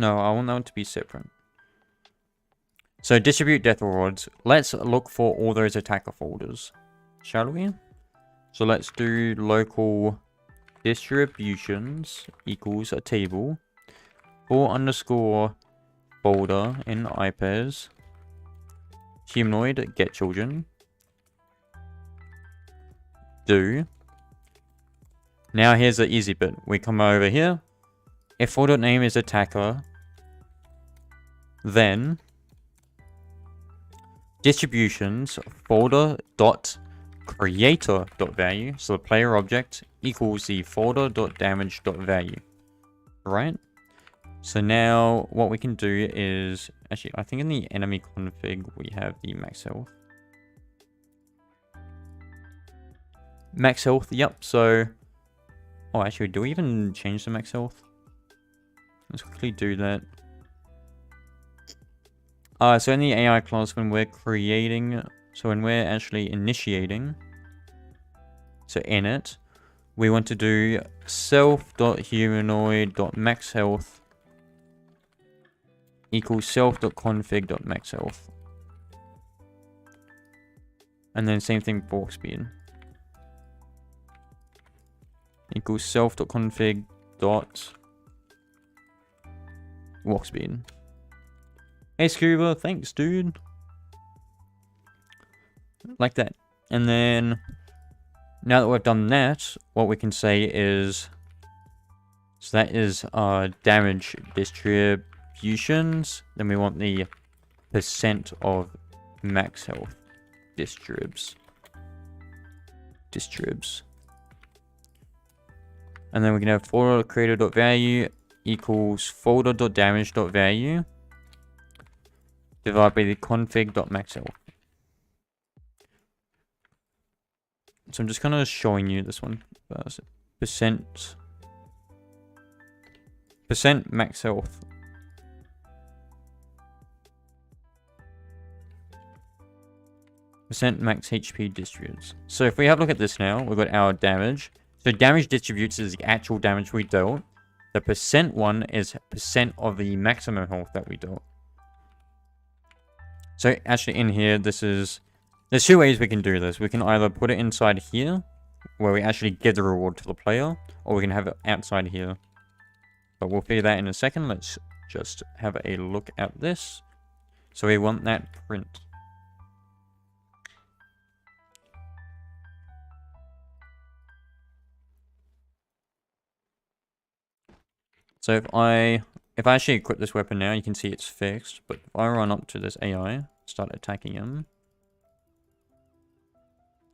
No, I want that one to be separate. So distribute death rewards. Let's look for all those attacker folders, shall we? So let's do local distributions equals a table for underscore folder in IPES humanoid get children do. Now here's the easy bit. We come over here. If folder name is attacker, then distributions folder dot creator dot value, so the player object equals the folder dot damage dot value, right? So now what we can do is actually, I think in the enemy config we have the max health. Max health, yep. So, oh, actually, do we even change the max health? Let's quickly do that. So in the AI class, when we're creating, so when we're actually initiating, so in it, we want to do self.humanoid.maxHealth equals self.config.maxHealth. And then same thing for walk speed. Equals self.config dot walk speed. Hey Scuba, thanks dude. Like that. And then now that we've done that, what we can say is, so that is damage distributions. Then we want the percent of max health distribs. And then we can have folder.creator.value equals folder.damage.value divided by the config.maxhealth. So I'm just kind of showing you this one. Percent max health. Percent max HP distributes. So if we have a look at this now, we've got our damage. So damage distributes is the actual damage we dealt. The percent one is percent of the maximum health that we dealt. So actually in here, there's two ways we can do this. We can either put it inside here, where we actually give the reward to the player, or we can have it outside here. But we'll figure that in a second. Let's just have a look at this. So we want that print. So if I actually equip this weapon now, you can see it's fixed. But if I run up to this AI, start attacking him.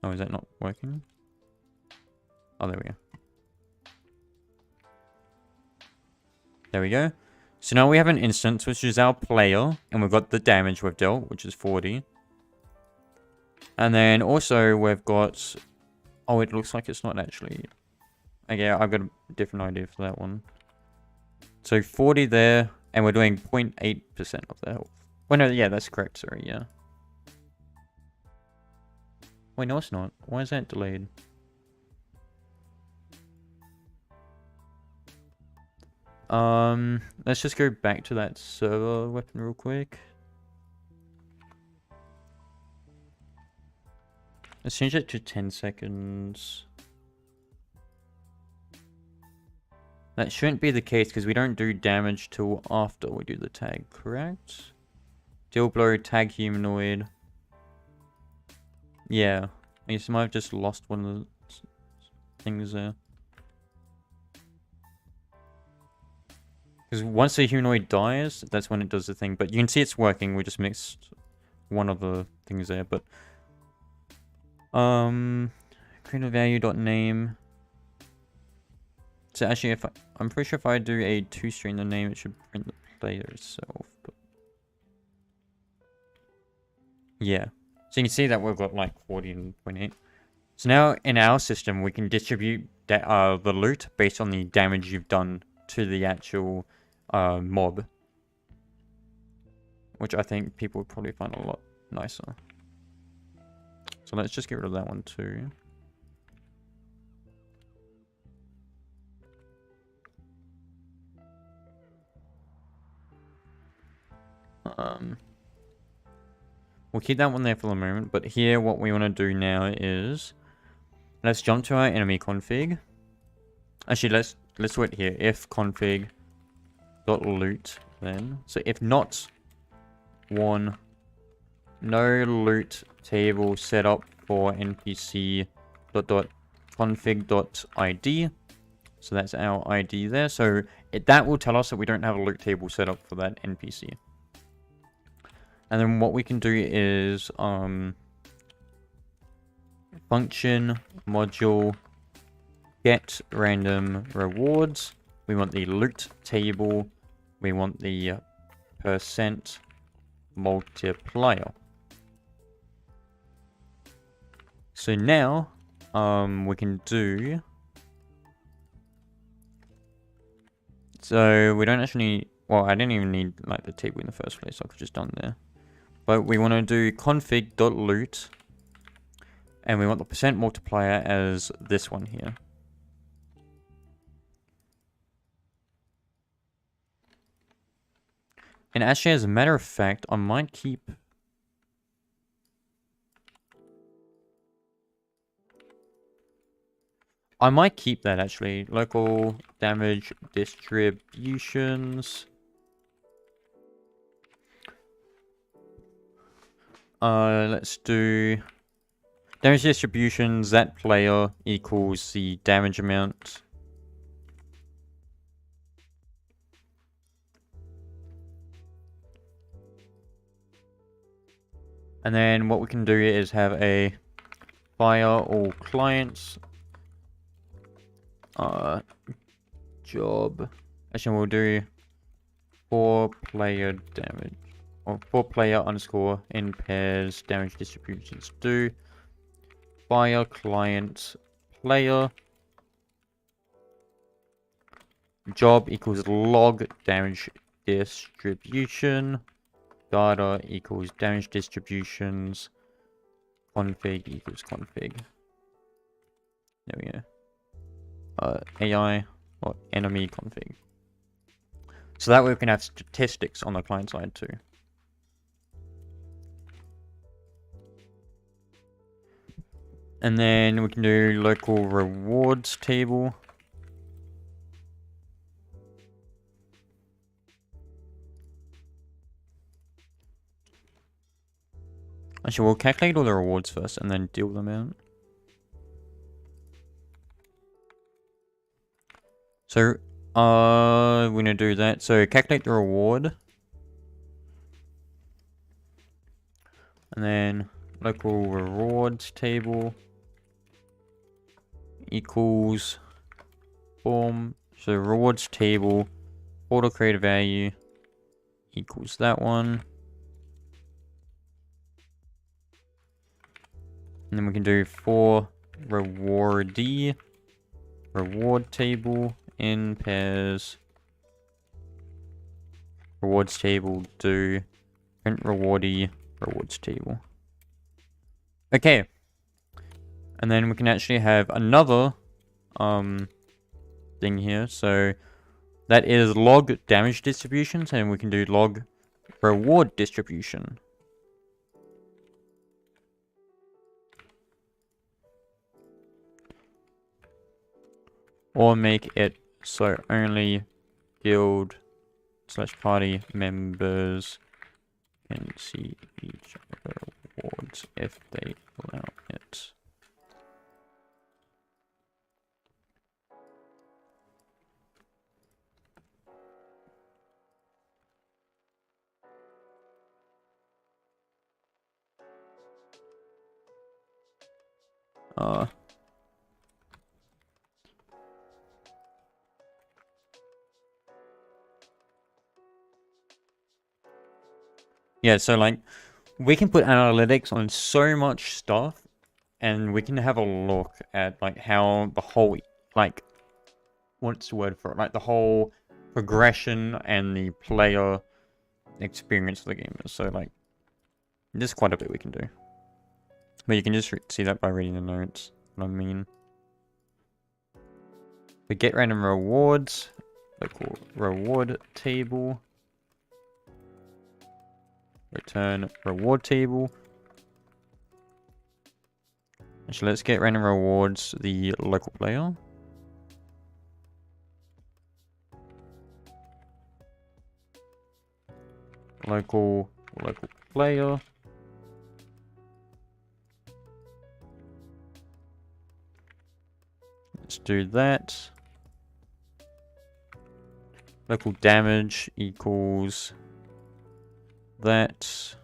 Oh, is that not working? Oh, there we go. There we go. So now we have an instance, which is our player, and we've got the damage we've dealt, which is 40. And then also we've got... Oh, it looks like it's not actually... Okay, I've got a different idea for that one. So 40 there, and we're doing 0.8% of the health. Well, no, yeah, that's correct, sorry, yeah. Wait, no, it's not. Why is that delayed? Let's just go back to that server weapon real quick. Let's change it to 10 seconds. That shouldn't be the case because we don't do damage till after we do the tag, correct? Deal blow, tag humanoid. Yeah. I guess I might have just lost one of the things there. Because once the humanoid dies, that's when it does the thing. But you can see it's working. We just mixed one of the things there. But creator value.name. So actually, I'm pretty sure if I do a toString the name, it should print the player itself. But yeah. So you can see that we've got like 40 and 0.8. So now in our system, we can distribute the loot based on the damage you've done to the actual mob. Which I think people would probably find a lot nicer. So let's just get rid of that one too. We'll keep that one there for the moment, but here what we want to do now is let's jump to our enemy config. Actually, let's do it here. If config dot loot then. So if not one, no loot table setup for npc dot config dot id. So that's our ID there. So that will tell us that we don't have a loot table set up for that NPC. And then what we can do is function module get random rewards. We want the loot table. We want the percent multiplier. So now we can do... So we don't actually... Well, I didn't even need like the table in the first place. I could just done there. But we want to do config.loot. And we want the percent multiplier as this one here. And actually, as a matter of fact, I might keep... I might keep that actually. Local damage distributions. Let's do damage distributions. That player equals the damage amount. And then what we can do is have a fire all clients job. Actually, we'll do 4 player damage or 4 player underscore in pairs damage distributions. Do fire client player job equals log damage distribution. Data equals damage distributions. Config equals config. There we go. AI or enemy config. So that way we can have statistics on the client side too. And then we can do local rewards table. Actually, we'll calculate all the rewards first and then deal them out. So, we're gonna do that. So, calculate the reward. And then local rewards table equals form. So, rewards table auto create value equals that one. And then we can do for rewardee reward table in pairs rewards table do print rewardee rewards table. Okay. And then we can actually have another thing here. So that is log damage distributions, and we can do log reward distribution. Or make it so only guild / party members can see each other rewards if they allow it. Yeah, so like we can put analytics on so much stuff, and we can have a look at like how the whole like what's the word for it? Like the whole progression and the player experience of the game is. So like there's quite a bit we can do. But you can just see that by reading the notes. What I mean. We get random rewards. Local reward table. Return reward table. Actually, let's get random rewards, the local player. Local player. Let's do that. Local damage equals that.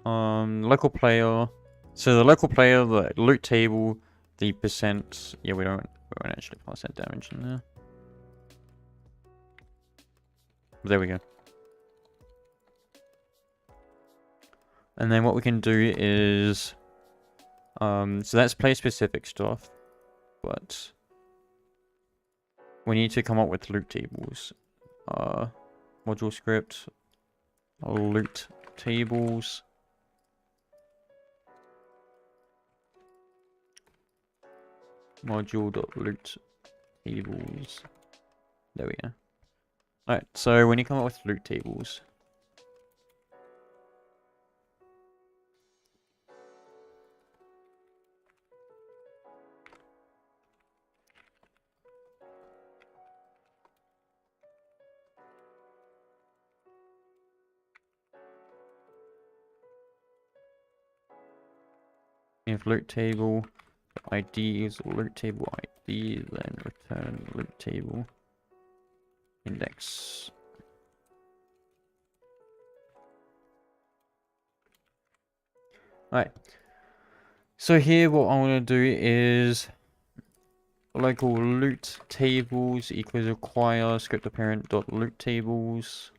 Local player. So the local player, the loot table, the percent. Yeah, we won't actually pass that damage in there. There we go. And then what we can do is, so that's play specific stuff, but we need to come up with loot tables. Module script, loot tables. Module.loot tables. There we go. Alright, so when you come up with loot tables, you have loot table ID is loot table ID, then return loot table index. Alright. So here what I want to do is local loot tables equals require script parent dot loot tables.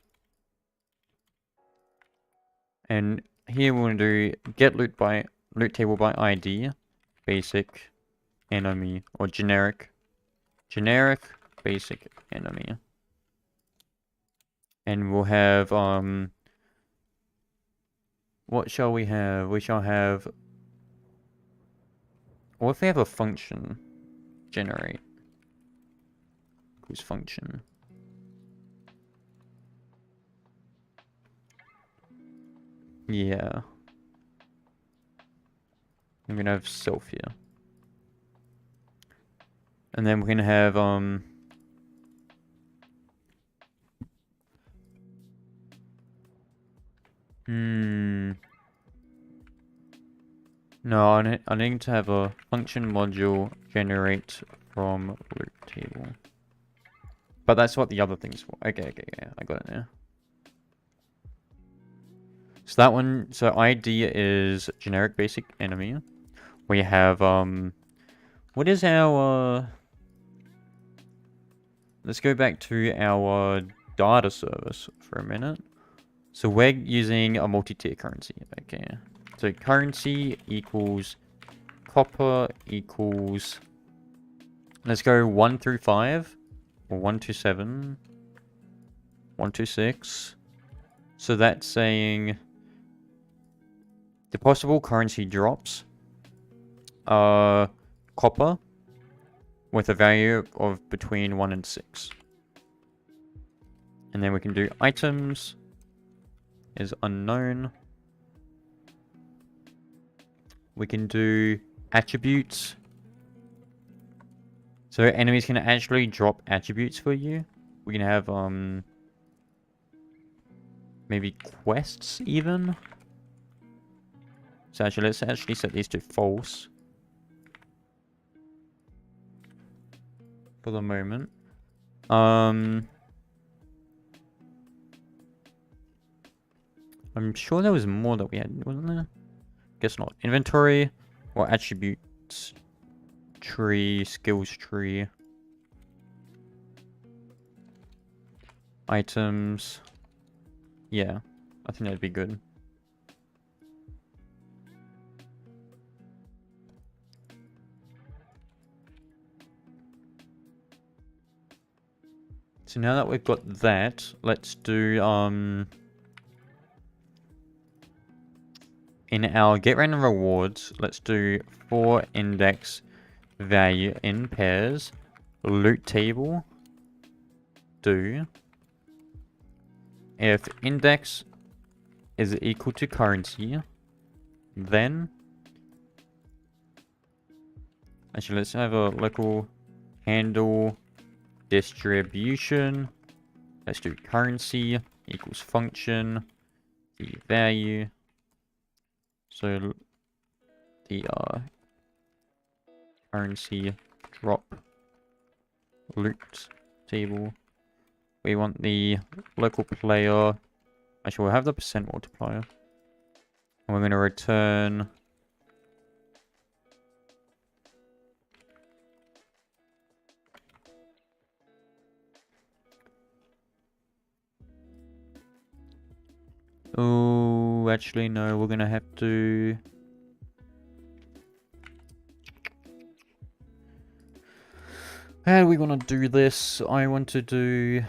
And here we want to do get loot table by ID, basic enemy, or generic basic enemy. And we'll have what shall we have? We shall have, or if we have a function generate equals function. Yeah. I'm gonna have self here. And then we're gonna have no, I need to have a function module generate from loot table. But that's what the other thing's for. Okay, I got it now. So that one, so ID is generic basic enemy. We have, what is our, let's go back to our data service for a minute. So we're using a multi-tier currency, okay. So currency equals copper equals, let's go 1 through 5, or 1 to 7, 1 to 6. So that's saying the possible currency drops copper with a value of between 1 and 6. And then we can do items is unknown. We can do attributes. So enemies can actually drop attributes for you. We can have maybe quests even. So actually, let's actually set these to false for the moment. I'm sure there was more that we had, wasn't there? Guess not. Inventory or attributes tree, skills tree, items. Yeah, I think that'd be good. So now that we've got that, let's do in our get random rewards, let's do for index value in pairs loot table do if index is equal to currency, then actually let's have a local handle distribution. Let's do currency equals function the value. So the currency drop loot table. We want the local player. Actually, we'll have the percent multiplier. And we're going to return oh, actually, no, we're going to have to how are we going to do this? I want to do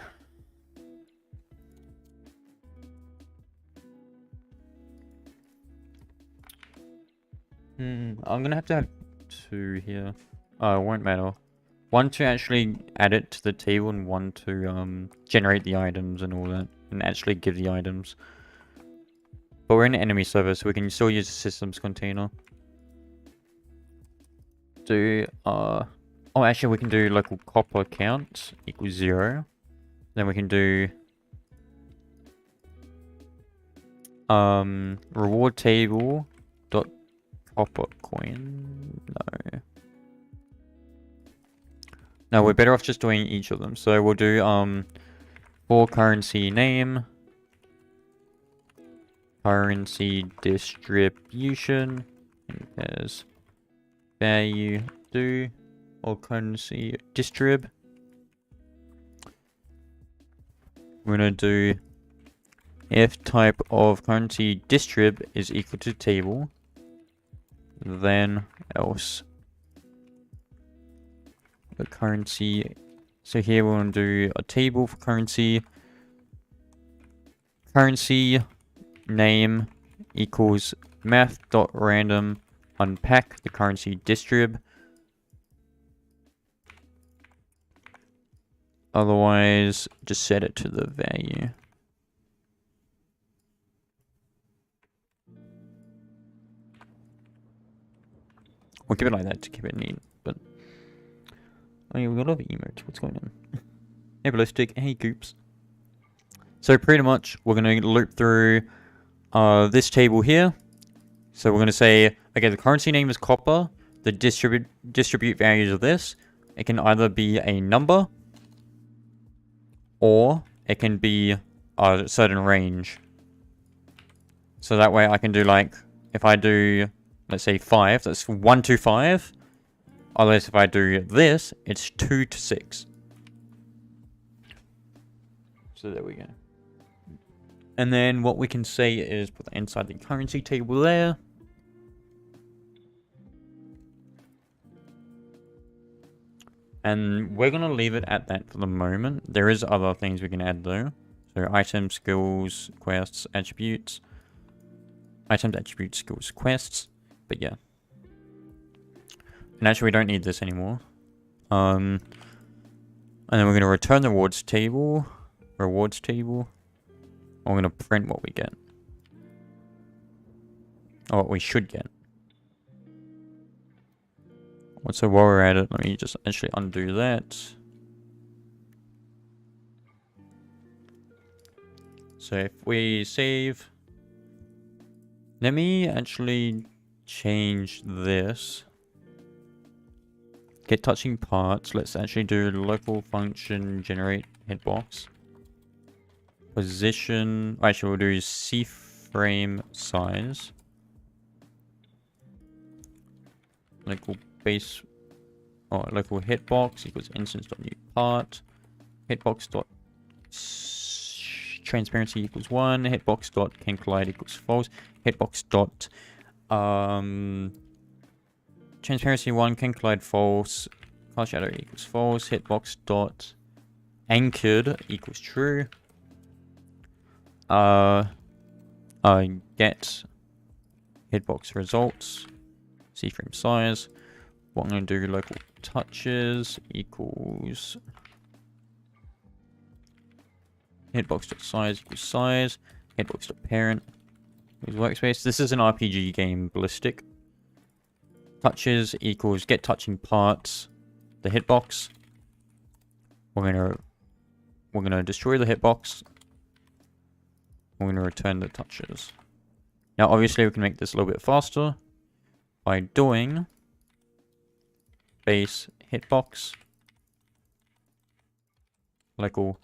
I'm going to have 2 here. Oh, it won't matter. One to actually add it to the table, and one to generate the items and all that, and actually give the items. But we're in an enemy server, so we can still use the systems container. Oh, actually we can do local copper count equals 0. Then we can do reward table dot copper coin. No, we're better off just doing each of them. So we'll do for currency name, currency distribution, there's value do, or currency distrib. We're gonna do if type of currency distrib is equal to table, then else. The currency, so here we're going to do a table for currency. Currency name equals math.random unpack the currency distrib. Otherwise, just set it to the value. We'll keep it like that to keep it neat, but oh yeah, we got a lot of emotes. What's going on? Hey Ballistic, hey Goops. So pretty much, we're going to loop through this table here. So we're going to say, okay, the currency name is copper. The distribute values of this. It can either be a number, or it can be a certain range. So that way I can do like, if I do, let's say 5, that's 1 to 5. Otherwise, if I do this, it's 2 to 6. So there we go. And then what we can say is put that inside the currency table there. And we're going to leave it at that for the moment. There is other things we can add though. So items, skills, quests, attributes. Items, attributes, skills, quests. But yeah. And actually we don't need this anymore. And then we're going to return the rewards table. Rewards table. I'm going to print what we get. Or what we should get. So while we're at it, let me just actually undo that. So if we save, let me actually change this. Get touching parts. Let's actually do local function generate hitbox. Position. Actually, we'll do C frame size. Local base. Oh, local hitbox equals instance.new part. Hitbox dot transparency equals 1. Hitbox dot can collide equals false. Hitbox dot transparency 1 can collide false. Cast shadow equals false. Hitbox dot anchored equals true. Get hitbox results. C frame size. What I'm going to do, local touches equals hitbox.size equals size. Hitbox.parent equals workspace. This is an RPG game, Ballistic. Touches equals get touching parts. The hitbox. We're gonna destroy the hitbox. We're gonna return the touches. Now, obviously, we can make this a little bit faster by doing base hitbox local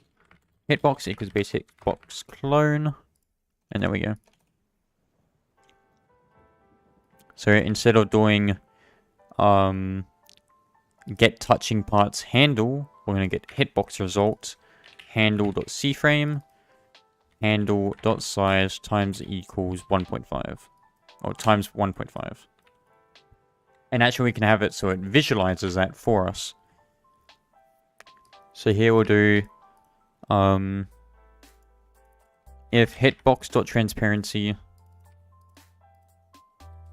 hitbox equals base hitbox clone, and there we go. So instead of doing get touching parts handle, we're going to get hitbox result handle.cframe handle.size times equals 1.5 or times 1.5. And actually we can have it so it visualizes that for us. So here we'll do if hitbox.transparency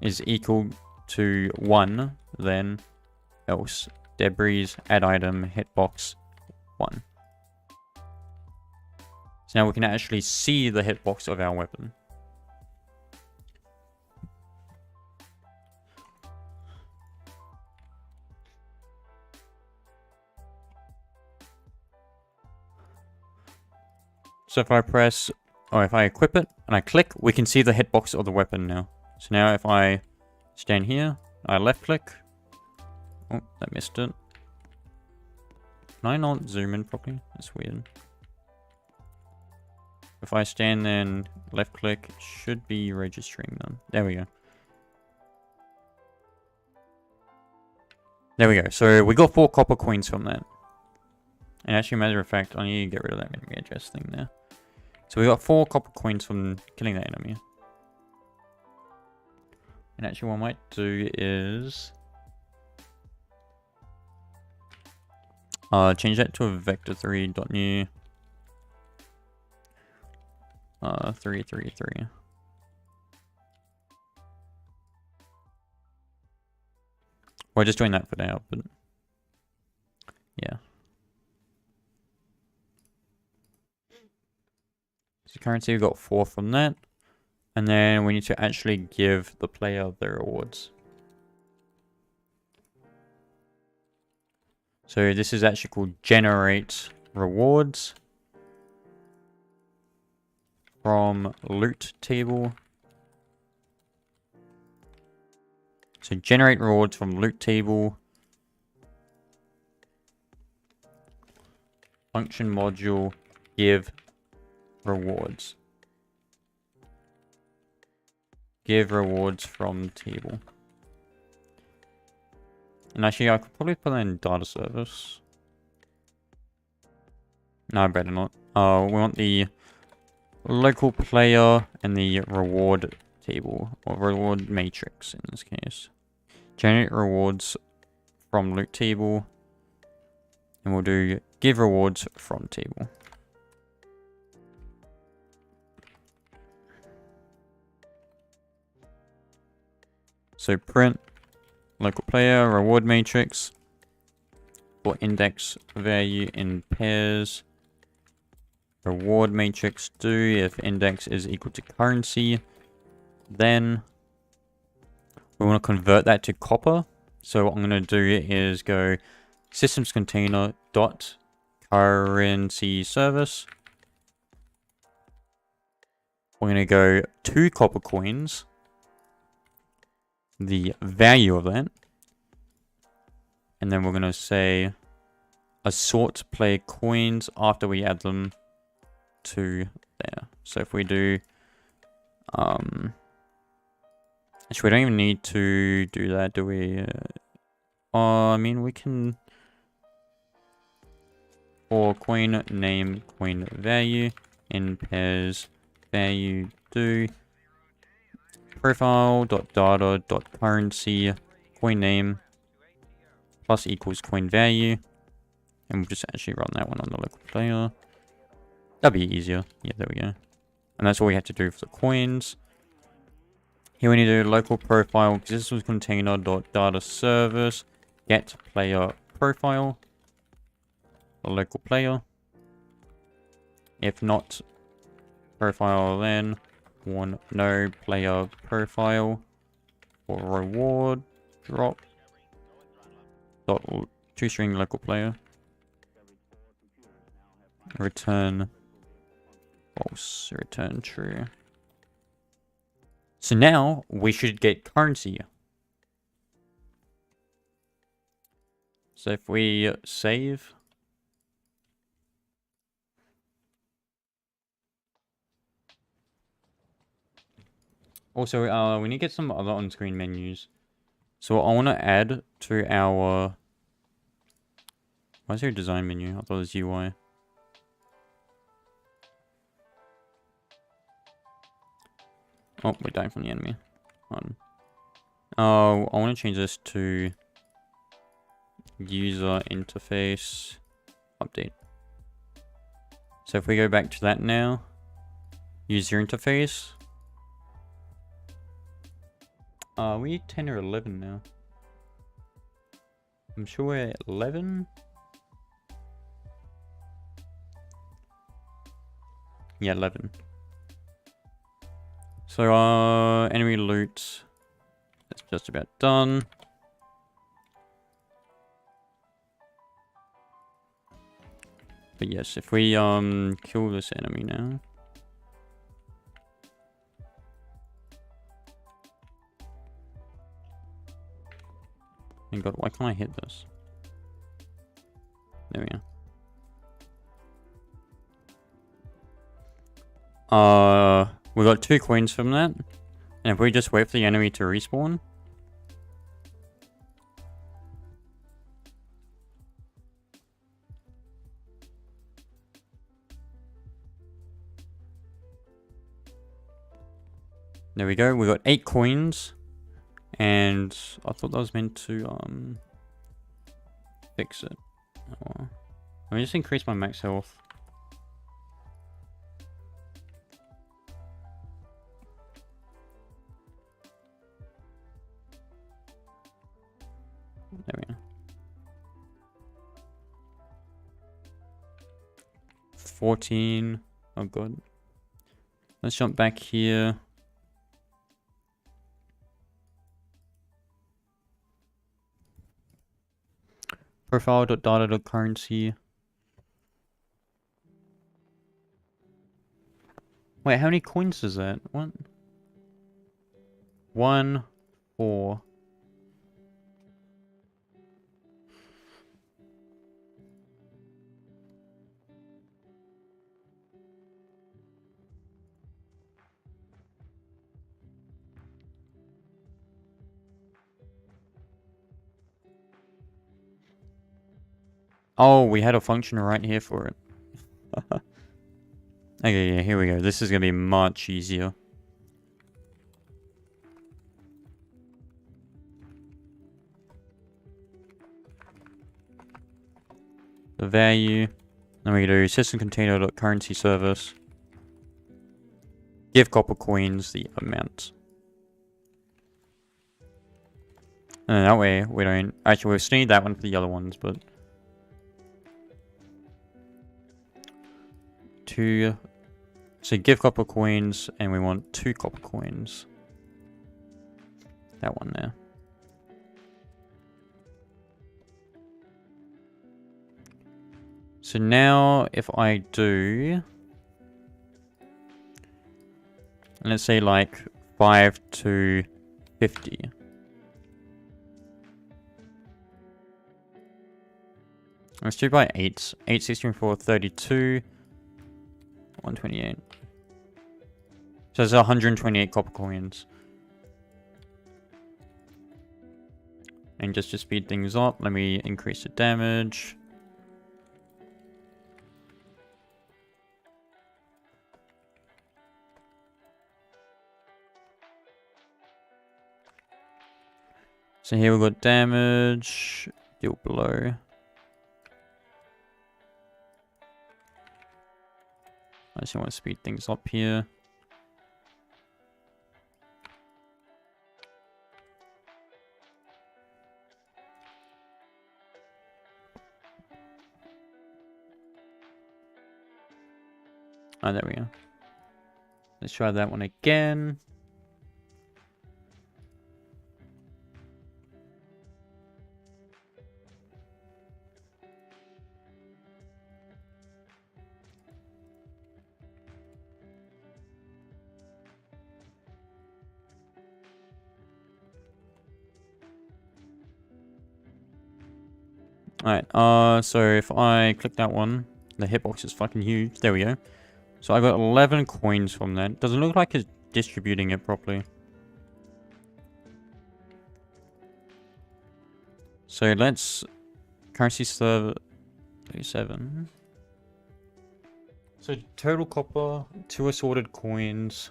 is equal to 1, then else debris, add item, hitbox 1. So now we can actually see the hitbox of our weapon. So if I press, or if I equip it and I click, we can see the hitbox of the weapon now. So now if I stand here, I left click. Oh, I missed it. Can I not zoom in properly? That's weird. If I stand there and left click, it should be registering them. There we go. There we go. So we got 4 copper coins from that. And actually, matter of fact, I need to get rid of that enemy address thing there. So we got 4 copper coins from killing that enemy. And actually what I might do is change that to a vector3.new 333. We're just doing that for now, but yeah. So currency, we got 4 from that. And then we need to actually give the player the rewards. So this is actually called generate rewards from loot table. So generate rewards from loot table. Function module give rewards. Give rewards from table. And actually, I could probably put that in data service. No, better not. We want the local player and the reward table, or reward matrix in this case. Generate rewards from loot table. And we'll do give rewards from table. So print local player reward matrix for index value in pairs. Reward matrix do if index is equal to currency. Then we want to convert that to copper. So what I'm going to do is go systems container dot currency service. We're going to go 2 copper coins. The value of that, and then we're going to say assort player coins after we add them to there. So if we do actually we don't even need to do that, do we? I mean, we can for coin name coin value in pairs value do profile.data.currency coin name plus equals coin value, and we'll just actually run that one on the local player. That'd be easier. Yeah, there we go. And that's all we have to do for the coins. Here we need to do local profile because this was container.data service get player profile, the local player. If not profile, then one no player profile for reward drop dot toString local player return false, return true. So now we should get currency. So if we save, also we need to get some other on-screen menus. So I want to add to our, why is there a design menu? I thought it was UI. Oh, we're dying from the enemy. Oh, I want to change this to user interface update. So if we go back to that now, user interface. We need 10 or 11 now. I'm sure we're at 11. Yeah, 11. So, enemy loot. That's just about done. But yes, if we, kill this enemy now. Oh god, why can't I hit this? There we go. We got 2 coins from that. And if we just wait for the enemy to respawn. There we go, we got 8 coins. And I thought that was meant to, fix it. Oh. Let me just increase my max health. There we go. 14. Oh god. Let's jump back here. Profile.data.currency. Wait, how many coins is that? What? 1, 4. Oh, we had a function right here for it. Okay, yeah, here we go. This is gonna be much easier. The value. Then we do system container.currency service. Give copper coins the amount. And that way we don't. Actually, we still need that one for the other ones, but. 2. So give copper coins, and we want 2 copper coins. That one there. So now, if I do, let's say like 5 to 50. Let's do by 8. 8, 16, 4, 32. 128. So there's 128 copper coins. And just to speed things up, let me increase the damage. So here we've got damage, deal below. I just want to speed things up here. Oh, there we go. Let's try that one again. Alright, so if I click that one, the hitbox is fucking huge. There we go. So I got 11 coins from that. Doesn't look like it's distributing it properly. So let's currency server 37. So total copper, 2 assorted coins.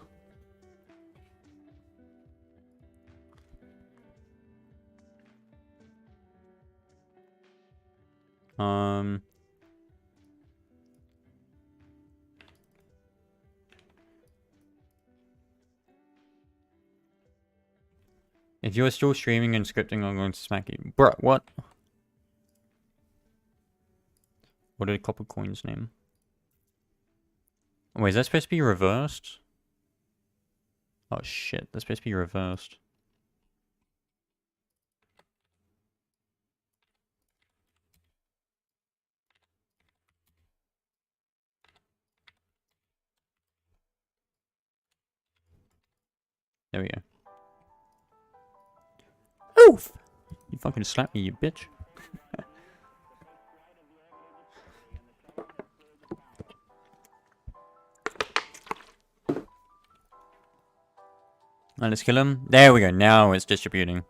If you're still streaming and scripting, I'm going to smack you. Bruh, what? What did copper coins name? Wait, is that supposed to be reversed? Oh shit, that's supposed to be reversed. There we go. Oof! You fucking slapped me, you bitch. Alright, let's kill him. There we go, now it's distributing.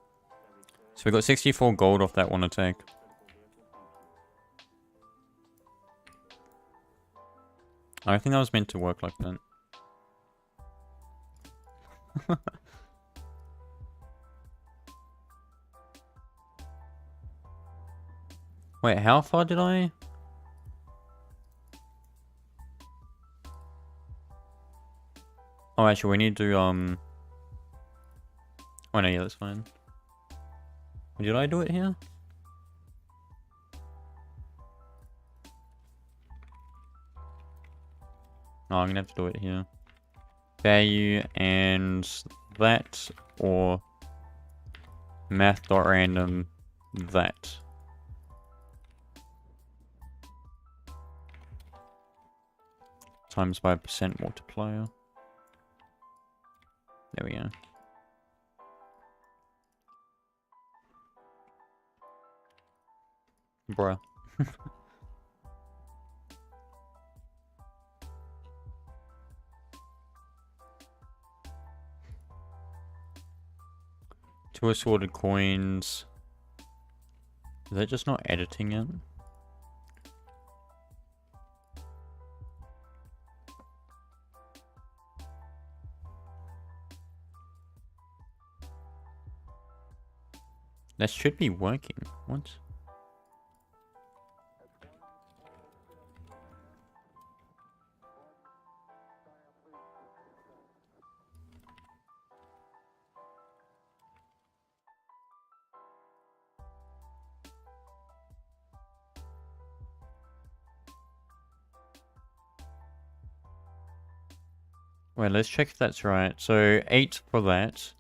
So we got 64 gold off that one attack. I think that was meant to work like that. Wait, how far did I? Oh, actually, we need to, Oh, no, yeah, that's fine. Did I do it here? No, I'm gonna have to do it here. Value and that, or math.random that. Times by percent multiplier. There we go. Bruh. Two assorted coins. Is that just not editing it? That should be working. What? Wait, let's check if that's right. So 8 for that.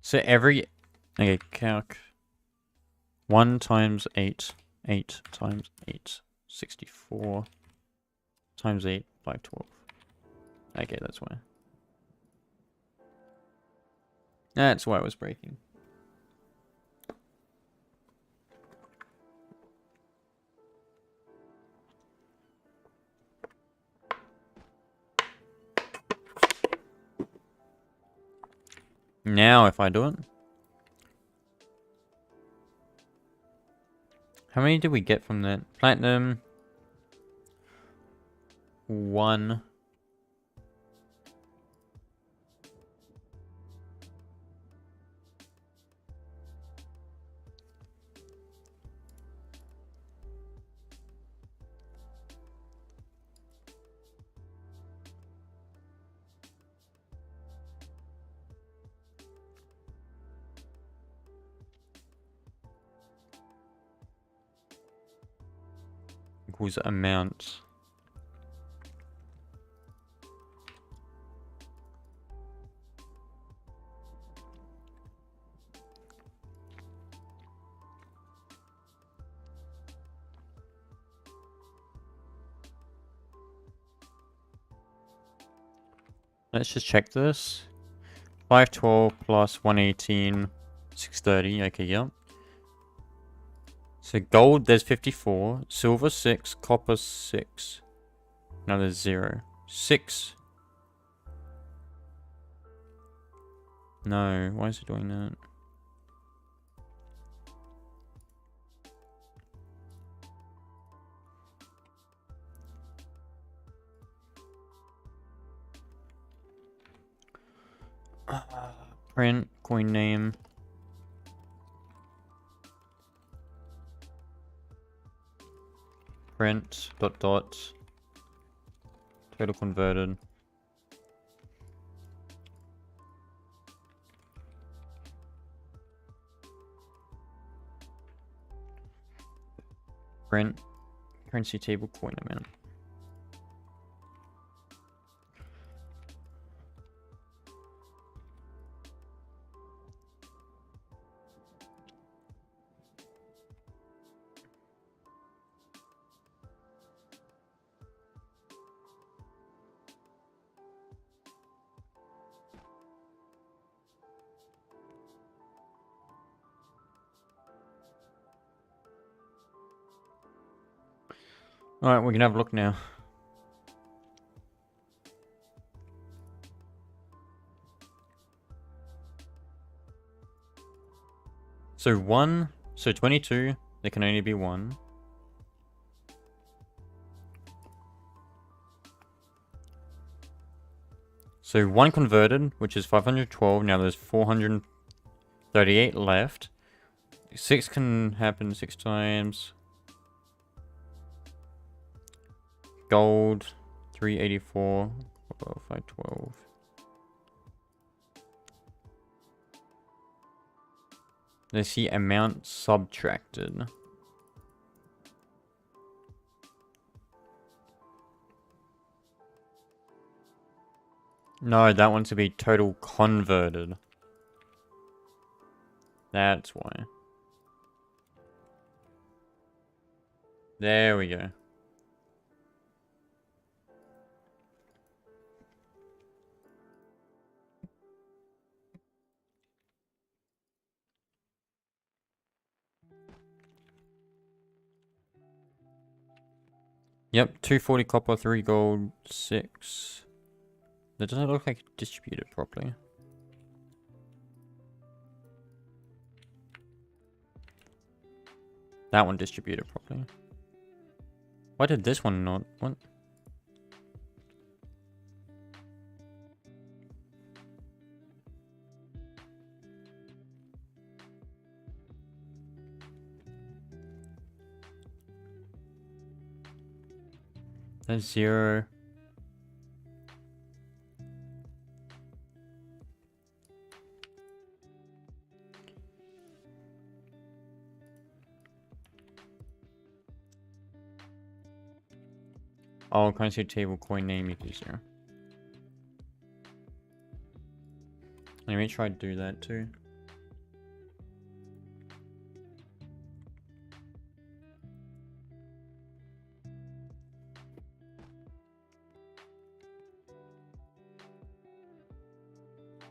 So every... Okay, calc. 1 times 8. 8 times 8. 64. Times 8. 512. Okay, that's why. That's why it was breaking. Now if I do it. How many did we get from that? Platinum. 1. Equals amount. Let's just check this. 512 plus 118, 630. Okay, yep. So gold, there's 54. Silver, 6. Copper, 6. Now there's 0. 6. No, why is it doing that? Print, coin name. Print, dot dot. Total converted. Print currency table coin amount. Alright, we can have a look now. So 22, there can only be one. So 1 converted, which is 512, now there's 438 left. 6 can happen 6 times. Gold, 384, 512. Let's see, amount subtracted. No, that one to be total converted. That's why. There we go. Yep, 240 copper, 3 gold, 6. That doesn't look like distributed properly. That one distributed properly. Why did this one not? What? That's 0. Oh, currency table coin name equals 0. Let me try to do that too.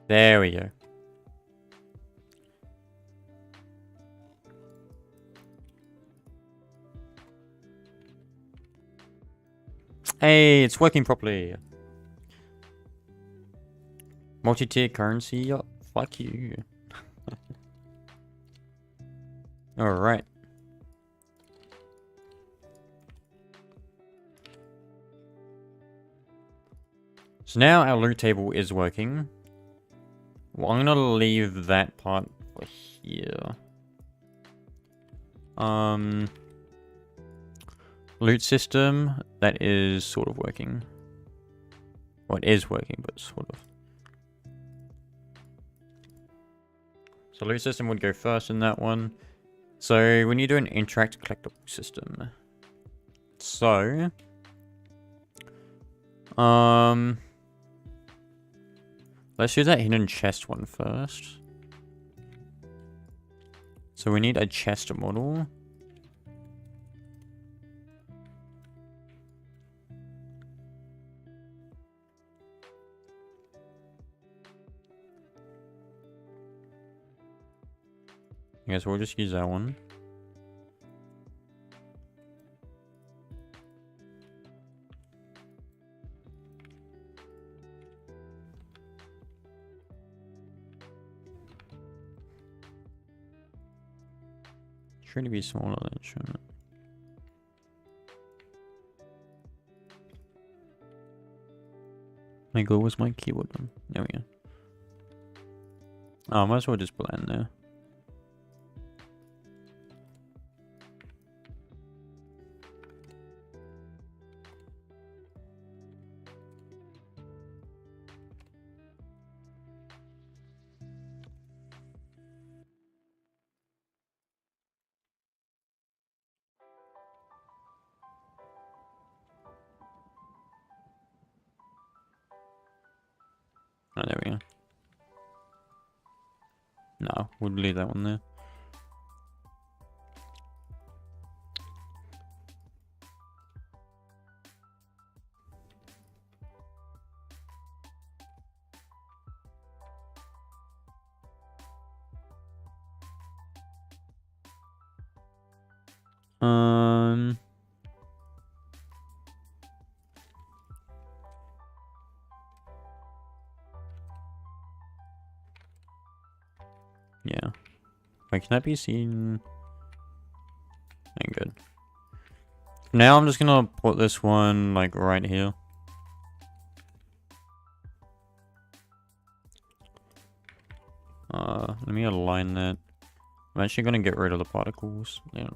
There we go. Hey, it's working properly. Multi-tier currency? Oh, fuck you. Alright. So now our loot table is working. Well, I'm gonna leave that part for here. Loot system, that is sort of working. Well, it is working, but sort of. So loot system would go first in that one. So when you do an interact collectible system. So let's do that hidden chest one first. So we need a chest model. I guess we'll just use that one. Trying to be smaller than it shouldn't. My goal was my keyboard one. There we go. Oh, might as well just blend there. Oh, there we go. No, we'll leave that one there. Yeah. Wait, can that be seen? Ain't good. Now I'm just gonna put this one like right here. Let me align that. I'm actually gonna get rid of the particles. Yeah.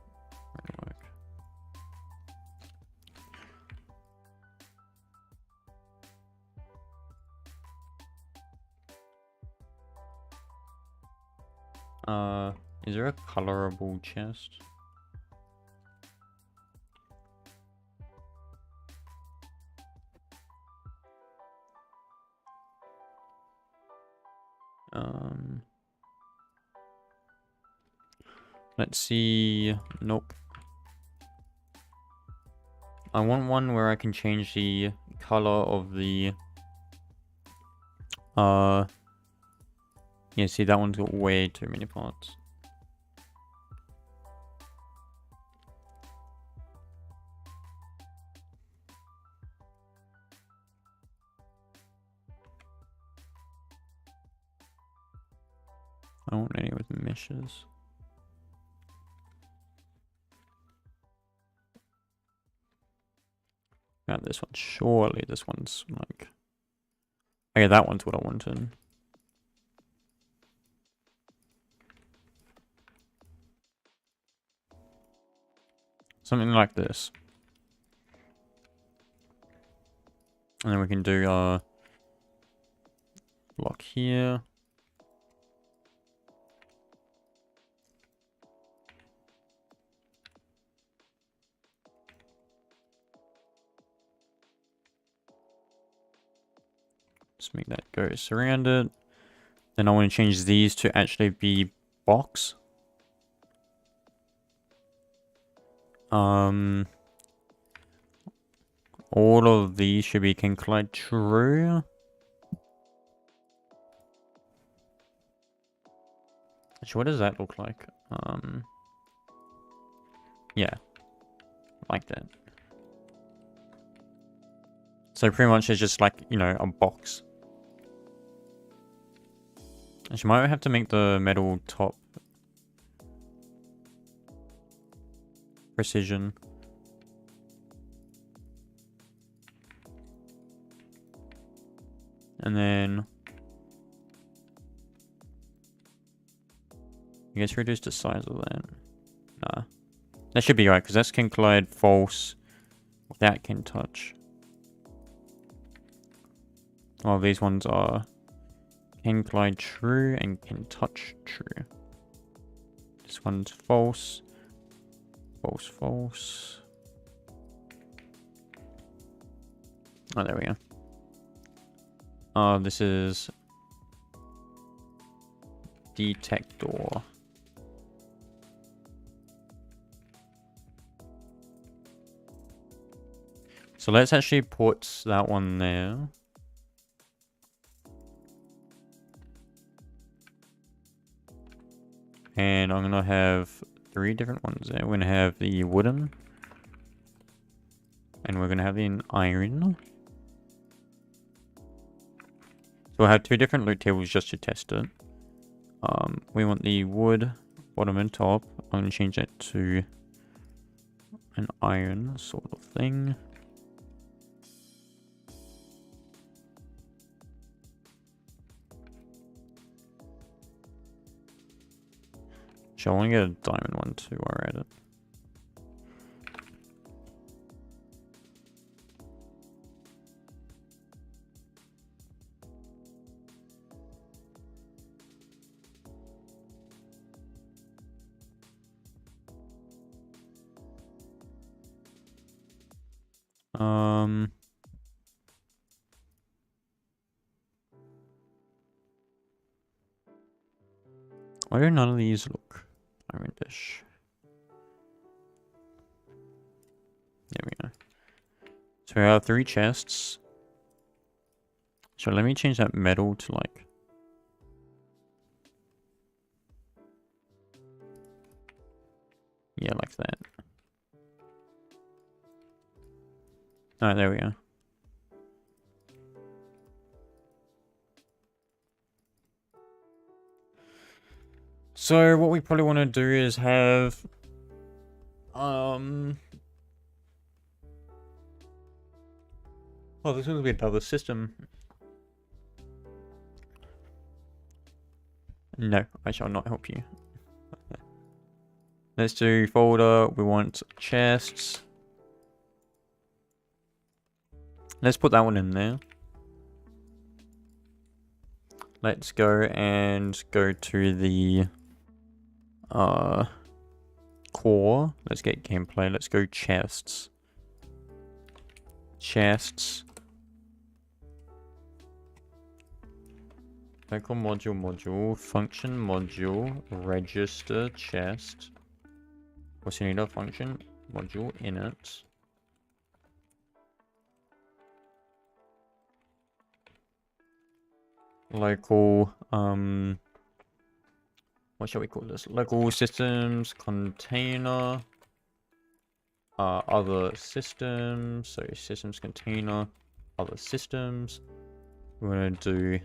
Is there a colorable chest? Let's see. Nope. I want one where I can change the color of the yeah, see, that one's got way too many parts. I don't want any with meshes. Got this one. Surely this one's like... Okay, that one's what I wanted. Something like this. And then we can do block here. Just make that go surrounded. Then I want to change these to actually be box. All of these should be can collide true. Actually, what does that look like? Yeah, like that. So pretty much it's just like, you know, a box. Actually, might have to make the metal top precision. And then I guess reduce the size of that. Nah. That should be right, because that's can collide false. That can touch. Well, these ones are can collide true and can touch true. This one's false. False, false. Oh, there we go. This is detector. So let's actually put that one there. And I'm gonna have 3 different ones there. We're gonna have the wooden. And we're gonna have the iron. So we'll have 2 different loot tables just to test it. We want the wood, bottom and top. I'm gonna change that to an iron sort of thing. So I want to get a diamond one too while we're at it. Why do none of these look diamond-ish? There we go. So we have 3 chests. So let me change that metal to like... Yeah, like that. Alright, there we go. So what we probably want to do is have... Oh, this will be another system. No, I shall not help you. Let's do folder. We want chests. Let's put that one in there. Let's go and go to the core. Let's get gameplay. Let's go chests. Chests. Local module, function module, register chest. What's you need a function module init. Local, what shall we call this? Local systems container. Other systems. So systems container, other systems. We're gonna do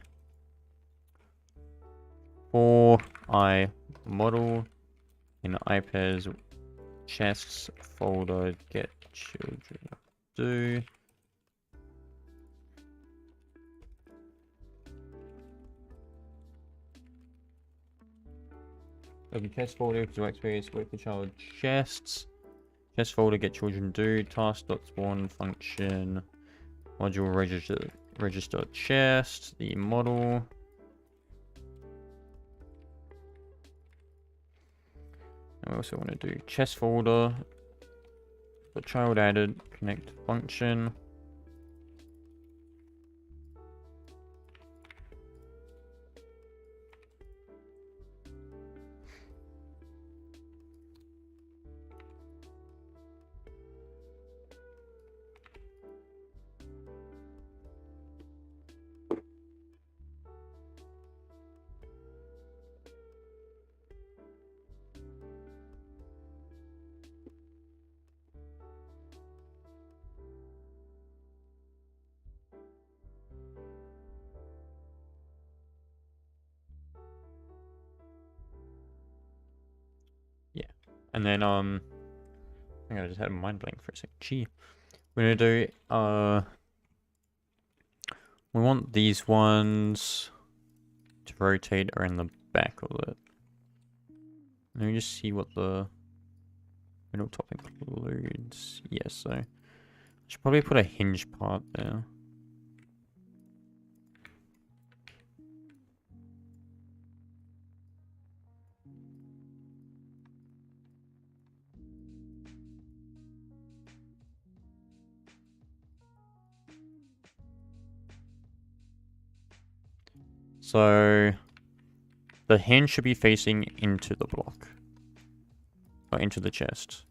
for I model in iPads chests folder get children do. Open chest folder to workspace wait for child chests. Chest folder get children do task.spawn function module register chest the model. And we also want to do chest folder for child added connect function. Yeah, and then I think I just had a mind blank for a second. Gee, we're gonna do we want these ones to rotate around the back of it. Let me just see what the middle top includes. Yes, so I should probably put a hinge part there. So the hinge should be facing into the block. Or into the chest.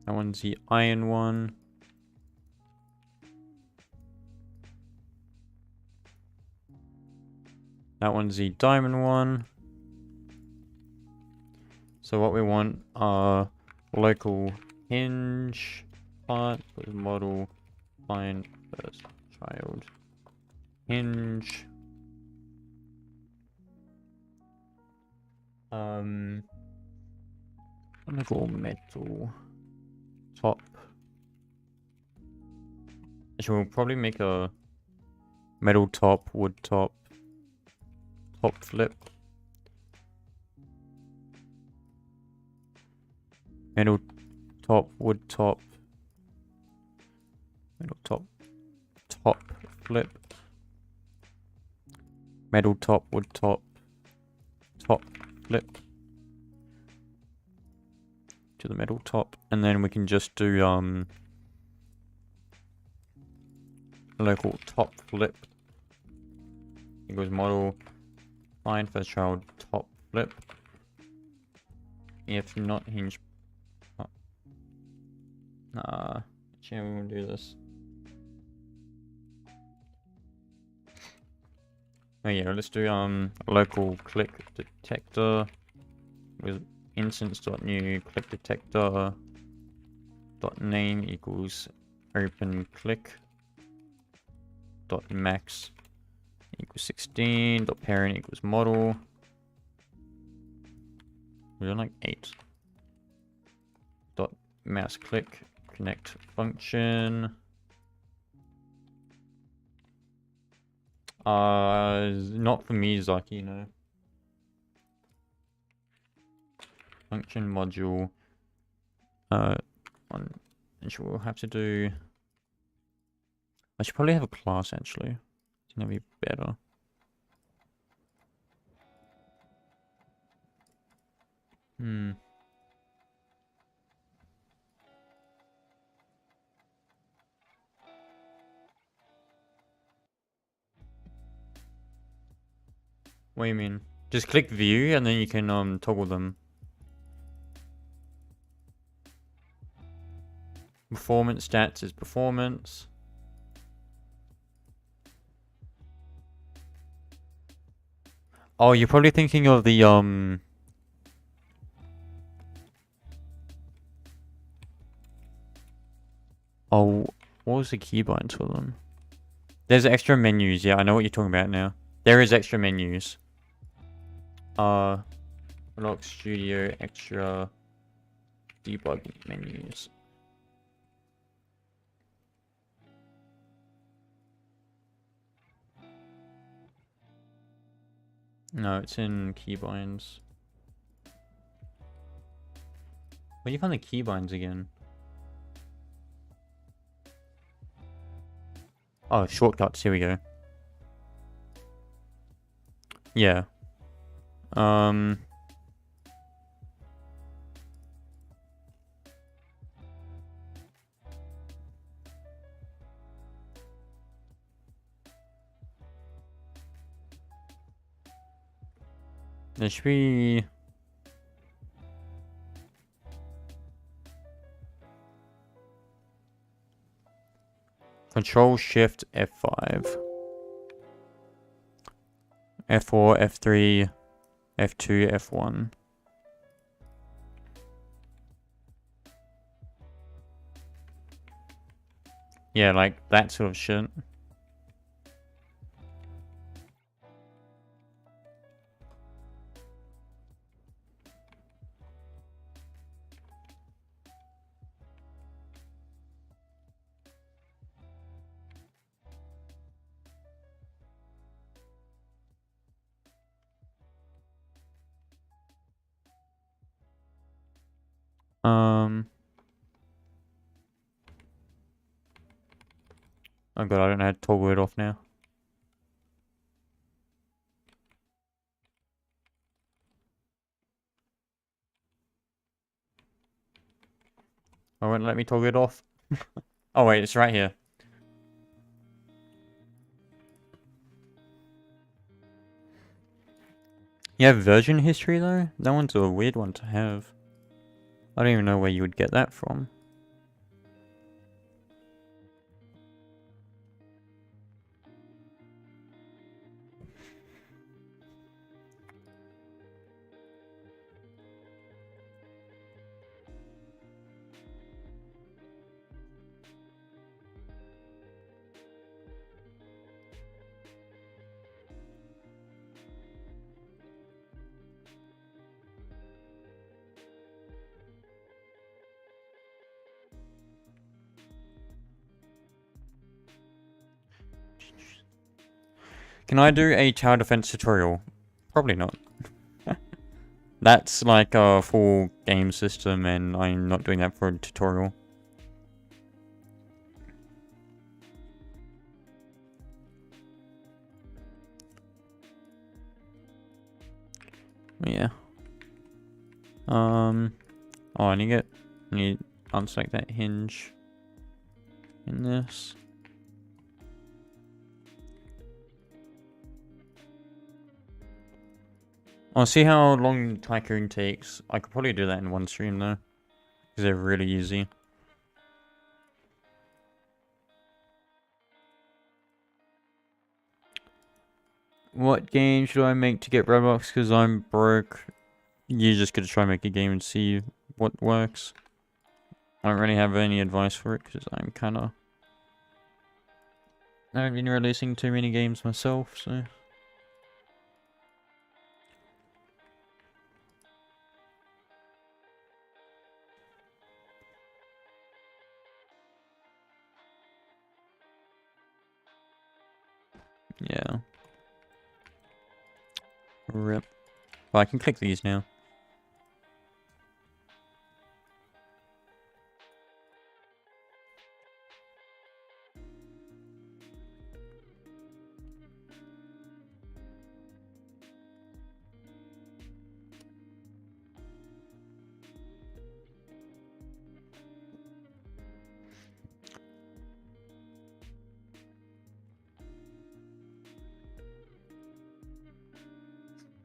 That one's the iron one. That one's the diamond one. So what we want are local hinge part with model find first child hinge. Local metal top. Actually, we'll probably make a metal top, wood top, top flip. Metal top, wood top, metal top, top flip. Metal top, wood top, top flip to the metal top, and then we can just do local top flip equals model find first child top flip. If not hinge. Oh. Nah, actually we won't do this. Oh yeah, let's do local click detector with instance.new click detector dot name equals open click dot max equals 16 dot parent equals model. We're on like 8 dot mouse click connect function. Not for me, Zaki, no. Function module. And we'll have to do. I should probably have a class actually. I think that'd be better. What do you mean? Just click view and then you can toggle them. Performance stats is performance. Oh, you're probably thinking of the Oh, what was the keybinds for them? There's extra menus. Yeah, I know what you're talking about now. There is extra menus. Roblox Studio extra debugging menus. No, it's in keybinds. Where do you find the keybinds again? Oh, shortcuts. Here we go. Yeah. There should be. Control Shift F5. F4, F3, F2, F1. Yeah, like that sort of shit. Oh god, I don't know how to toggle it off now. Oh, won't let me toggle it off. Oh wait, it's right here. You have version history though? That one's a weird one to have. I don't even know where you would get that from. Can I do a tower defense tutorial? Probably not. That's like a full game system and I'm not doing that for a tutorial. Yeah. Oh, I need to unselect that hinge in this. I'll see how long Tycoon takes. I could probably do that in one stream though, because they're really easy. What game should I make to get Roblox? Because I'm broke. You just gotta try and make a game and see what works. I don't really have any advice for it because I'm kinda... I haven't been releasing too many games myself, so... Yeah. Rip. Well, I can click these now.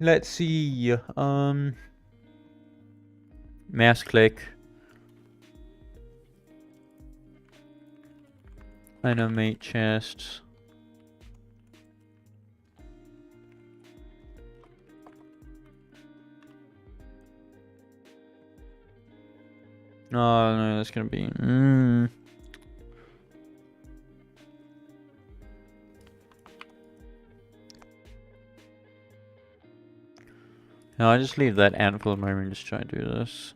Let's see, mouse click. Animate chests. Oh no, that's gonna be... No, I'll just leave that out for the moment and just try to do this.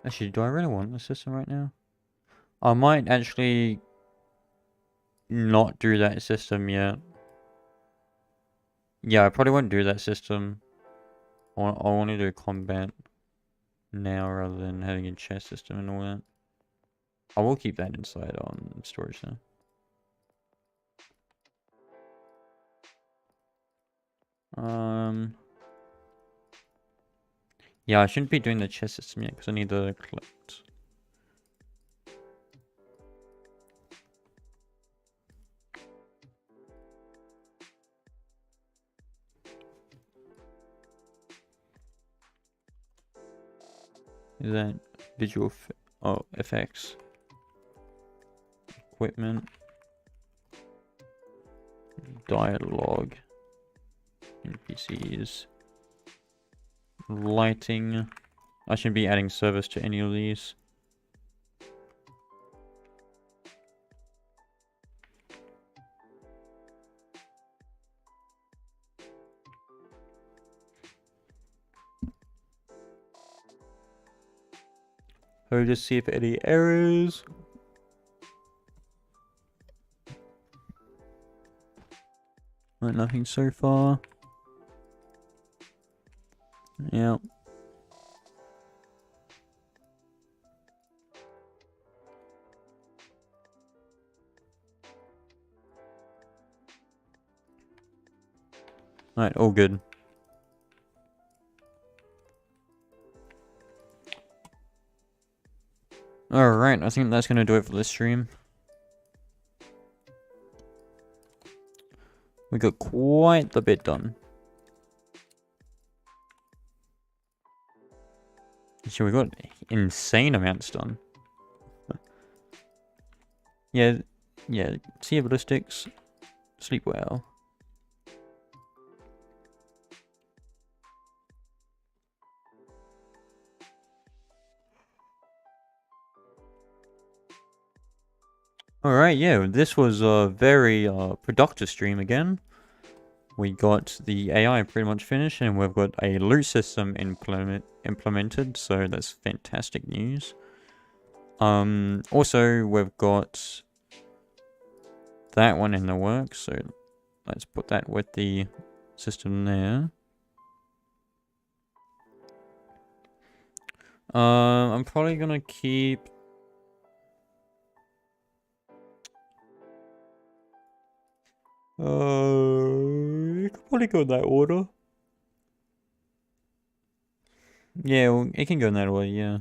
Actually, do I really want the system right now? I might actually not do that system yet. Yeah, I probably won't do that system. I want to do combat now rather than having a chess system and all that. I will keep that inside on storage though. Yeah, I shouldn't be doing the chess system yet because I need the collect. Is that visual effects? Equipment. Dialogue. NPCs. Lighting. I shouldn't be adding service to any of these. I'll just see if any errors. Right, nothing so far. Yeah. Right, all good. Alright, I think that's gonna do it for this stream. We got quite the bit done. So we got insane amounts done. Yeah, see your ballistics, sleep well. Alright, yeah, this was a very productive stream again. We got the AI pretty much finished and we've got a loot system implemented, so that's fantastic news. Also, we've got that one in the works, so Let's put that with the system there. I'm probably gonna keep... you could probably go in that order. Yeah, well, it can go in that order, yeah.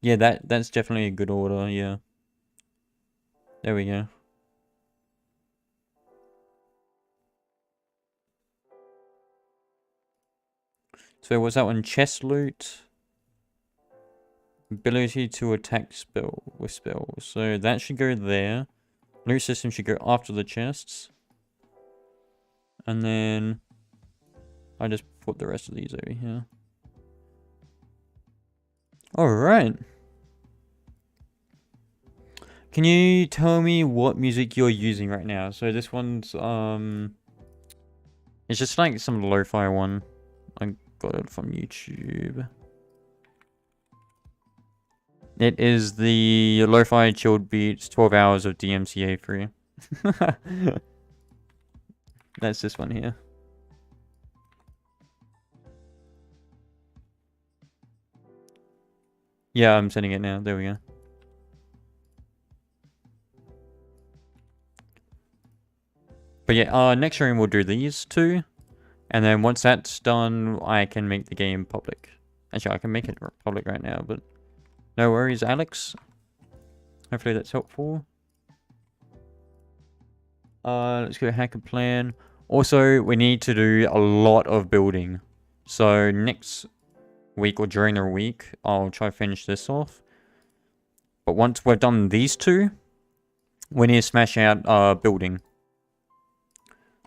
Yeah, that's definitely a good order, yeah. There we go. So what's that one? Chest loot. Ability to attack with spells. So that should go there. Loot system should go after the chests. And then I just put the rest of these over here. Alright. Can you tell me what music you're using right now? So this one's it's just like some lo-fi one. I got it from YouTube. It is the lo-fi chilled beats, 12 hours of DMCA free. That's this one here. Yeah, I'm sending it now. There we go. But yeah, next stream we'll do these two. And then once that's done, I can make the game public. Actually, I can make it public right now, but no worries, Alex. Hopefully that's helpful. Let's go hack a plan. Also, we need to do a lot of building. So next week or during the week, I'll try to finish this off. But once we've done these two, we need to smash out building.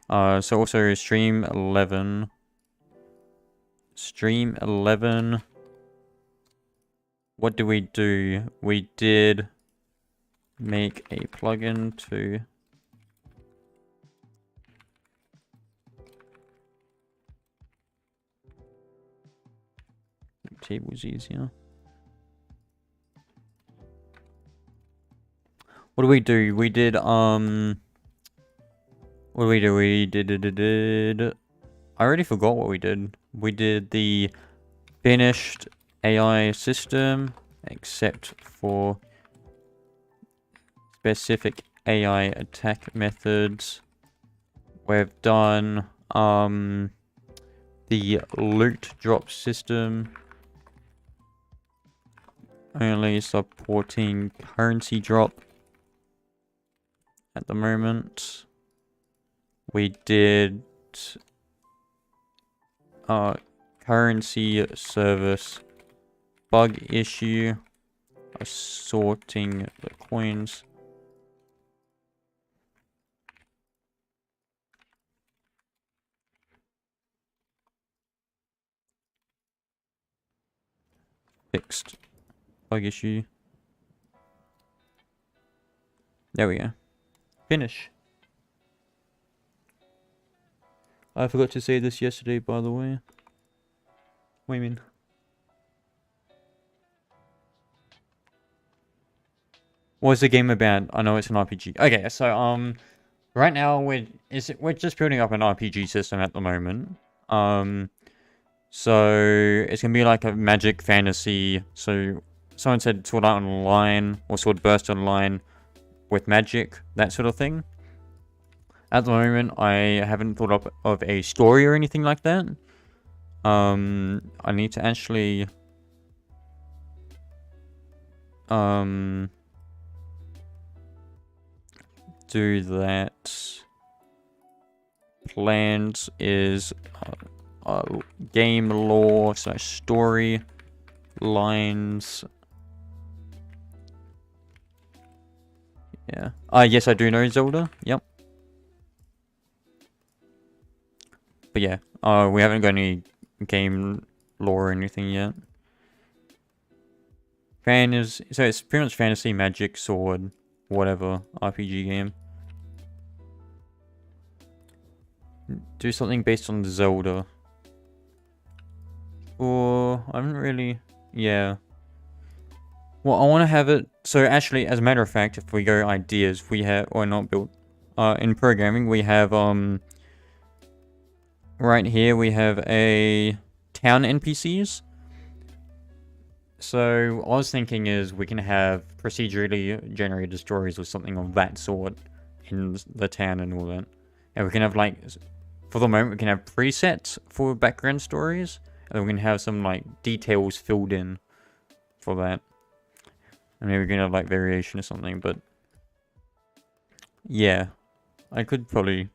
So also stream 11. Stream 11. What do? We did make a plugin to... Table's easier. What do we do? We did, what do we do? We did... I already forgot what we did. We did the finished AI system, except for specific AI attack methods. We've done, the loot drop system. Only supporting currency drop at the moment. We did currency service bug issue, sorting the coins. Fixed bug issue. There we go. Finish. I forgot to say this yesterday, by the way. What do you mean? What's the game about? I know it's an RPG. Okay, so right now we're just building up an RPG system at the moment. So it's gonna be like a magic fantasy. So someone said Sword Art Online or Sword Burst Online with magic, that sort of thing. At the moment, I haven't thought of a story or anything like that. I need to actually do that. Plans is game lore, so story lines. Yeah. Yes, I do know Zelda. Yep. But yeah, we haven't got any game lore or anything yet. So it's pretty much fantasy, magic, sword, whatever RPG game. Do something based on Zelda. Or I haven't really, yeah. Well, I want to have it. So actually, as a matter of fact, if we go ideas, we have, or not build. in programming, we have right here we have a town NPCs. So what I was thinking is we can have procedurally generated stories or something of that sort in the town and all that. And we can have like, for the moment, we can have presets for background stories, and then we can have some like details filled in for that. And maybe we can have like variation or something, but yeah, I could probably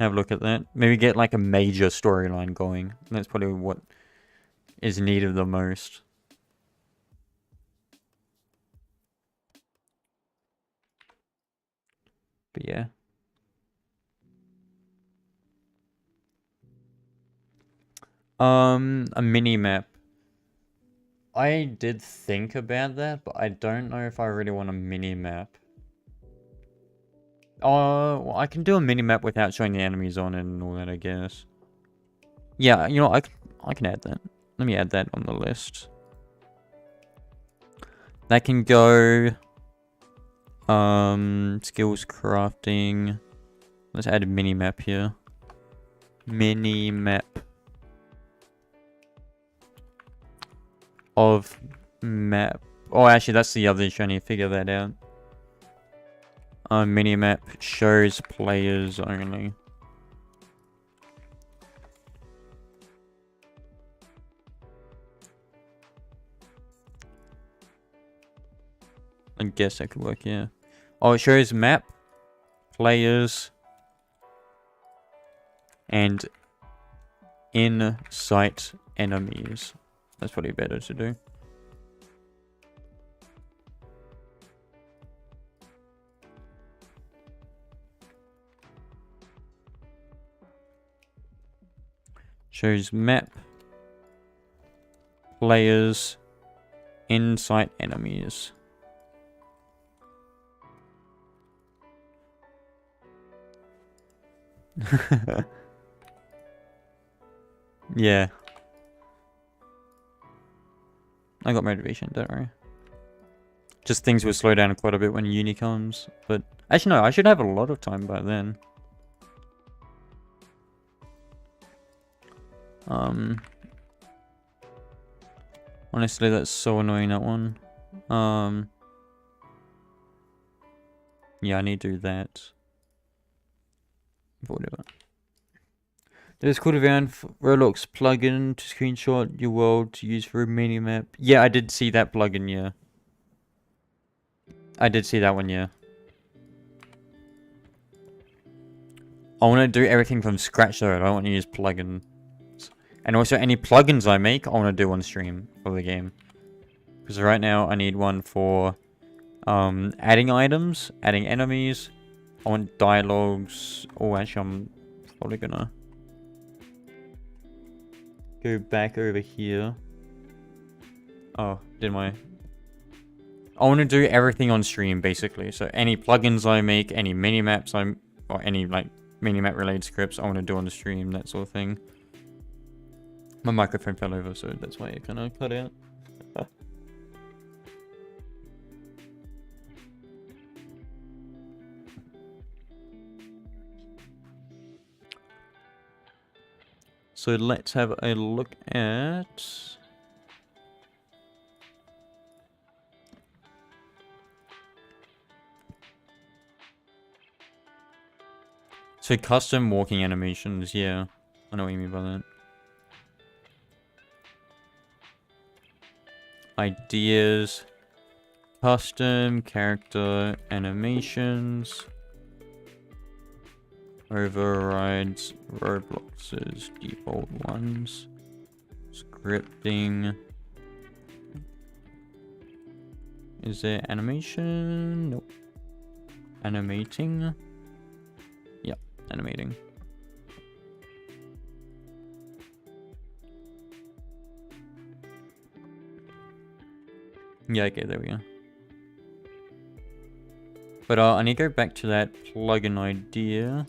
have a look at that. Maybe get like a major storyline going. That's probably what is needed the most. But yeah. A mini map. I did think about that, but I don't know if I really want a mini map. Oh, well, I can do a mini map without showing the enemies on it and all that, I guess. Yeah, you know, I can add that. Let me add that on the list. That can go skills crafting. Let's add a mini map here. Mini map of map. Oh, actually, that's the other issue. I need to figure that out. Mini map shows players only. I guess that could work, yeah. Oh, it shows map, players, and in-sight enemies. That's probably better to do. Shows map, players, in-sight enemies. Yeah. I got motivation, don't worry. Just things will slow down quite a bit when uni comes. But actually no, I should have a lot of time by then. Honestly, that's so annoying, that one. Yeah, I need to do that. Whatever. There's cool around Roblox plugin to screenshot your world to use for a mini map. Yeah, I did see that plugin, yeah. I did see that one, yeah. I want to do everything from scratch though. I don't want to use plugins. And also any plugins I make, I want to do on stream for the game. Because right now I need one for adding items, adding enemies. I want dialogues. Oh, actually I'm probably gonna go back over here. Oh, did my... I want to do everything on stream, basically. So any plugins I make, any mini-maps or any, like, mini-map related scripts I want to do on the stream, that sort of thing. My microphone fell over, so that's why it kind of cut out. So let's have a look at... So custom walking animations, yeah. I know what you mean by that. Ideas. Custom character animations. Overrides Roblox's default ones. Scripting. Is there animation? Nope. Animating. Yep, animating. Yeah, okay, there we go. But I need to go back to that plugin idea.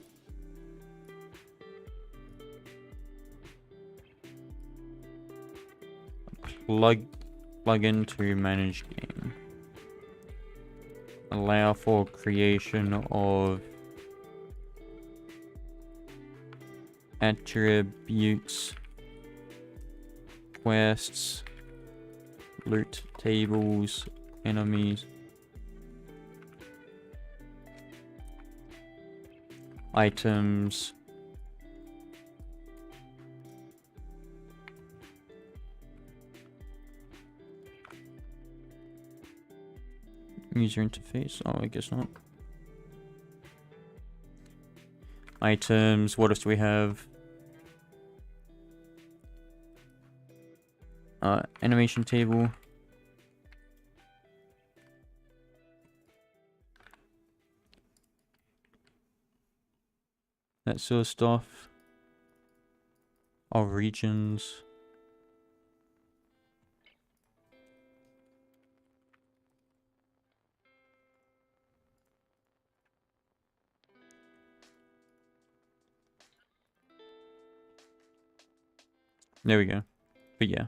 Plugin to manage game. Allow for creation of attributes, quests, loot tables, enemies, items, user interface. Oh, I guess not. Items. What else do we have? Animation table. That sort of stuff. Our regions. There we go. But yeah.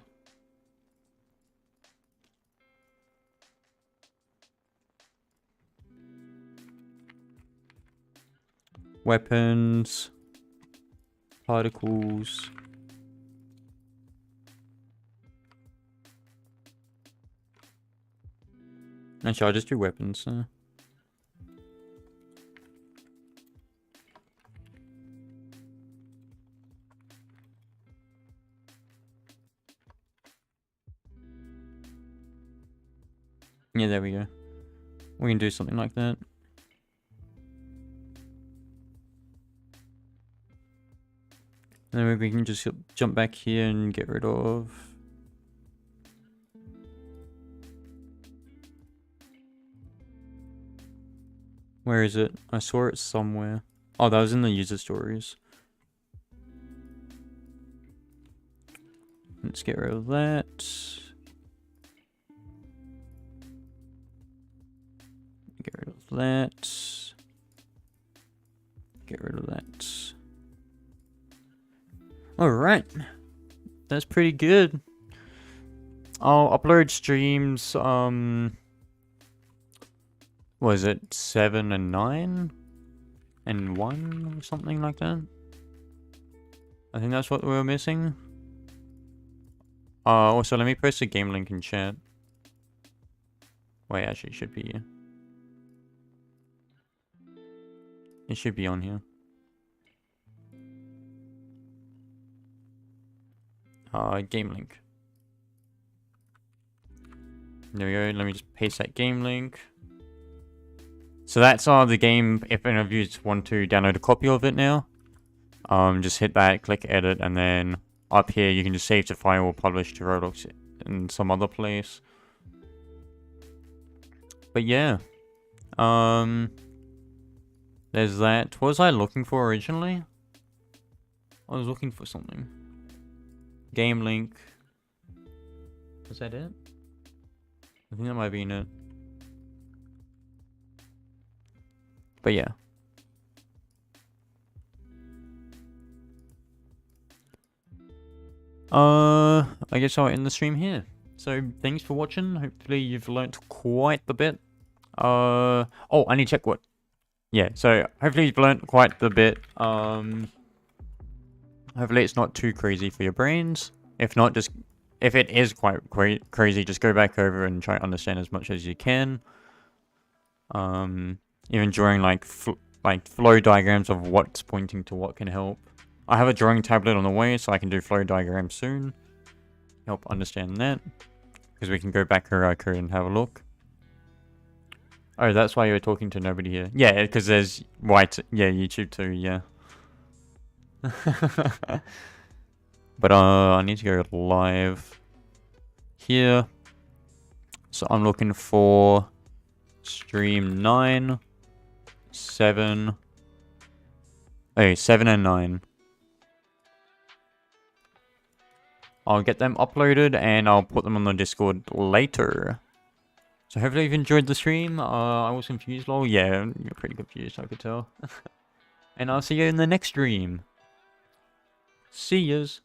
Weapons. Particles. Actually, I'll just do weapons. Yeah, there we go. We can do something like that. And then maybe we can just jump back here and get rid of... Where is it? I saw it somewhere. Oh, that was in the user stories. Let's get rid of that. Get rid of that. Get rid of that. Alright. That's pretty good. I'll upload streams, was it 7 and 9? And 1 or something like that? I think that's what we were missing. Also, let me post a game link in chat. Wait, actually, it should be here. It should be on here. Game link. There we go. Let me just paste that game link. So that's the game. If any of you want to download a copy of it now, just hit that, click edit, and then up here you can just save the file or publish to Roblox in some other place. But yeah, there's that. What was I looking for originally? I was looking for something. Game link. Was that it? I think that might be in it. But yeah. I guess I'll end the stream here. So thanks for watching. Hopefully you've learnt quite a bit. Oh, I need to check what. Yeah, so hopefully you've learnt quite a bit. Hopefully it's not too crazy for your brains. If not, just if it is quite crazy, just go back over and try to understand as much as you can. Even drawing like flow diagrams of what's pointing to what can help. I have a drawing tablet on the way, so I can do flow diagrams soon. Help understand that, because we can go back to our code and have a look. Oh, that's why you're talking to nobody here. Yeah, because there's white. Yeah, YouTube too. Yeah. But I need to go live here. So I'm looking for stream 9, 7. Oh, 7 and 9. I'll get them uploaded and I'll put them on the Discord later. So hopefully you've enjoyed the stream. I was confused, lol. Yeah, you're pretty confused, I could tell. And I'll see you in the next stream. See yous.